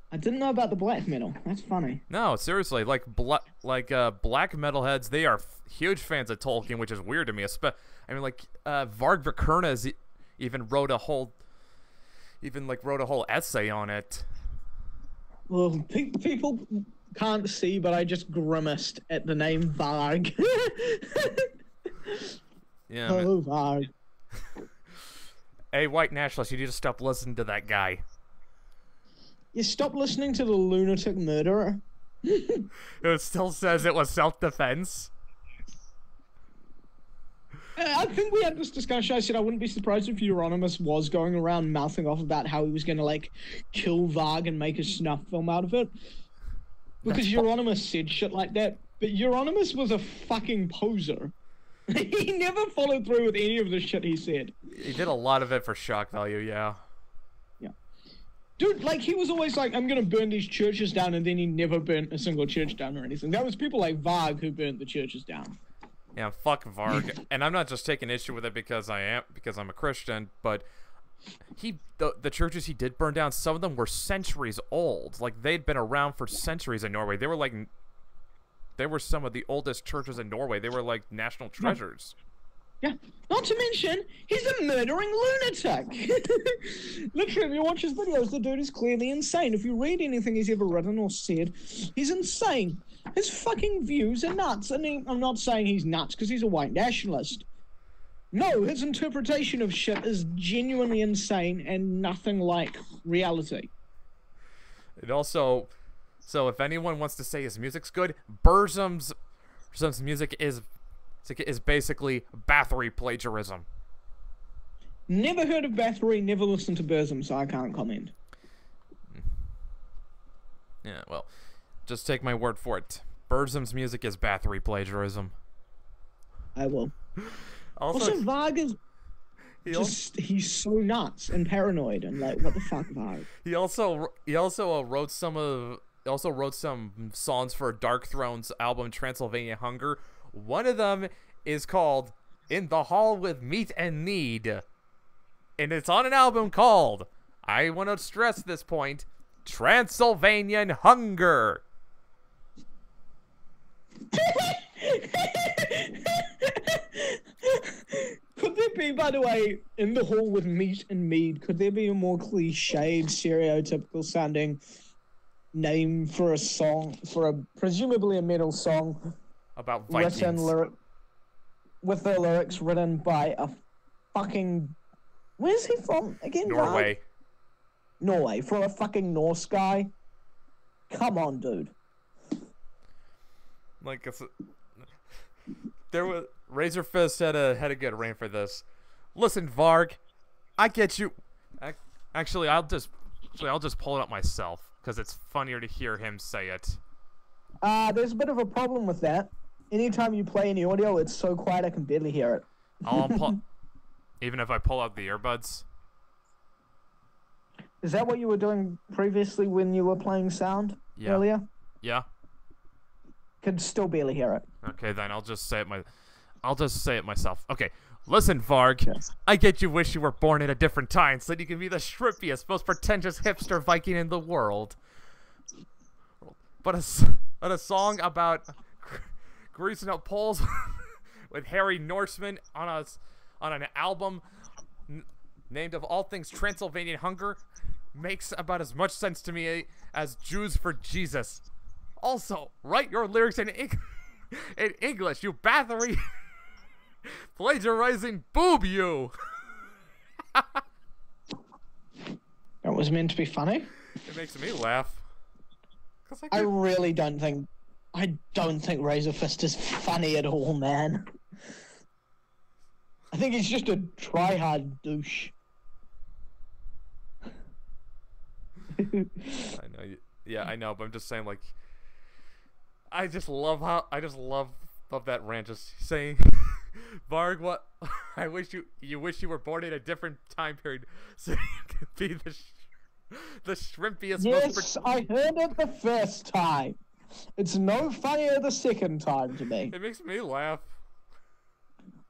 I didn't know about the black metal. That's funny. No, seriously, like black metalheads, they are huge fans of Tolkien, which is weird to me. I mean, like Varg Vikernes even wrote a whole essay on it. Well, people can't see, but I just grimaced at the name Varg. Yeah. Oh, Varg. Hey, white nationalist, you need to stop listening to that guy. You stop listening to the lunatic murderer. It still says it was self-defense. I think we had this discussion. I said I wouldn't be surprised if Euronymous was going around mouthing off about how he was going to, like, kill Varg and make a snuff film out of it. Because Euronymous said shit like that. But Euronymous was a fucking poser. He never followed through with any of the shit he said. He did a lot of it for shock value, yeah. Yeah. Dude, like, he was always like, I'm gonna burn these churches down, and then he never burnt a single church down or anything. That was people like Varg who burnt the churches down. Yeah, fuck Varg. And I'm not just taking issue with it because I'm a Christian, but the churches he did burn down, some of them were centuries old. Like, they'd been around for centuries in Norway. They were some of the oldest churches in Norway. They were like national treasures. Yeah. Not to mention, he's a murdering lunatic. Literally, if you watch his videos, the dude is clearly insane. If you read anything he's ever written or said, he's insane. His fucking views are nuts. And I'm not saying he's nuts because he's a white nationalist. No, his interpretation of shit is genuinely insane and nothing like reality. It also... So if anyone wants to say his music's good, Burzum's music is basically Bathory plagiarism. Never heard of Bathory, never listened to Burzum, so I can't comment. Yeah, well, just take my word for it. Burzum's music is Bathory plagiarism. I will. Also Varg is he's so nuts and paranoid and like, what the fuck, Varg? He also wrote some songs for Dark Throne's album Transylvania Hunger. One of them is called In the Hall with Meat and Need. And it's on an album called, I want to stress this point, Transylvanian Hunger. Could there be, by the way, In the Hall with Meat and Mead, could there be a more cliched, stereotypical sounding name for a song, for presumably a metal song about Vikings, with the lyrics written by a fucking, where's he from again? Norway. Norway, for a fucking Norse guy. Come on, dude. Like, there was Razor Fist had a good reign for this. Listen, Varg, I get you. Actually, I'll just pull it up myself because it's funnier to hear him say it. There's a bit of a problem with that. Anytime you play any audio, it's so quiet I can barely hear it. Even if I pull out the earbuds. Is that what you were doing previously when you were playing sound earlier? Yeah. Could still barely hear it. Okay, then I'll just say it I'll just say it myself. Okay, listen, Varg. Yes. I get you wish you were born at a different time so that you can be the shrimpiest, most pretentious hipster Viking in the world. But a song about greasing up poles with Harry Norseman on an album named of all things Transylvanian Hunger makes about as much sense to me as Jews for Jesus. Also, write your lyrics in English, you battery plagiarizing boob you. That was meant to be funny. It makes me laugh. I really don't think Razor Fist is funny at all, man. I think he's just a try-hard douche. I know. Yeah, I know, but I'm just saying, like, I just love that rant, just saying, Varg, what? I wish you were born in a different time period so you could be the shrimpiest. Yes, I heard it the first time. It's no funnier the second time to me. It makes me laugh.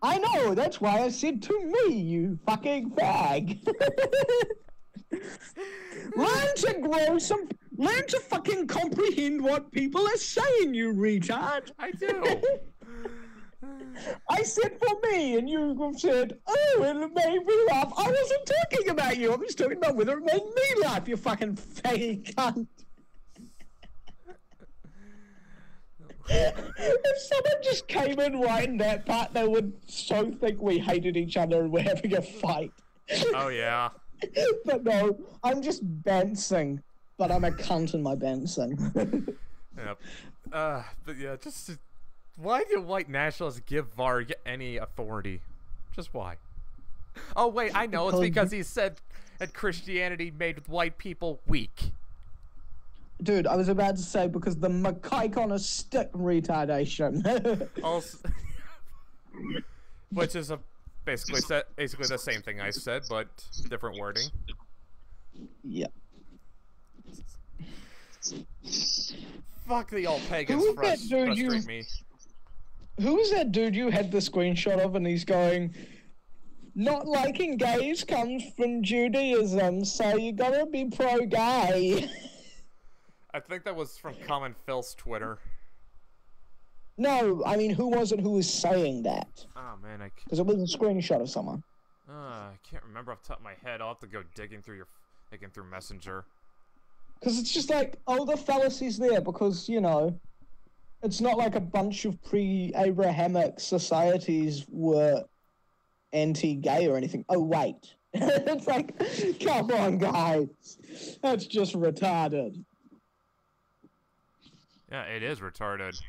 I know, that's why I said to me, you fucking fag. Learn to fucking comprehend what people are saying, you retard. I do. I said for me, and you said, oh, it made me laugh. I wasn't talking about you. I was talking about whether it made me laugh, you fucking faggy cunt. If someone just came in right in that part, they would so think we hated each other and we're having a fight. Oh, yeah. But no, I'm just bouncing. But I'm a cunt in my bouncing. Yep. But yeah, just... Why do white nationalists give Varg any authority? Just why? Oh, wait, I know. It's because he said that Christianity made white people weak. Dude, I was about to say because the macaque on a stick retardation. Also, which is basically the same thing I said, but different wording. Yeah. Fuck the old pagans frustrate me. Who was that dude you had the screenshot of and he's going, not liking gays comes from Judaism, so you gotta be pro-gay. I think that was from Common Phil's Twitter. No, I mean, who was it who was saying that? Oh, man, because it was a screenshot of someone. I can't remember off the top of my head. I'll have to go digging through Messenger. Because it's just like, oh, the fallacy's there because, you know, it's not like a bunch of pre-Abrahamic societies were anti-gay or anything. Oh, wait. It's like, come on, guys. That's just retarded. Yeah, it is retarded.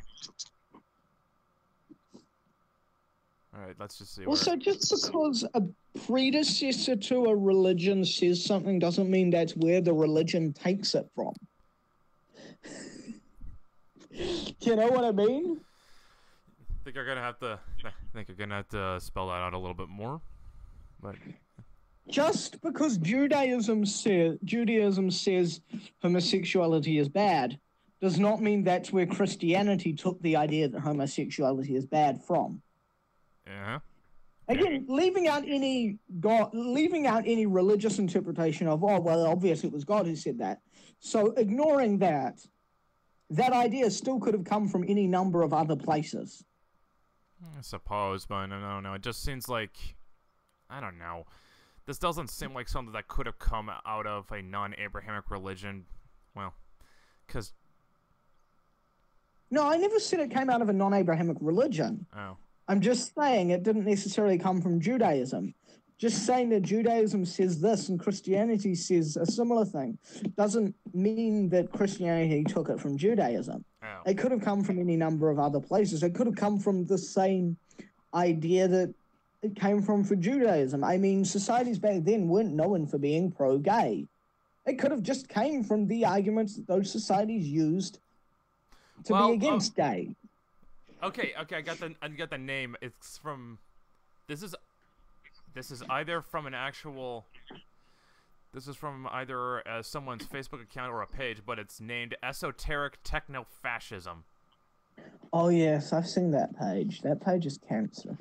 Alright, let's just see. Also, just because a predecessor to a religion says something doesn't mean that's where the religion takes it from. You know what I mean? I think you're gonna have to spell that out a little bit more. But just because Judaism says homosexuality is bad does not mean that's where Christianity took the idea that homosexuality is bad from. Yeah. Again, leaving out any religious interpretation of, oh, well, obviously it was God who said that. So ignoring that idea still could have come from any number of other places. I suppose, but I don't know. It just seems like, I don't know. This doesn't seem like something that could have come out of a non-Abrahamic religion. Well, because... No, I never said it came out of a non-Abrahamic religion. Oh. I'm just saying it didn't necessarily come from Judaism. Just saying that Judaism says this and Christianity says a similar thing doesn't mean that Christianity took it from Judaism. Oh. It could have come from any number of other places. It could have come from the same idea that it came from for Judaism. I mean, societies back then weren't known for being pro-gay. It could have just came from the arguments that those societies used to be against gay. Okay, I got the name. It's from. This is either from an actual. This is from either someone's Facebook account or a page, but it's named Esoteric Techno-Fascism. Oh yes, I've seen that page. That page is cancer.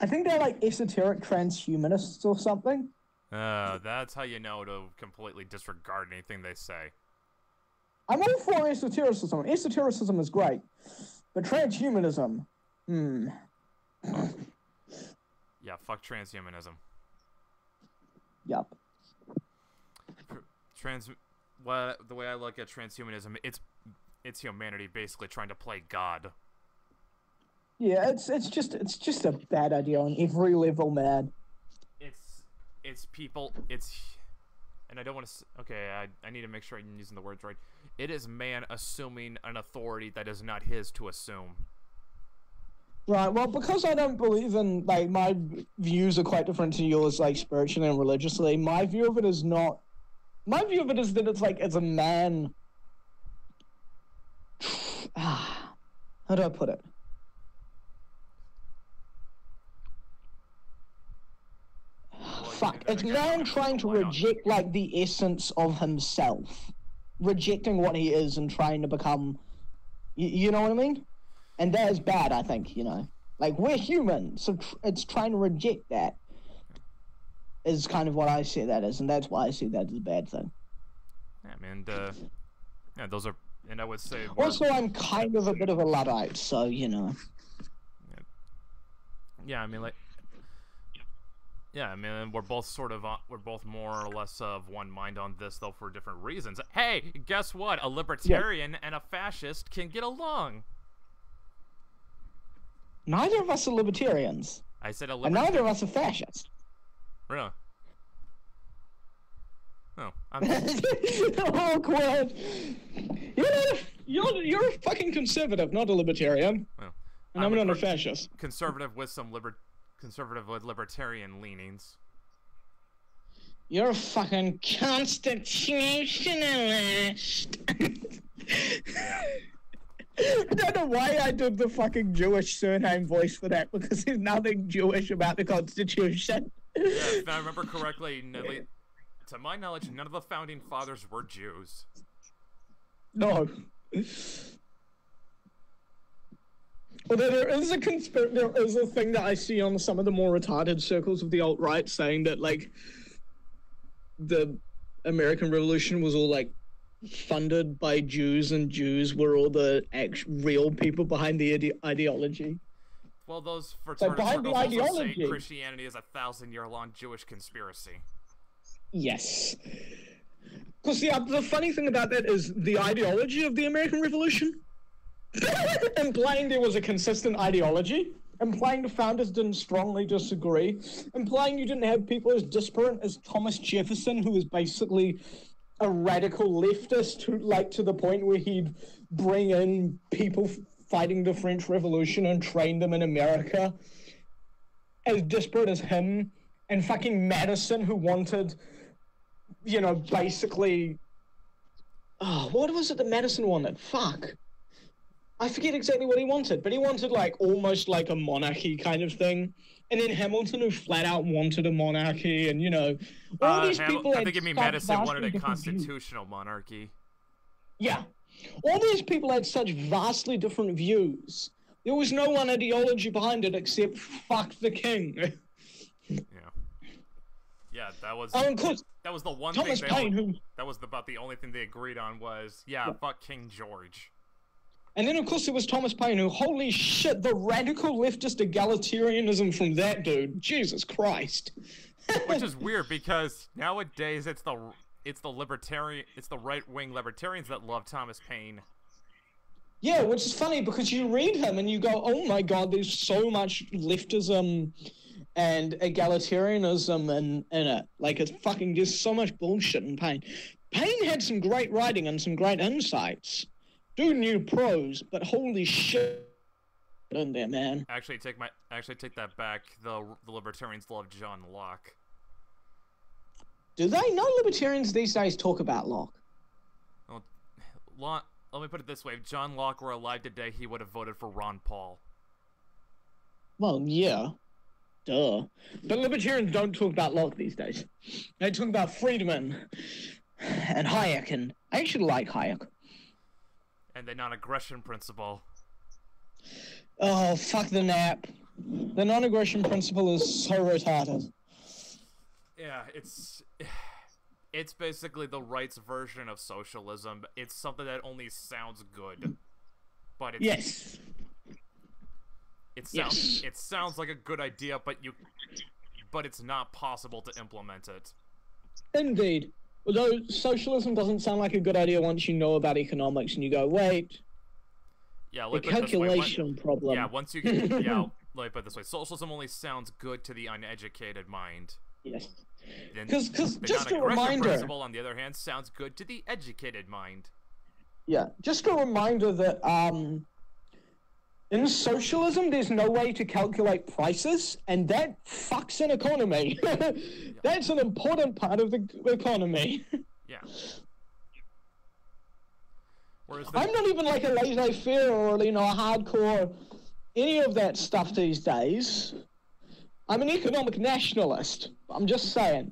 I think they're like esoteric transhumanists or something. That's how you know to completely disregard anything they say. I'm all for esotericism. Esotericism is great. But transhumanism, Yeah, fuck transhumanism. Yup. The way I look at transhumanism, it's humanity basically trying to play God. Yeah, it's just a bad idea on every level, man. It's people. And I don't want to. Okay, I need to make sure I'm using the words right. It is man assuming an authority that is not his to assume. Right, well, because I don't believe in, like, my views are quite different to yours, like, spiritually and religiously, my view of it is not... My view of it is that it's, like, as a man... How do I put it? Fuck, it's man trying to reject, like, the essence of himself. Rejecting what he is and trying to become... You know what I mean? And that is bad, I think, you know. Like, we're human, so it's trying to reject that. Is kind of what I see that as, and that's why I see that as a bad thing. Yeah, man, yeah, those are... And I would say... Also, I'm kind of a bit of a Luddite, so, you know. Yeah, I mean, like... Yeah, I mean, we're both sort of... we're both more or less of one mind on this, though, for different reasons. Hey, guess what? A libertarian and a fascist can get along. Neither of us are libertarians. I said a libertarian. And neither of us are fascists. Really? Oh, I'm... Awkward. You're a fucking conservative, not a libertarian. Well, and I'm not a fascist. Conservative with some libertarian leanings. You're a fucking constitutionalist. Yeah. I don't know why I did the fucking Jewish surname voice for that, because there's nothing Jewish about the Constitution. Yeah, if I remember correctly, to my knowledge, none of the founding fathers were Jews. No. Although there is a thing that I see on some of the more retarded circles of the alt-right saying that, like, the American Revolution was all, like, funded by Jews, and Jews were all the real people behind the ideology. Well, those fraternal circles also say Christianity is a 1,000-year-long Jewish conspiracy. Yes. Because the funny thing about that is the ideology of the American Revolution, implying there was a consistent ideology, implying the founders didn't strongly disagree, implying you didn't have people as disparate as Thomas Jefferson, who was basically a radical leftist who, like, to the point where he'd bring in people fighting the French Revolution and train them in America, as disparate as him, and fucking Madison, who wanted, you know, basically... Oh, what was it that Madison wanted? Fuck. I forget exactly what he wanted, but he wanted, like, almost like a monarchy kind of thing. And then Hamilton, who flat out wanted a monarchy, and, you know, all these people... I think you mean Madison wanted a constitutional monarchy. Yeah. All these people had such vastly different views. There was no one ideology behind it except fuck the king. Yeah. Yeah, that was... Oh, of course, that was the one Thomas thing that was about the only thing they agreed on was, yeah, fuck King George. And then, of course, there was Thomas Paine, who, holy shit, the radical leftist egalitarianism from that dude. Jesus Christ. Which is weird, because nowadays it's the right-wing libertarians that love Thomas Paine. Yeah, which is funny, because you read him and you go, oh my god, there's so much leftism and egalitarianism in it. Like, it's fucking just so much bullshit in Paine. Paine had some great writing and some great insights. Dude knew prose, but holy shit in there, man. Actually, take that back. The libertarians love John Locke. Do they? No libertarians these days talk about Locke. Well, let me put it this way. If John Locke were alive today, he would have voted for Ron Paul. Well, yeah. Duh. But libertarians don't talk about Locke these days. They talk about Friedman and Hayek, and I actually like Hayek. And the non-aggression principle. Oh, fuck the nap. The non-aggression principle is so retarded. Yeah, it's basically the right's version of socialism. It's something that only sounds good, but it's Yes. it sounds like a good idea, but it's not possible to implement it. Indeed. Although socialism doesn't sound like a good idea once you know about economics and you go, wait, Yeah, the like put it this way, calculation problem. Yeah, once you get like put it this way, socialism only sounds good to the uneducated mind. Yes. Because just a non-aggression reminder. principle, on the other hand, sounds good to the educated mind. Yeah, just a reminder that in socialism, there's no way to calculate prices, and that fucks an economy. That's an important part of the economy. Yeah. Whereas I'm not even like a laissez-faire or, you know, a hardcore any of that stuff these days. I'm an economic nationalist. I'm just saying.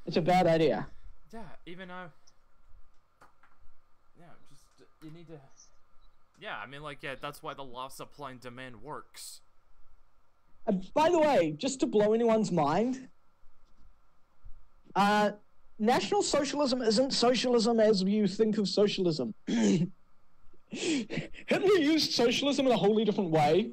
It's a bad idea. Yeah, even just you need to. Yeah, I mean, like, yeah, that's why the law of supply and demand works. By the way, just to blow anyone's mind, National Socialism isn't socialism as you think of socialism. Hitler used socialism in a wholly different way,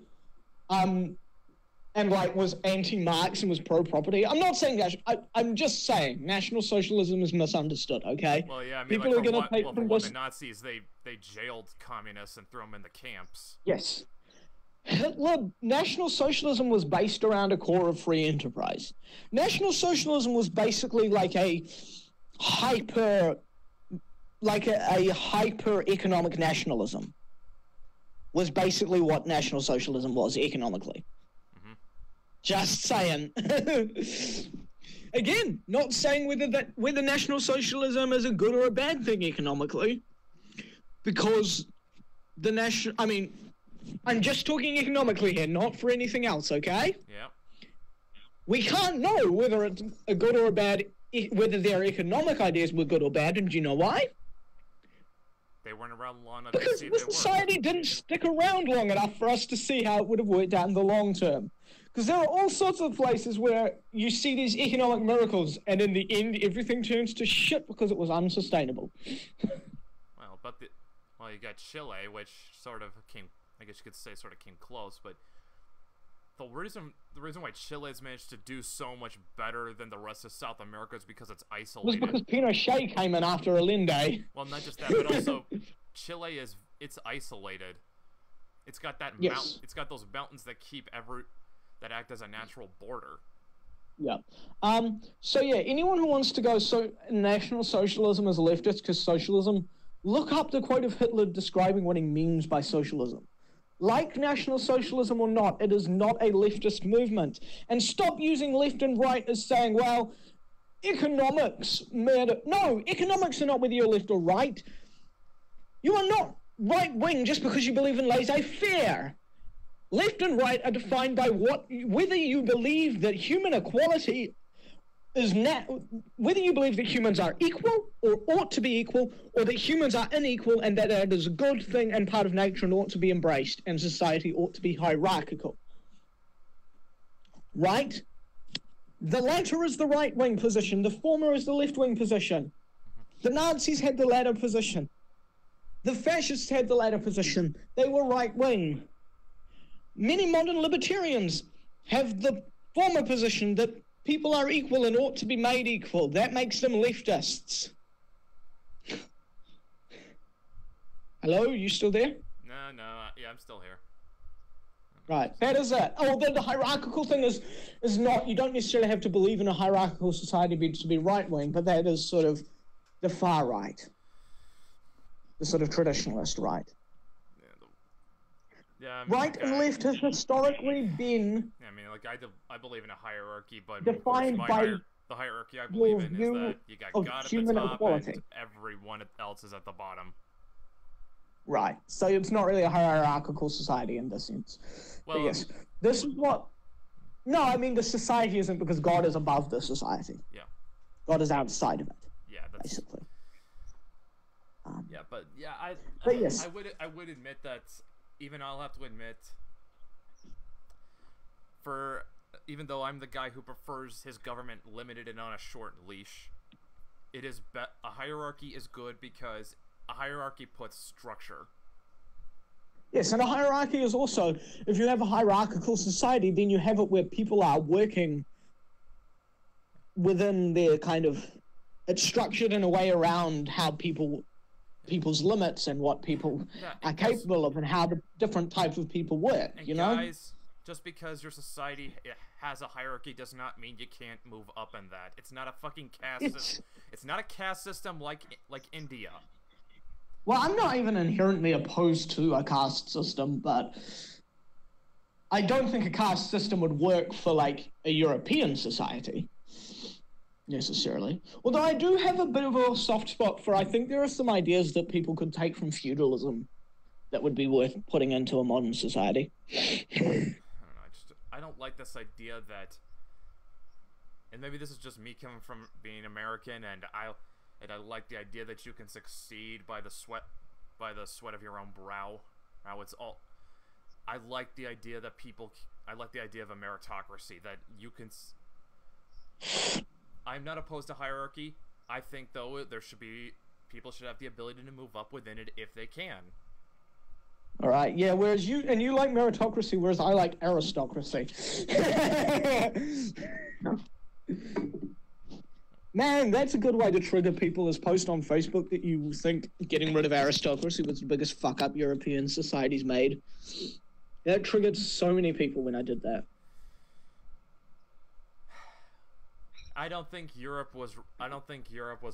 and like was anti-Marx and was pro-property. I'm not saying that. I'm just saying National Socialism is misunderstood. Okay. Well, yeah, I mean, People like, are gonna take for one, the Nazis they jailed communists and threw them in the camps. Yes. Hitler, National Socialism was based around a core of free enterprise. National Socialism was basically like a hyper economic nationalism. Was basically what National Socialism was economically. Mm-hmm. Just saying. Again, not saying whether National Socialism is a good or a bad thing economically, because I'm just talking economically here, not for anything else, okay? Yeah. We can't know whether it's a good or a bad, whether their economic ideas were good or bad, and do you know why? They weren't around long enough to Because see the if they were. society didn't stick around long enough for us to see how it would have worked out in the long term. Because there are all sorts of places where you see these economic miracles, and in the end, everything turns to shit because it was unsustainable. Well, you got Chile, which sort of came, I guess you could say, sort of came close, but the reason why Chile has managed to do so much better than the rest of South America is because it's isolated. It was because Pinochet came in after Allende. Well, not just that, but also Chile it's isolated. It's got that it's got those mountains that that act as a natural border. Yeah. So yeah, anyone who wants to go National Socialism is leftist because socialism, look up the quote of Hitler describing what he means by socialism. Like National Socialism or not, it is not a leftist movement. And stop using left and right as saying, well, economics matter. No, economics are not whether you're left or right. You are not right-wing just because you believe in laissez-faire. Left and right are defined by whether you believe that human equality is whether you believe that humans are equal or ought to be equal, or that humans are unequal and that it is a good thing and part of nature and ought to be embraced, and society ought to be hierarchical. Right? The latter is the right-wing position. The former is the left-wing position. The Nazis had the latter position. The fascists had the latter position. They were right-wing. Many modern libertarians have the former position that people are equal and ought to be made equal. That makes them leftists. Hello, you still there? No, yeah, I'm still here. Right, that is it. Oh, then the hierarchical thing is not, you don't necessarily have to believe in a hierarchical society to be right-wing, but that is sort of the far right. The sort of traditionalist right. Yeah, I mean, right and left has historically been. Yeah, I mean, like I believe in a hierarchy, but defined by the hierarchy I believe in is that you got God at the top equality. and everyone else is at the bottom. Right. So it's not really a hierarchical society in this sense. Well, but yes, this is what. No, I mean the society isn't because God is above the society. Yeah. God is outside of it. Yeah, that's basically. Yeah, but yeah, yes. I would admit that even I'll have to admit, for even though I'm the guy who prefers his government limited and on a short leash, it is a hierarchy is good because a hierarchy puts structure. Yes, and a hierarchy is also, if you have a hierarchical society, then you have it where people are working within their kind of, it's structured in a way around how people's limits and what people are capable of and how the different types of people work, and you know? Guys, just because your society has a hierarchy does not mean you can't move up in that. It's not a fucking caste system. It's not a caste system like India. Well, I'm not even inherently opposed to a caste system, but I don't think a caste system would work for, like, a European society, necessarily. Although I do have a bit of a soft spot for, I think there are some ideas that people could take from feudalism that would be worth putting into a modern society. I don't know, I don't like this idea that, and maybe this is just me coming from being American, and I like the idea that you can succeed by the sweat of your own brow. Now it's all. I like the idea that I like the idea of a meritocracy that you can. I'm not opposed to hierarchy. I think though people should have the ability to move up within it if they can. All right, yeah. Whereas you like meritocracy, whereas I like aristocracy. Man, that's a good way to trigger people is post on Facebook that you think getting rid of aristocracy was the biggest fuck up European society's made. That triggered so many people when I did that. I don't think Europe was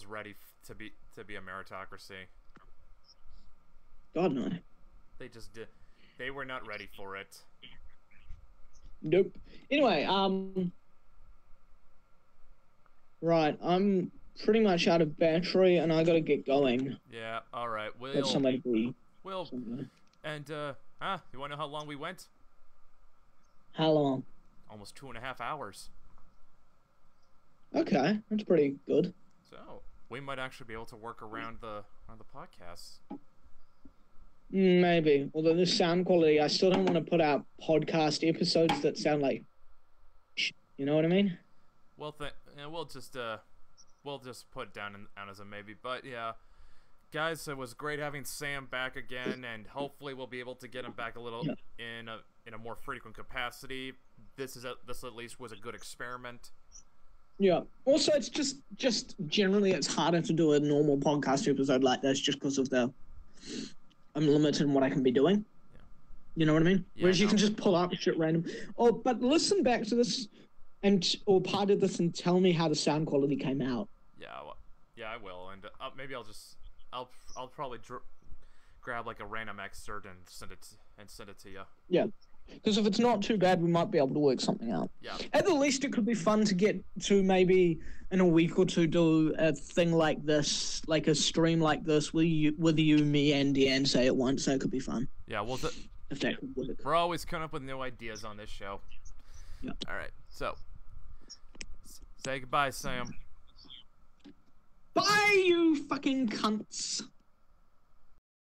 ready to be a meritocracy. God no. They just did. They were not ready for it. Nope. Anyway, right, I'm pretty much out of battery, and I gotta get going. Yeah. All right. And you wanna know how long we went? How long? Almost 2.5 hours. Okay, that's pretty good. So we might actually be able to work around the podcasts. Maybe. Although the sound quality, I still don't want to put out podcast episodes that sound like, you know what I mean? Well, we'll just put it down as a maybe. But yeah, guys, it was great having Sam back again, and hopefully we'll be able to get him back a little in a more frequent capacity. This at least was a good experiment. Yeah. Also, it's just generally it's harder to do a normal podcast episode like this just because of I'm limited in what I can be doing. Yeah. You know what I mean? Yeah, whereas you can just pull up shit random. Oh, but listen back to this or part of this and tell me how the sound quality came out. Yeah, yeah, I will, and maybe I'll probably grab like a random excerpt and send it to you. Yeah. Because if it's not too bad, we might be able to work something out. Yeah. At the least, it could be fun to get to maybe in a week or two do a thing like this, like a stream like this, with you, me, and Dan say at once. That could be fun. Yeah, well, if that could work. We're always coming up with new ideas on this show. Yeah. All right, so say goodbye, Sam. Bye, you fucking cunts.